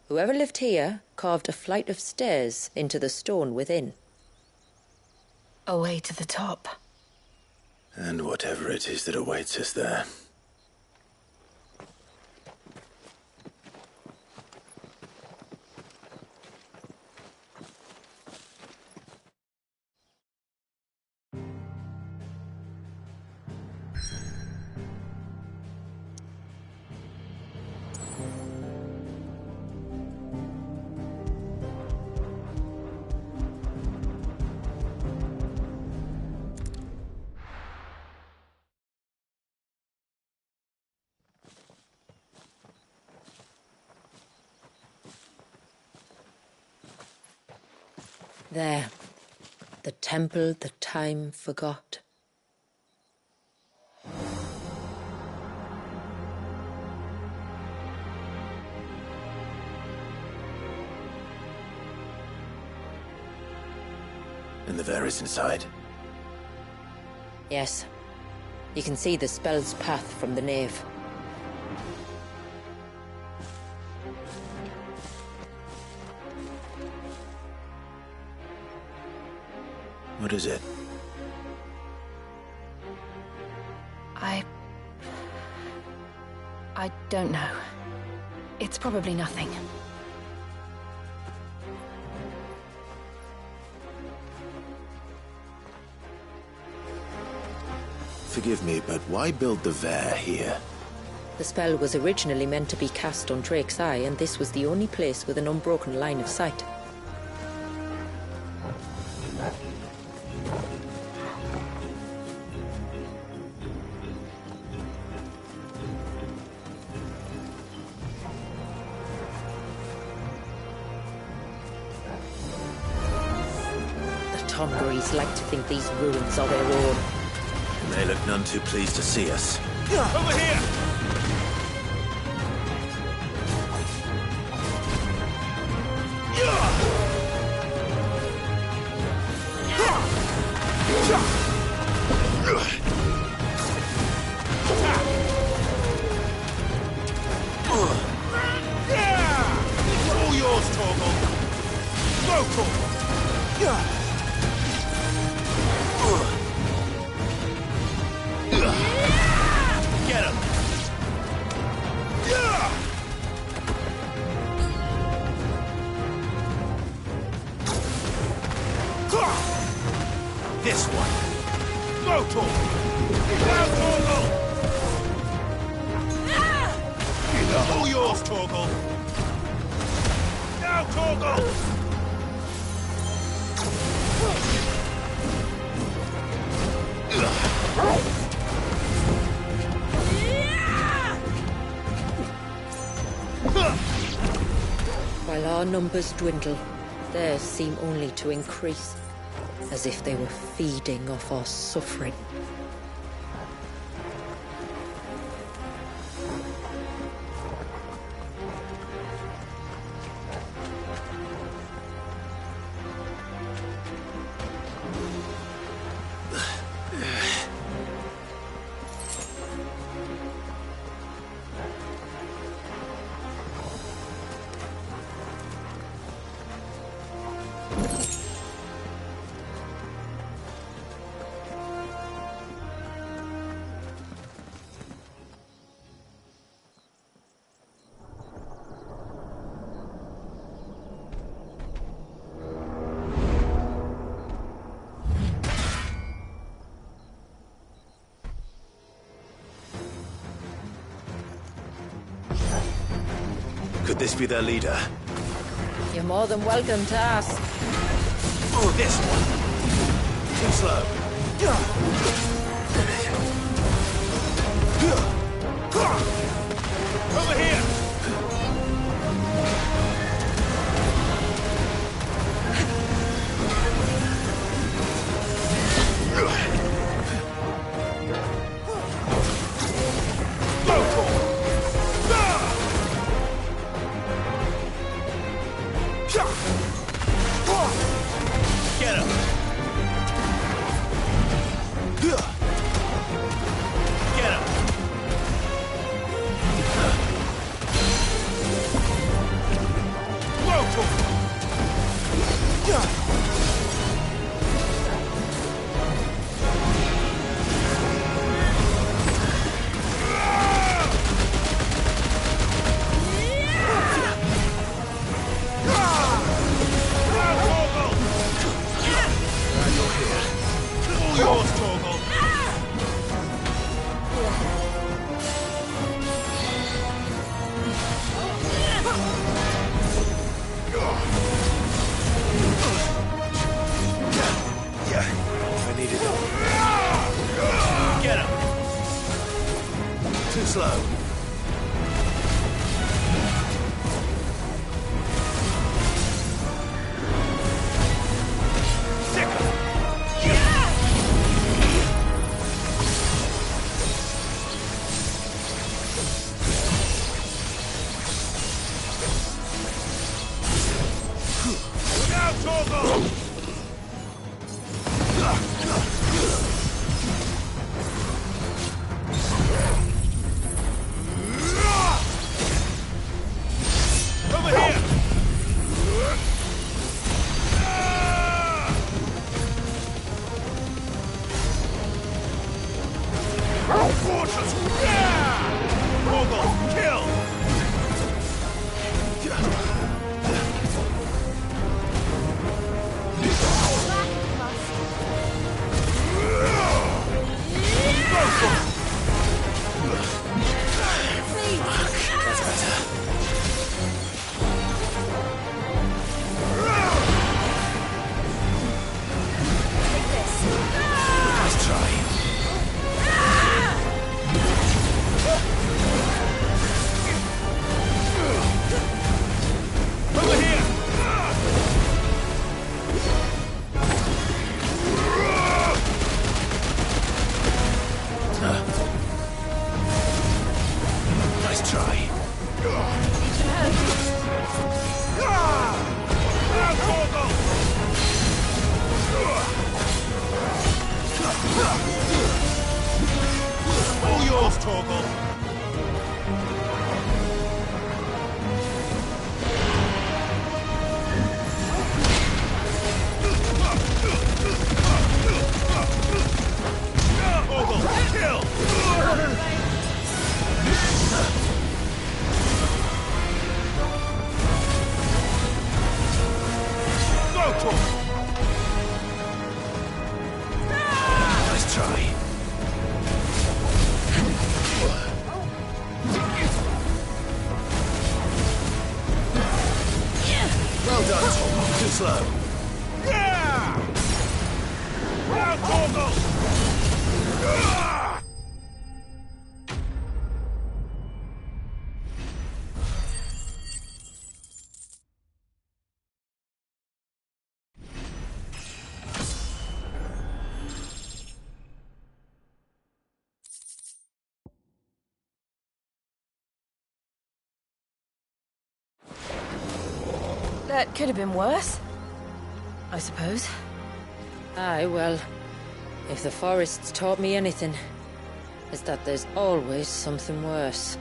E: Whoever lived here carved a flight of stairs into the stone within.
A: A way to the top.
B: And whatever it is that awaits us there.
E: There. The temple the time forgot.
B: And the Varys inside?
E: Yes. You can see the spell's path from the nave.
B: What is it?
A: I don't know. It's probably nothing.
B: Forgive me, but why build the Vare here?
E: The spell was originally meant to be cast on Drake's Eye, and this was the only place with an unbroken line of sight. Tonberries like to think these ruins are their own.
B: They look none too pleased to see us.
V: Over here! It's all yours, Torgal. Go, Torgal! Get him! This one! Go, Torgal! Now, Torgal! All yours, Torgal! Now, Torgal!
E: While our numbers dwindle, theirs seem only to increase, as if they were feeding off our suffering.
B: Could this be their leader?
E: You're more than welcome to ask.
B: Oh, this one! Too slow.
V: Over here! Get him!
B: Nice try.
T: All yours, Torgal. Kill! Go, Torgal!
B: Nice try. Well done, Torgal. Too slow.
T: Yeah! Now, Torgal!
A: That could have been worse, I suppose.
E: Aye, well, if the forest's taught me anything, it's that there's always something worse.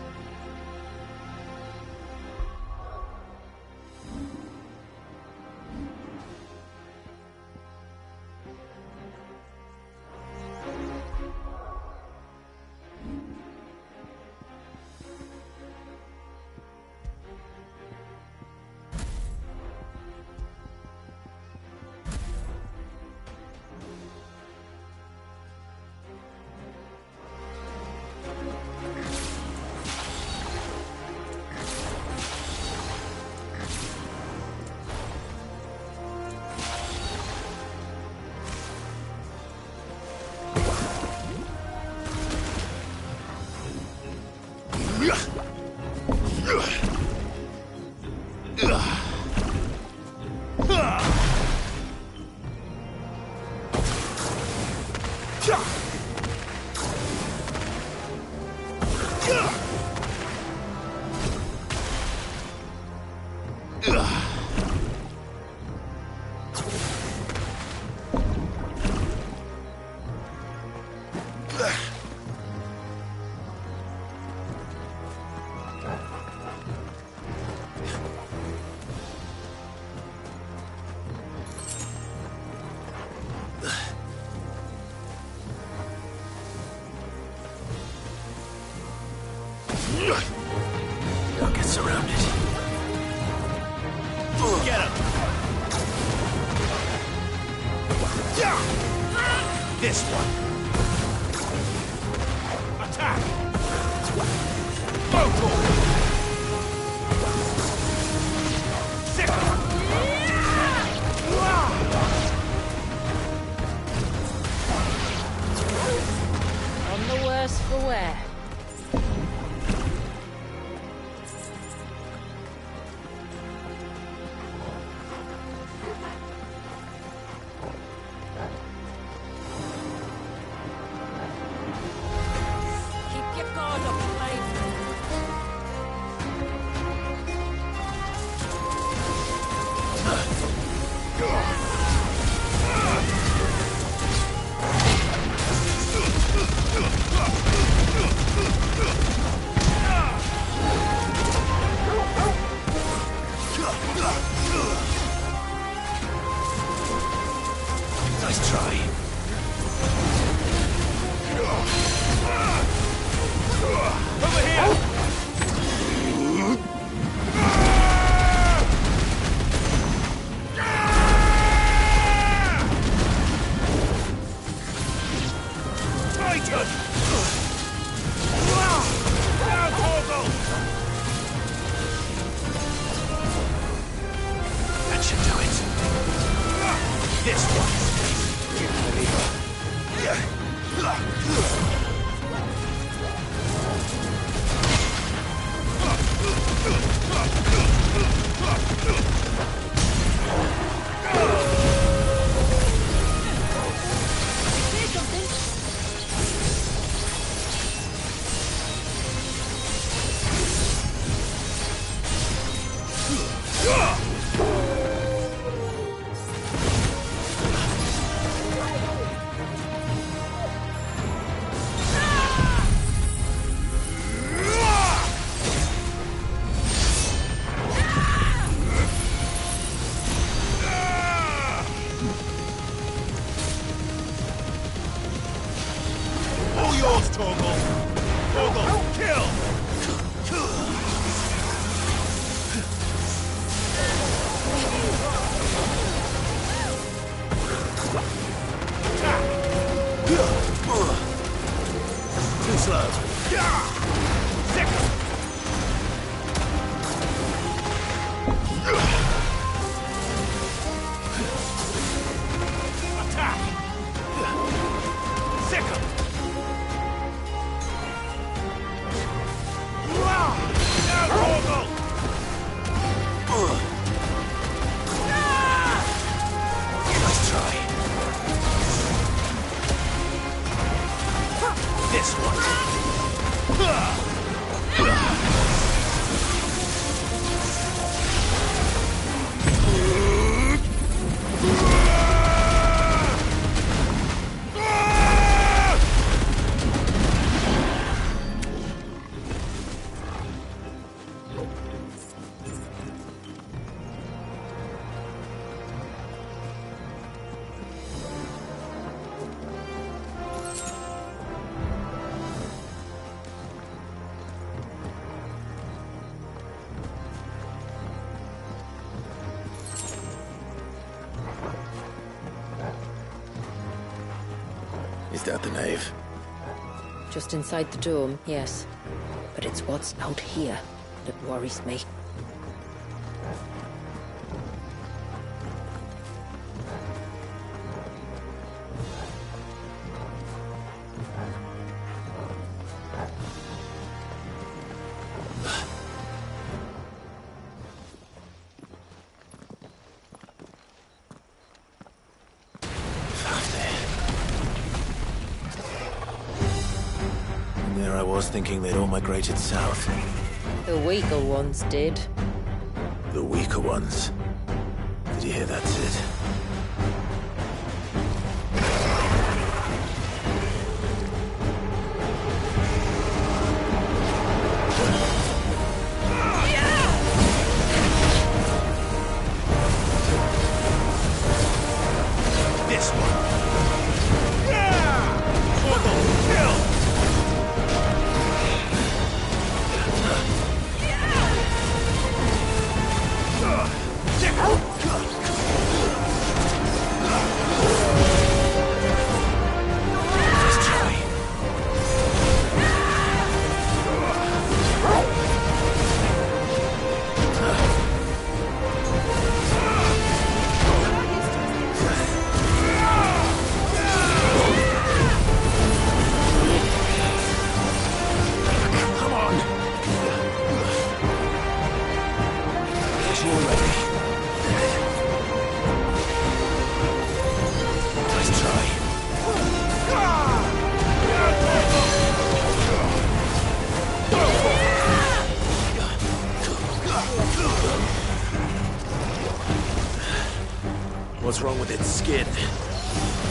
B: Don't get surrounded.
T: Get him! This one. Attack! Go, Sick!
E: On the worse for wear.
B: Nice try.
T: Over here! Titan! Now, Torgal!
B: That should do it.
T: This one.
B: just out the nave?
E: Just inside the dome, yes. But it's what's out here that worries me.
B: There I was thinking they'd all migrated south.
E: The weaker ones did.
B: The weaker ones. Did you hear that, Sid?
T: This one. Kill!
B: What's wrong with its skin?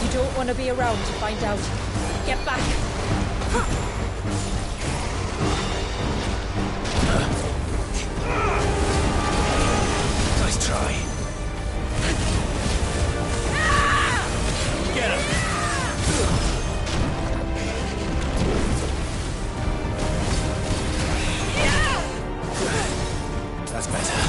N: You don't want to be around to find out. Get back!
B: Nice try. Get him! That's better.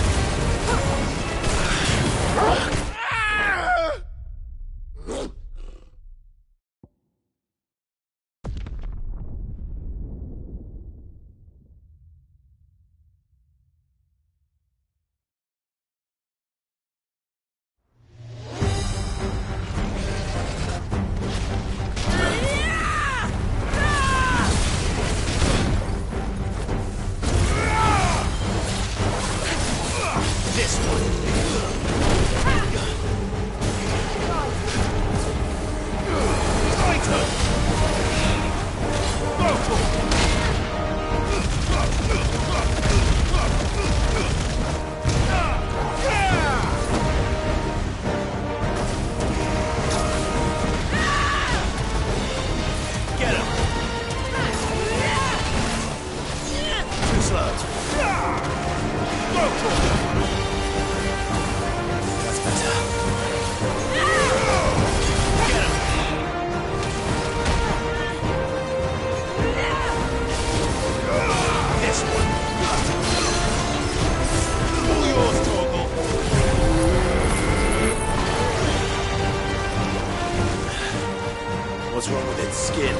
B: What's wrong with its skin?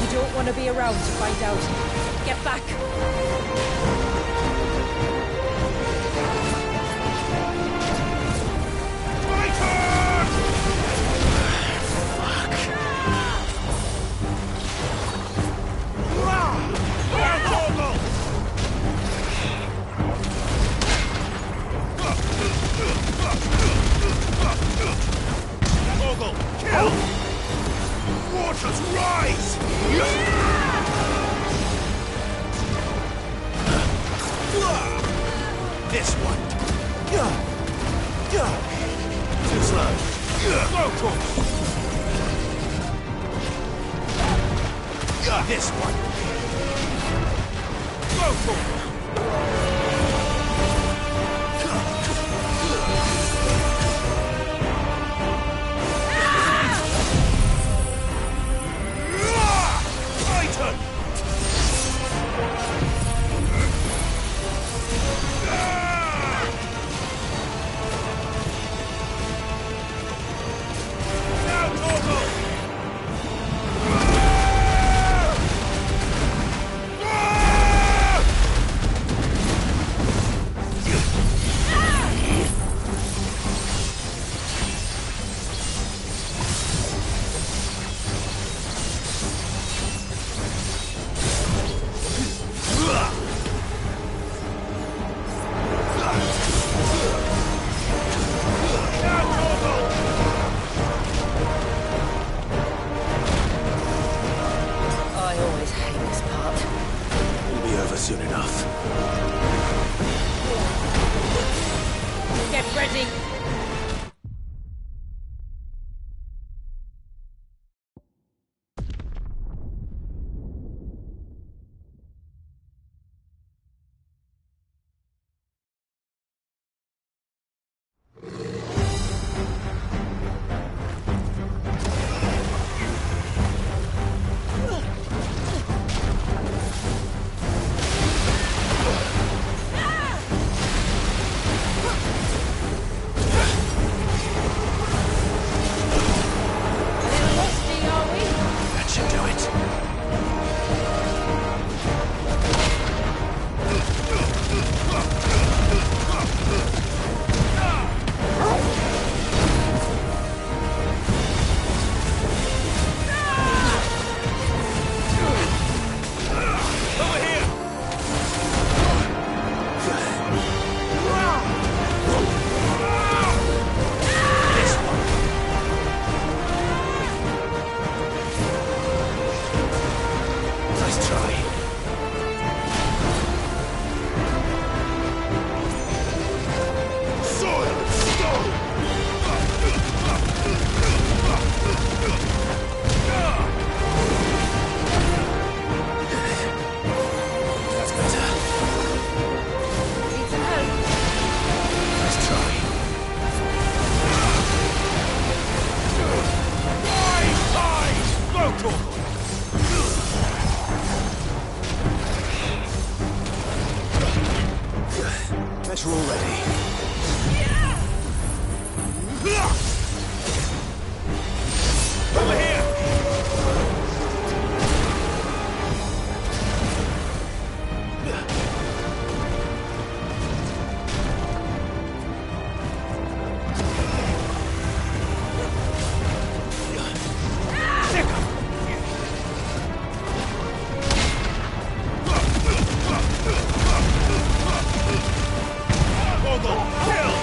N: You don't want to be around to find out. Get back!
T: Kill! Waters rise! This one. Too slow. This one.
B: soon enough.
E: Get ready!
B: That should do it. Nice try.
V: Soil and stone!
B: That's better.
E: Need some help?
B: Nice try.
V: Rise, rise! Go, Torgal!
B: Guess we're all ready.
V: Over here! Torgal, kill!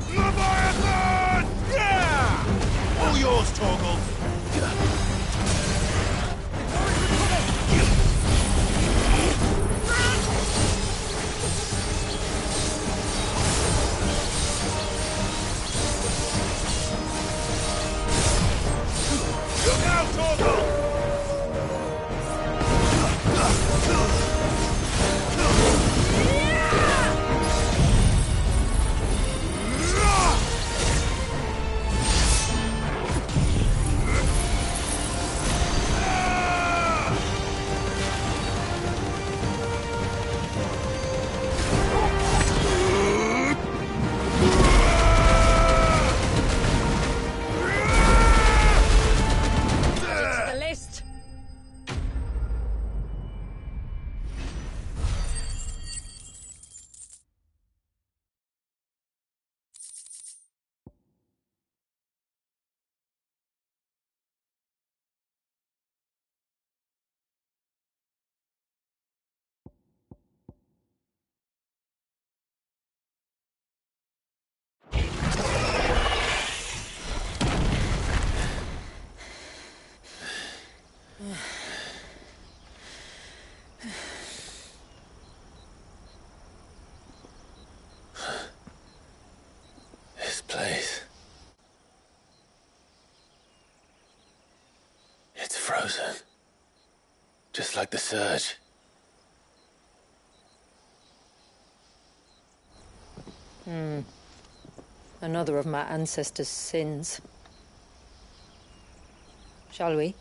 V: Leviathan! Yeah! All yours, Torgal. Look out, Torgal!
E: To the list!
B: This place. It's frozen. Just like the surge.
E: Another of my ancestors' sins. Shall we?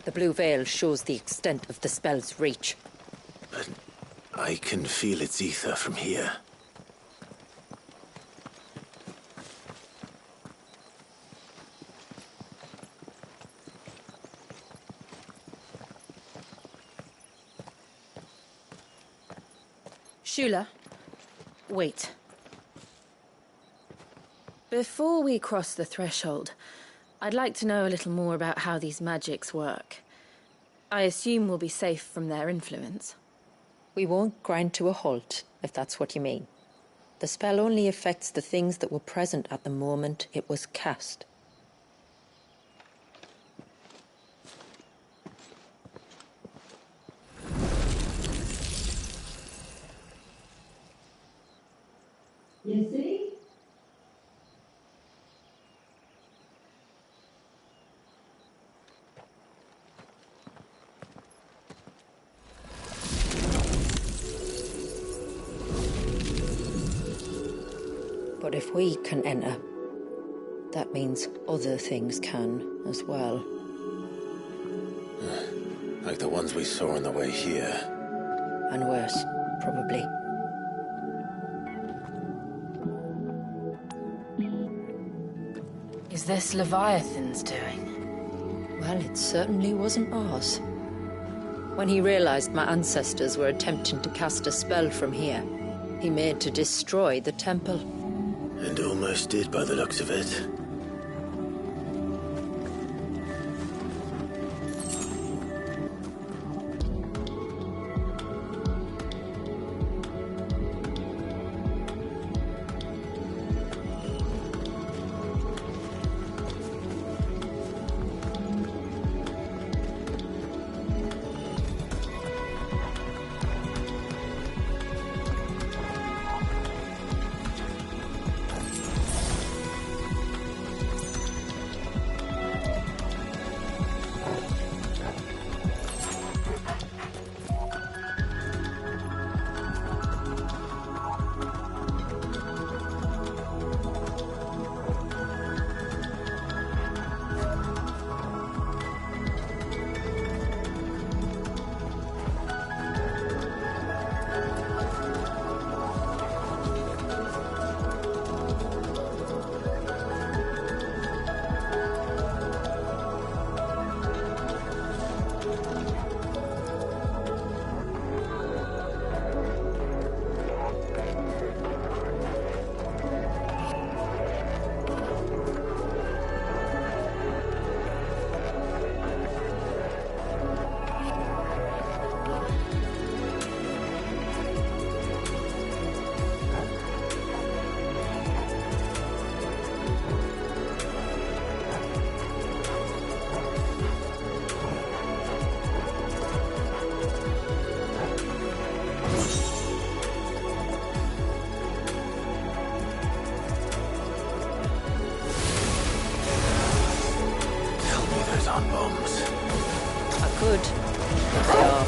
E: The The blue veil shows the extent of the spell's reach.
B: But I can feel its ether from here.
A: Shula, wait. Before we cross the threshold, I'd like to know a little more about how these magics work. I assume we'll be safe from their influence.
E: We won't grind to a halt, if that's what you mean. The spell only affects the things that were present at the moment it was cast.
J: You see?
E: But if we can enter, that means other things can as well.
B: Like the ones we saw on the way here.
E: And worse, probably.
A: Is this Leviathan's doing?
E: Well, it certainly wasn't ours. When he realized my ancestors were attempting to cast a spell from here, he made to destroy the temple.
B: And almost did by the looks of it.
A: Good. They are.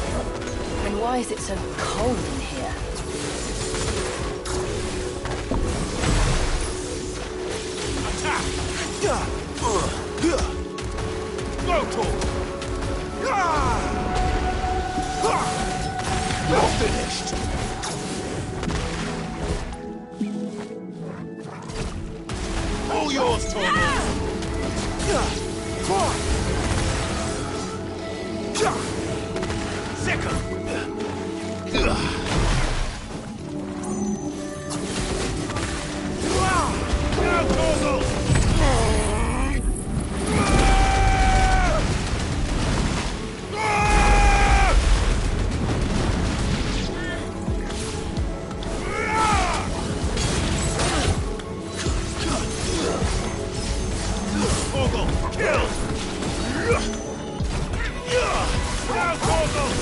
A: Then why is it so cold in here?
V: Attack! Go, you're finished! All yours, Tormund! Second! Now, Torgal! Torgal, kill! Now, Torgal!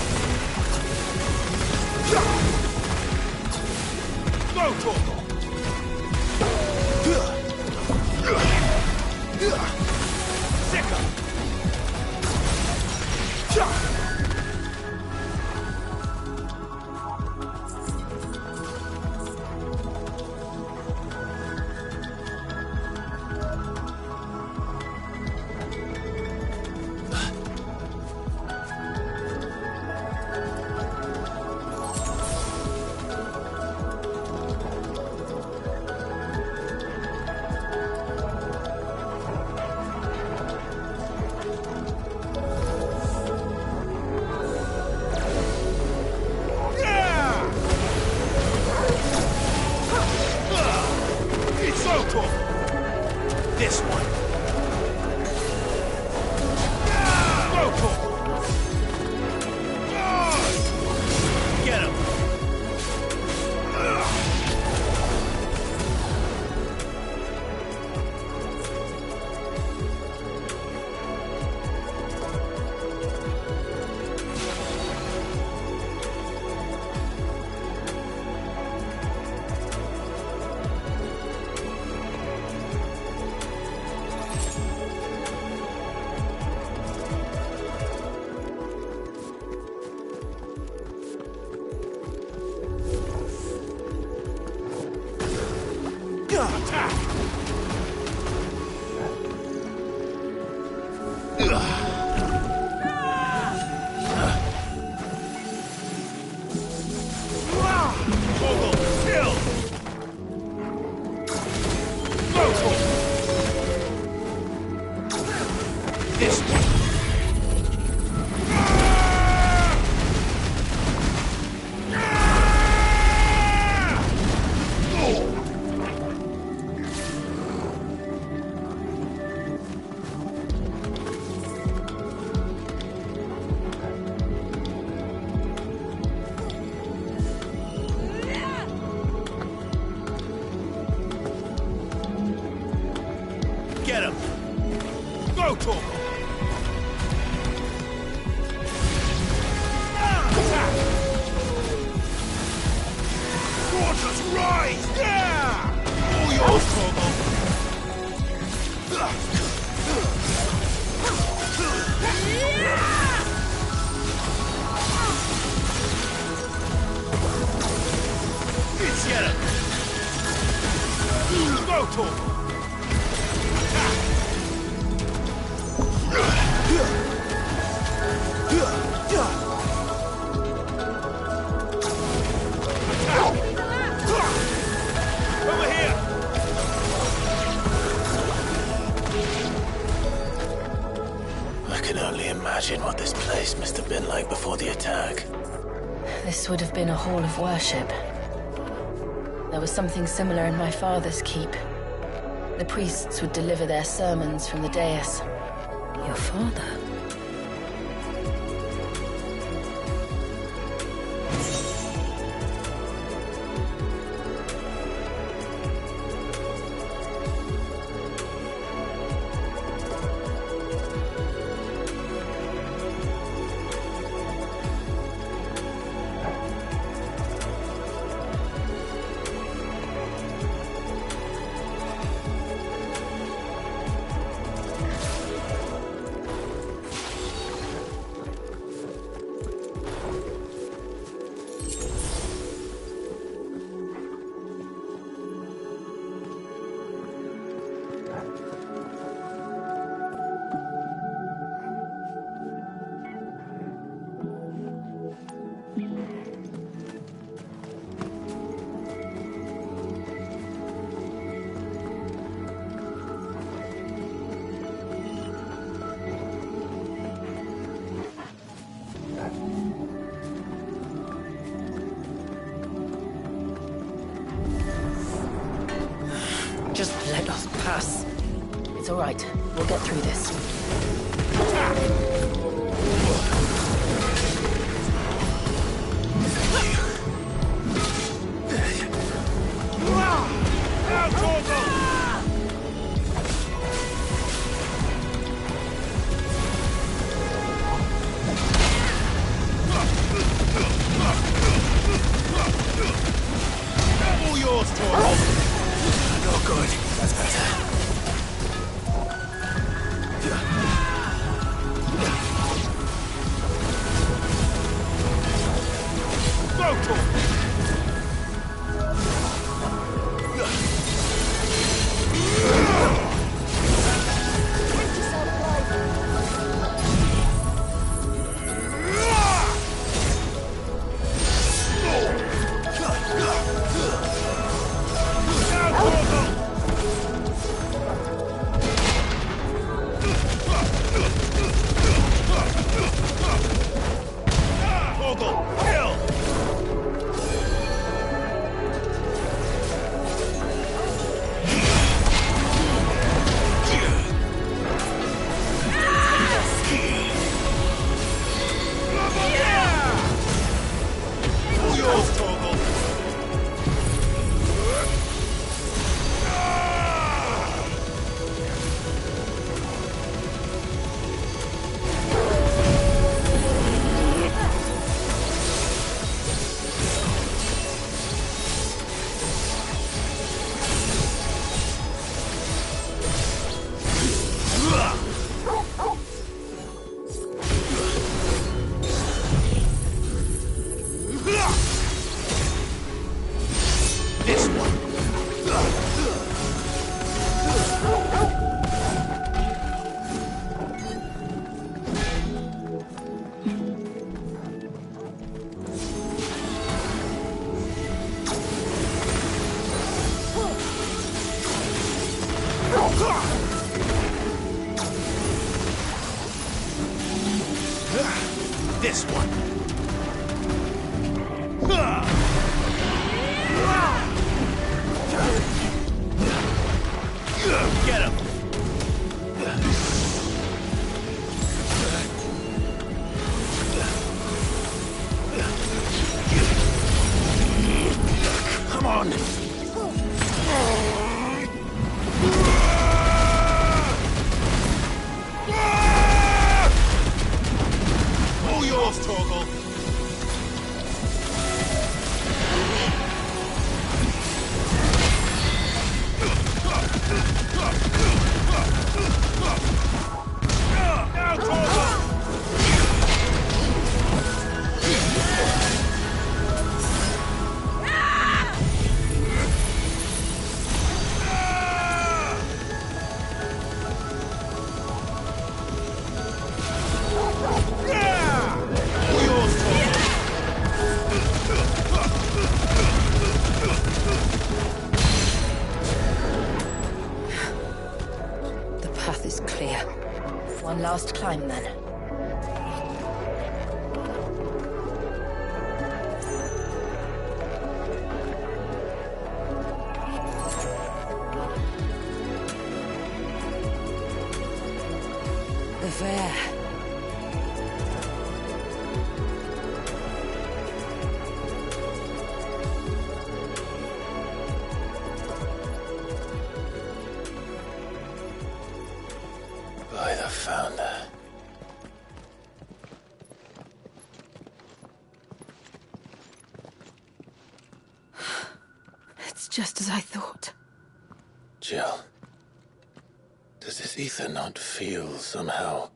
T: Get him! Go, Torgal! Waters rise! Yeah! All yours, Torgal! It's get him! Go, Torgal! Over here!
B: I can only imagine what this place must have been like before the attack.
A: This would have been a hall of worship. There was something similar in my father's keep. The priests would deliver their sermons from the dais.
E: Your father?
A: Just let us pass. It's all right. We'll get through this.
T: All yours, Torgal!
B: No good. That's better. on!
T: All yours, Torgal! Now, Torgal!
E: The path is clear.
A: One last climb, then.
E: The Fair.
B: By the Founder.
A: It's just as I thought.
B: Jill. Does this ether not feel somehow?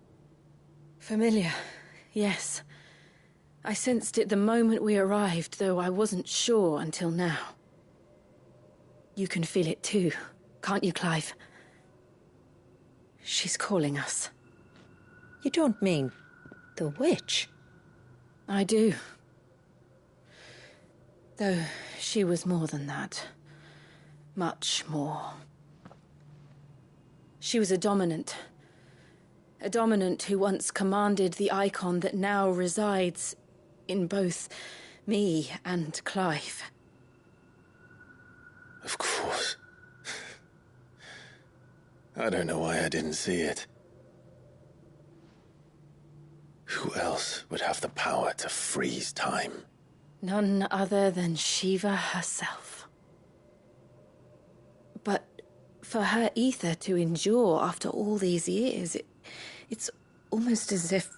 A: Familiar, yes. I sensed it the moment we arrived, though I wasn't sure until now. You can feel it too, can't you, Clive? She's calling us.
E: You don't mean the witch?
A: I do. Though she was more than that. Much more. She was a dominant. A dominant who once commanded the icon that now resides in both me and Clive.
B: Of course. I don't know why I didn't see it. Who else would have the power to freeze time?
A: None other than Shiva herself. But for her ether to endure after all these years, it's almost as if...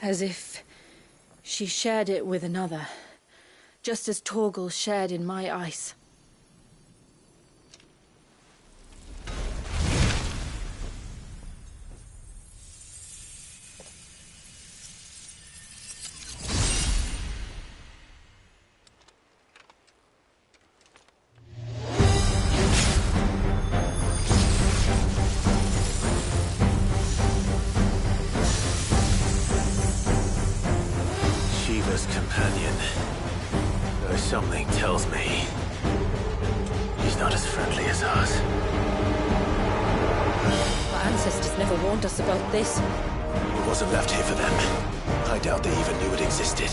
A: As if she shared it with another, just as Torgal shared in my ice.
B: Shiva's companion. Though something tells me he's not as friendly as ours.
E: Our ancestors never warned us about this.
B: It wasn't left here for them. I doubt they even knew it existed.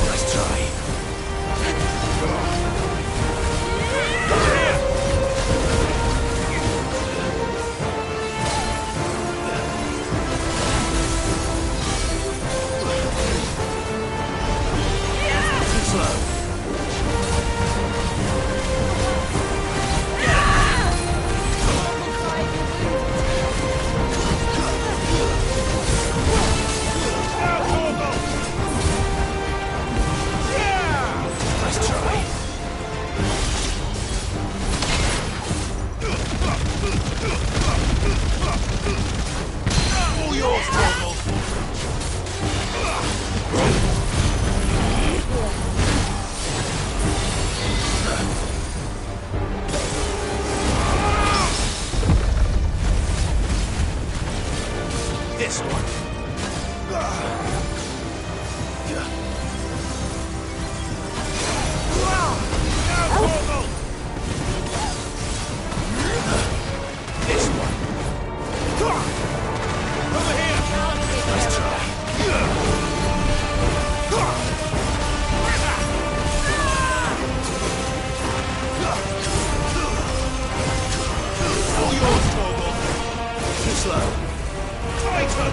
B: Nice try. Too slow. Nice try.
T: All yours, Torgal!
B: This one.
T: All yours, Torgal. Too slow. Titan!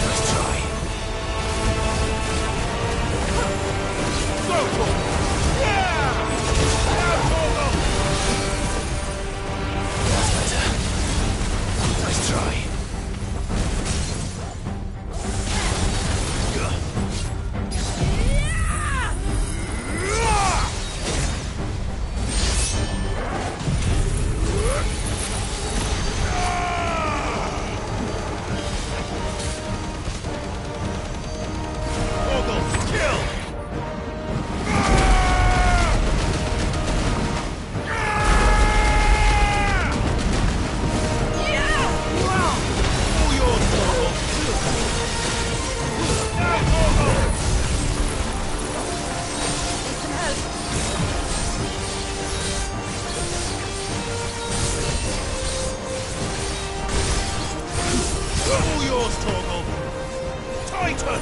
T: Nice try. Go, Torgal! Yeah! Now, Torgal! That's better. Nice try. All yours, Torgal. Titan!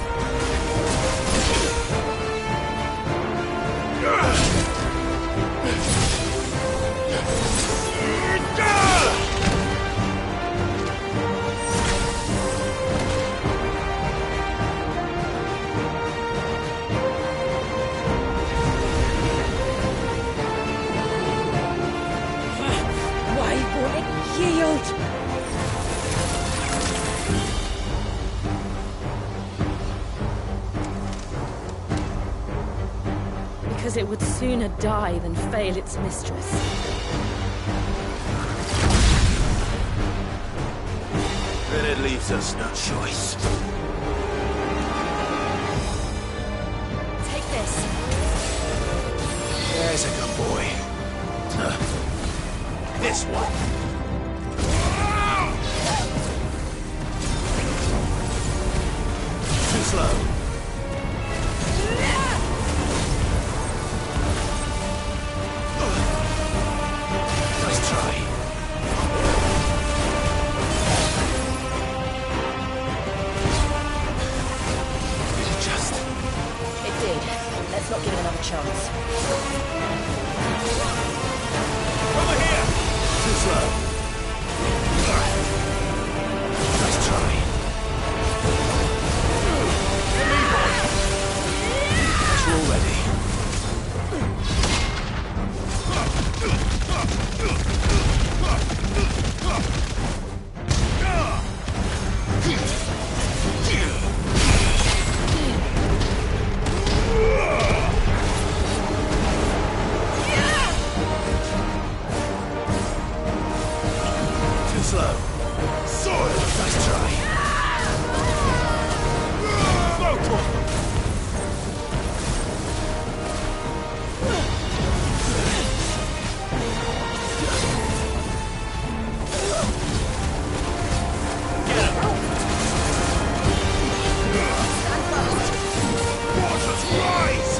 Q: Why won't it yield?
A: Because it would sooner die than fail its mistress.
T: Then it leaves us no choice.
Q: Take this.
T: There's a good boy. This one. Too slow. Nice try. Did it just?
E: It did. Let's not give it another chance.
T: Over here! Too slow. Nice try. As you're ready. Too slow. Sword! Nice try. Go, Torgal! Waters rise!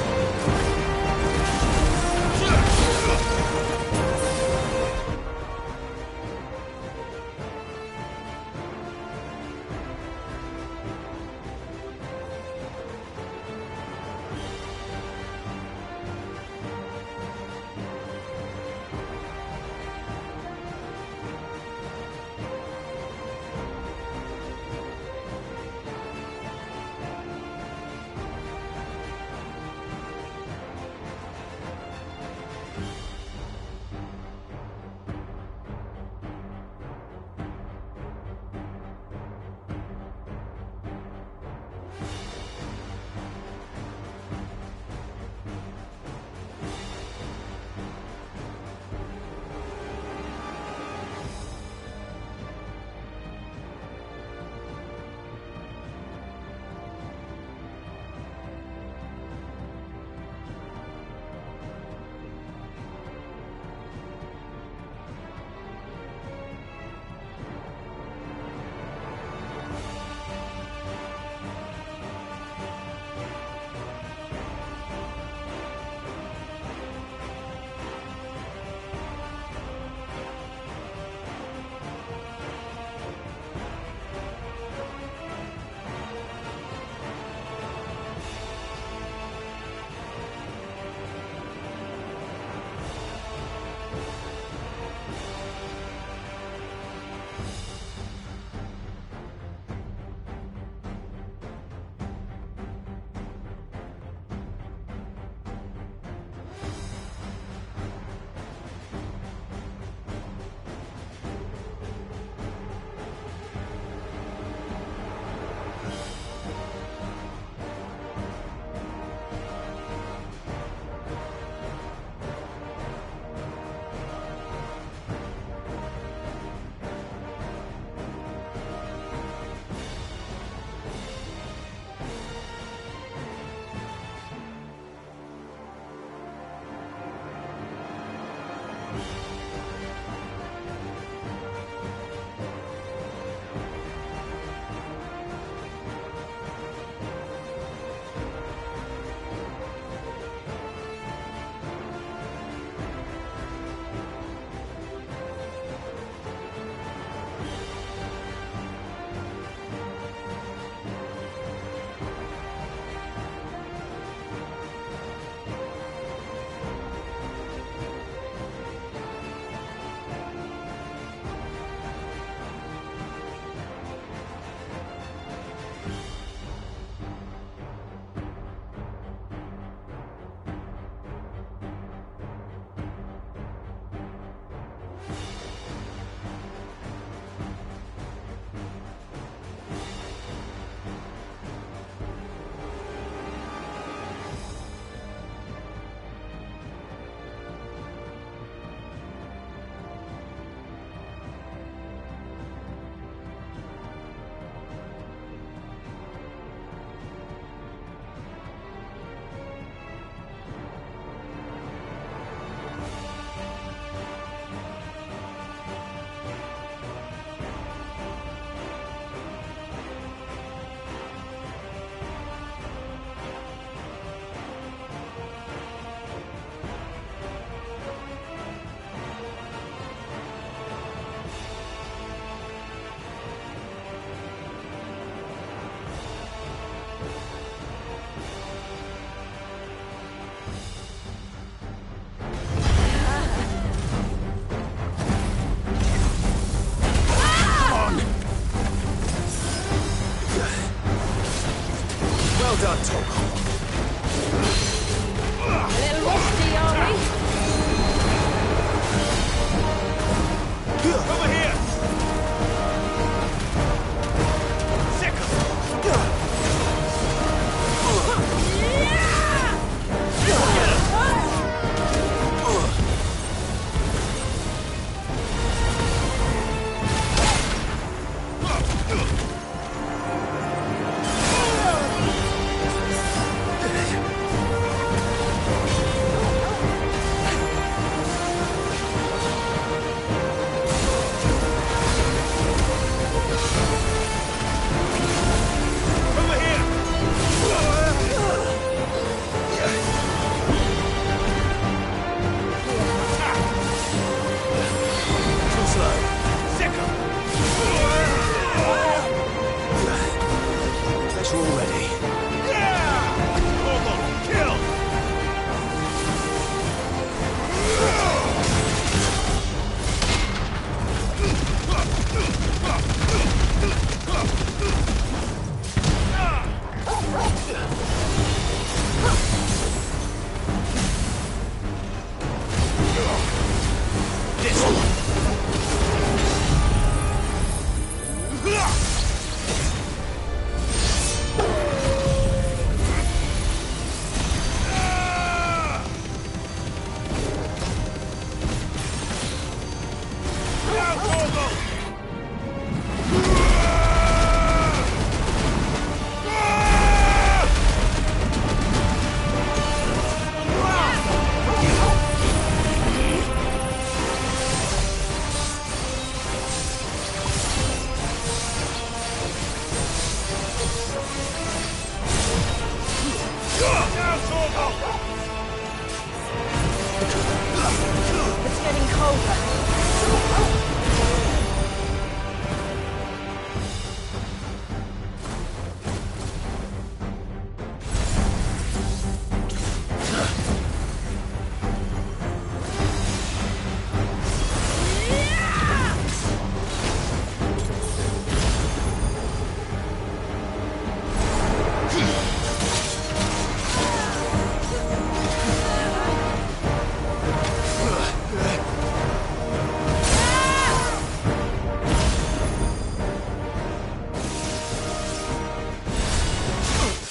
A: It's getting colder.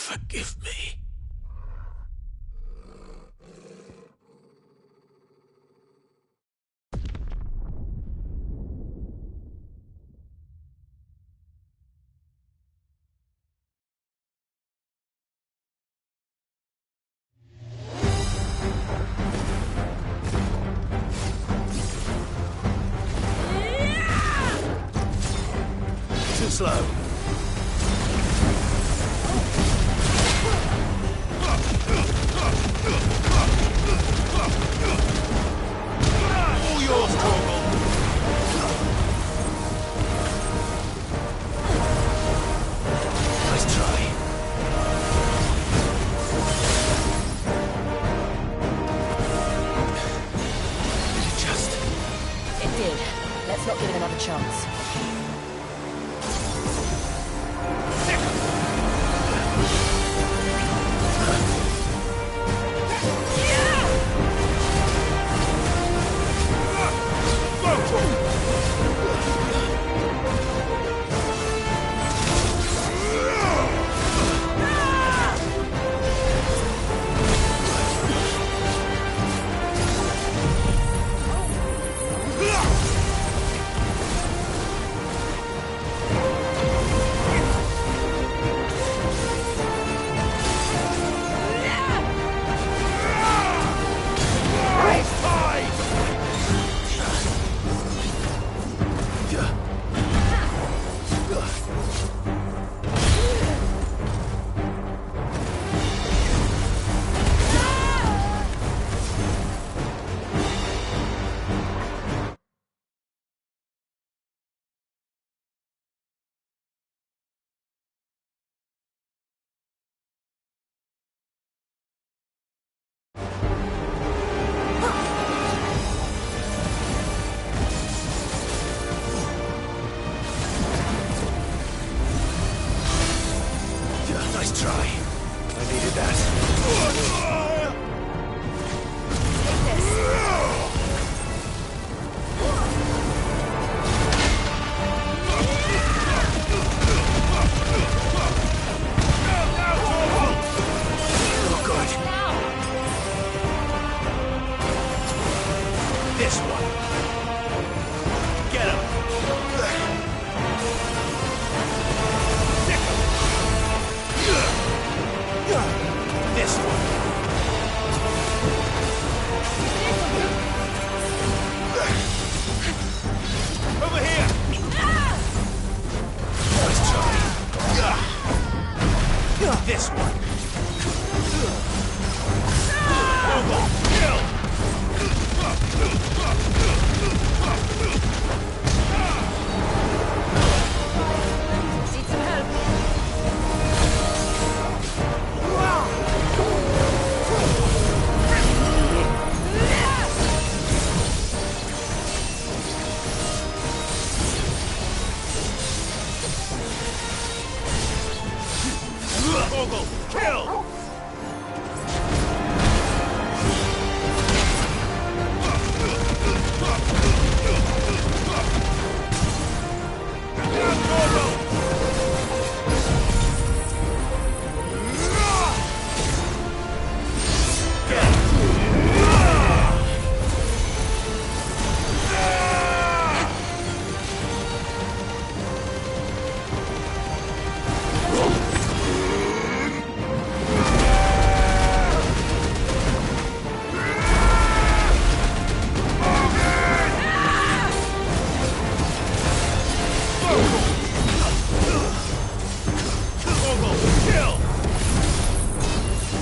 B: Forgive me. Too slow. All yours, Torgal. Nice try. Did it just...
A: It did. Let's not give it another chance.
T: this one. Kill!
E: Need some help.
T: Ogle, kill!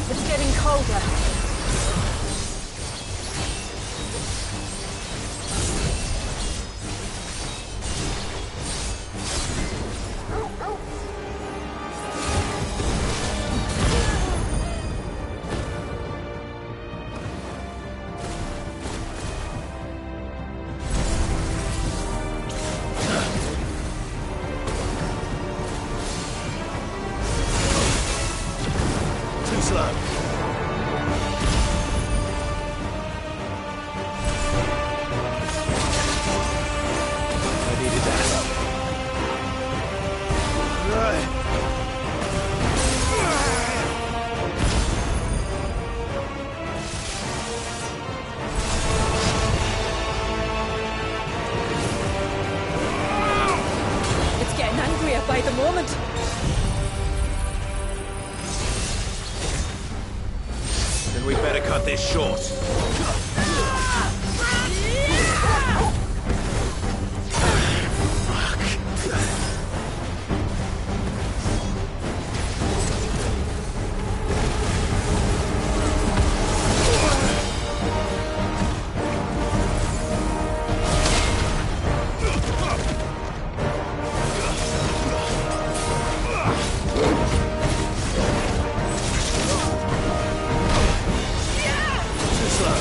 E: It's getting colder.
T: Too slow. I needed that.
E: It's getting angrier by the moment.
T: Then we better cut this short. Too slow.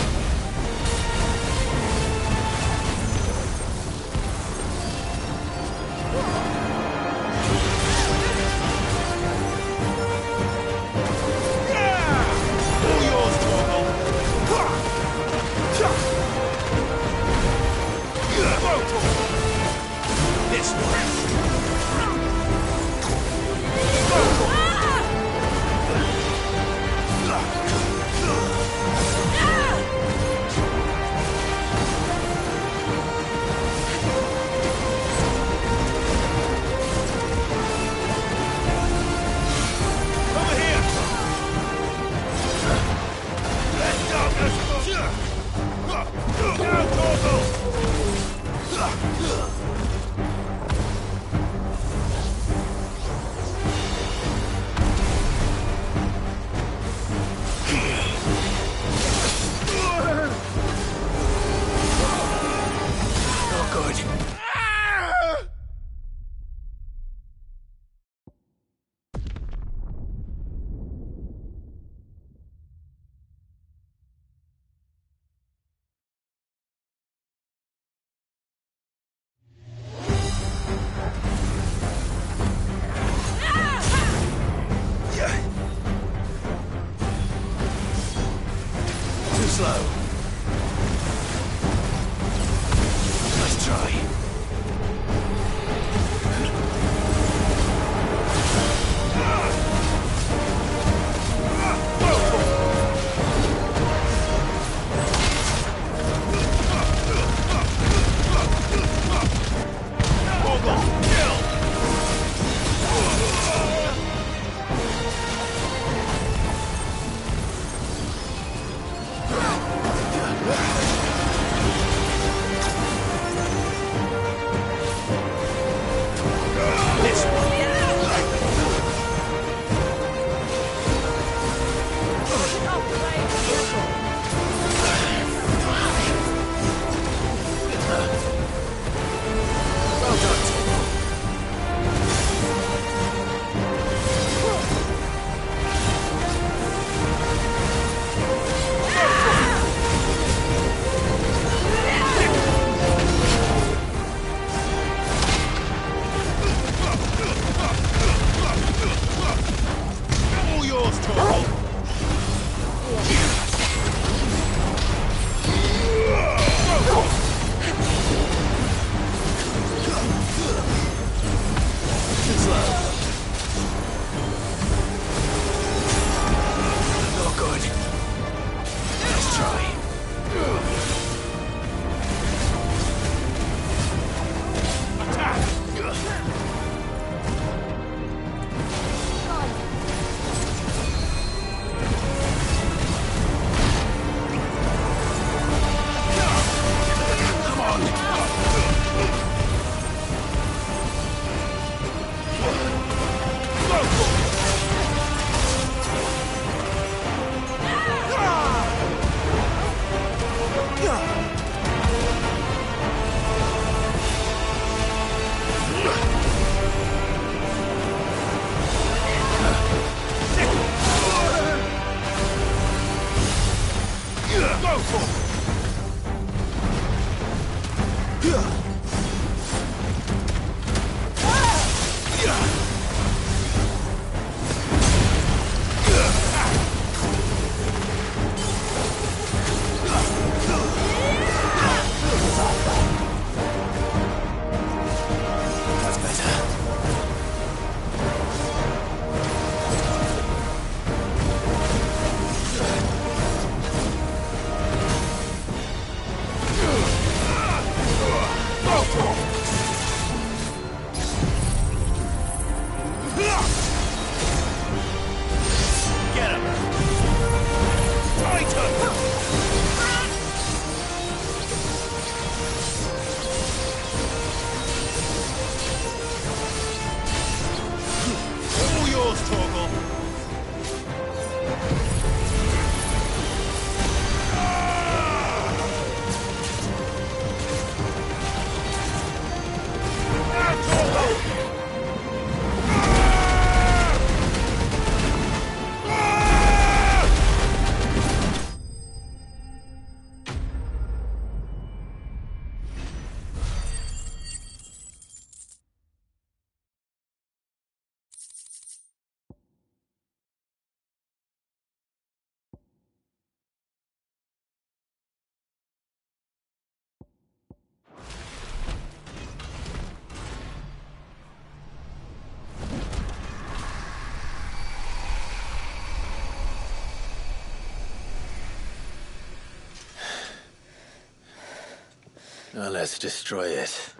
B: Now let's destroy it.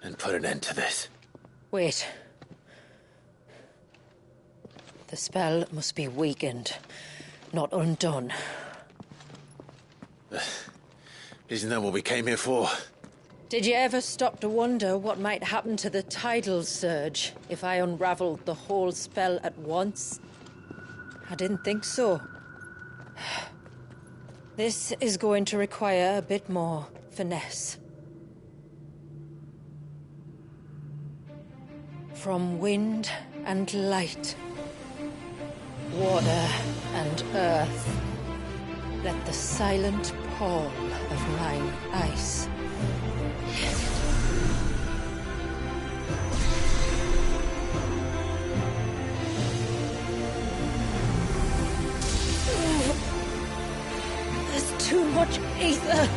B: And put an end to this.
E: Wait. The spell must be weakened, not undone.
B: Isn't that what we came here for?
E: Did you ever stop to wonder what might happen to the tidal surge if I unraveled the whole spell at once? I didn't think so. This is going to require a bit more finesse. From wind and light, water and earth, let the silent pall of mine ice there's too much ether.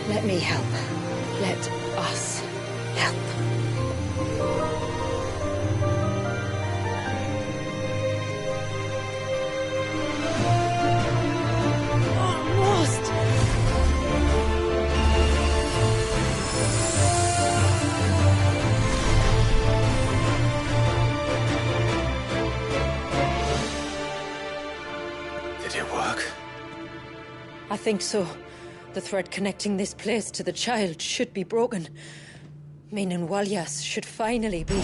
E: Let me help. Let us help. Almost.
B: Did it work?
E: I think so. The thread connecting this place to the child should be broken, meaning Walyas should finally be...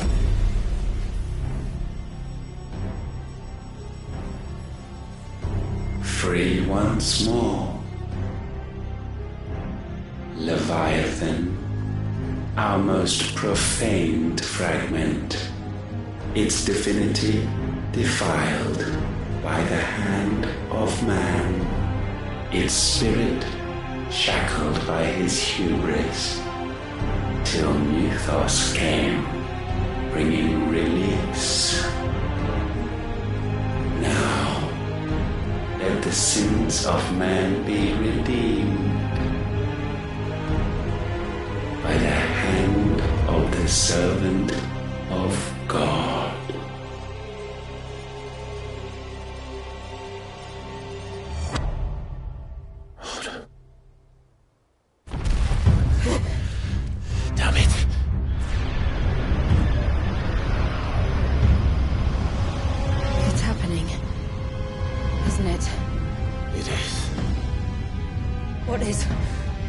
D: free once more. Leviathan, our most profaned fragment, its divinity defiled by the hand of man, its spirit shackled by his hubris, till Mythos came, bringing release. Now, let the sins of man be redeemed by the hand of the servant of God.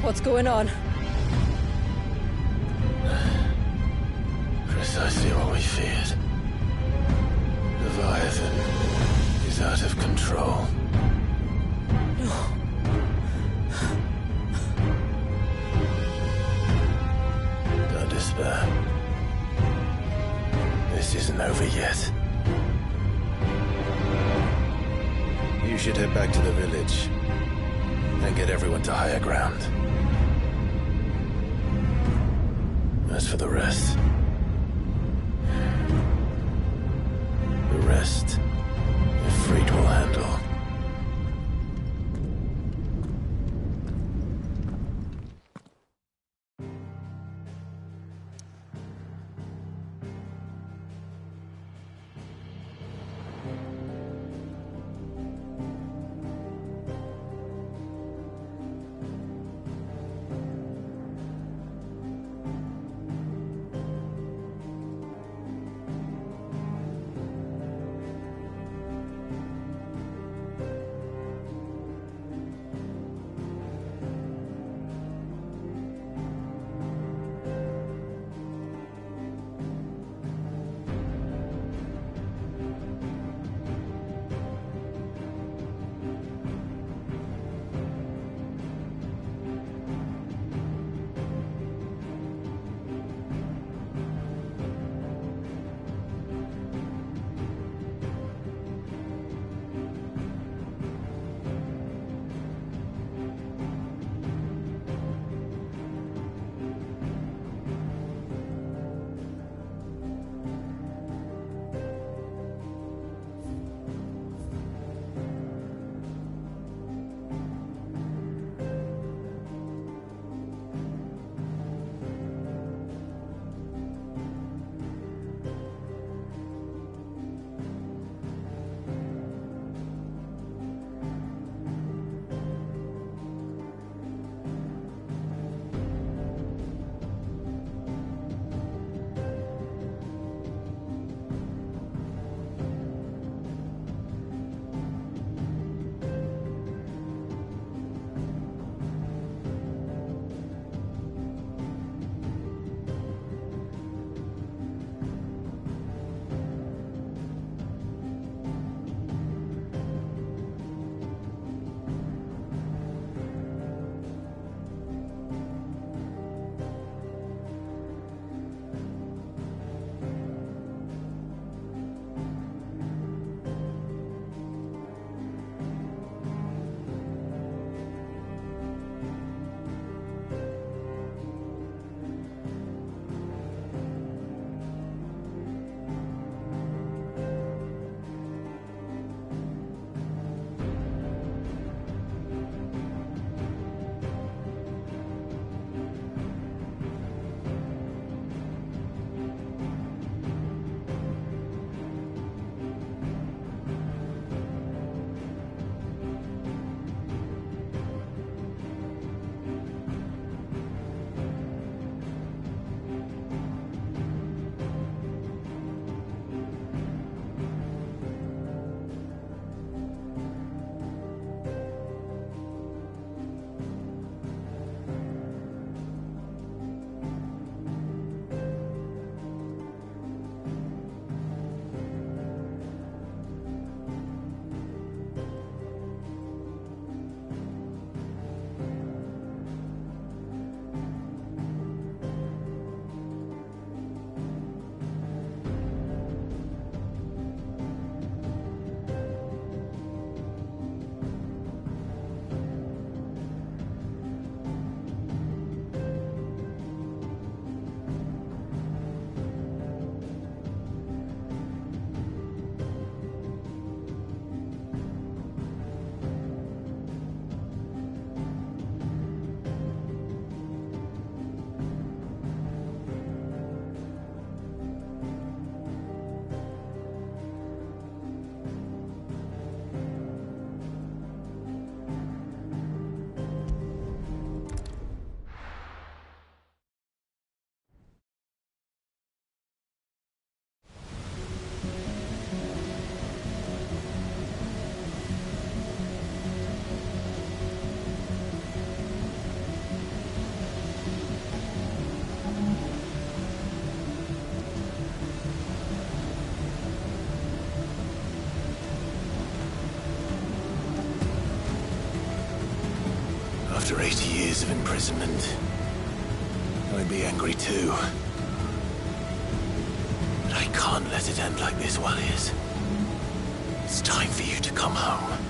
E: What's going on?
B: Precisely what we feared. Leviathan is out of control.
E: No.
B: Don't despair. This isn't over yet.
M: You
B: should head back to the village and get everyone to higher ground. As for the rest... Ifrit will handle. After 80 years of imprisonment, I'd be angry too. But I can't let it end like this, Warriors. It's time for you to come home.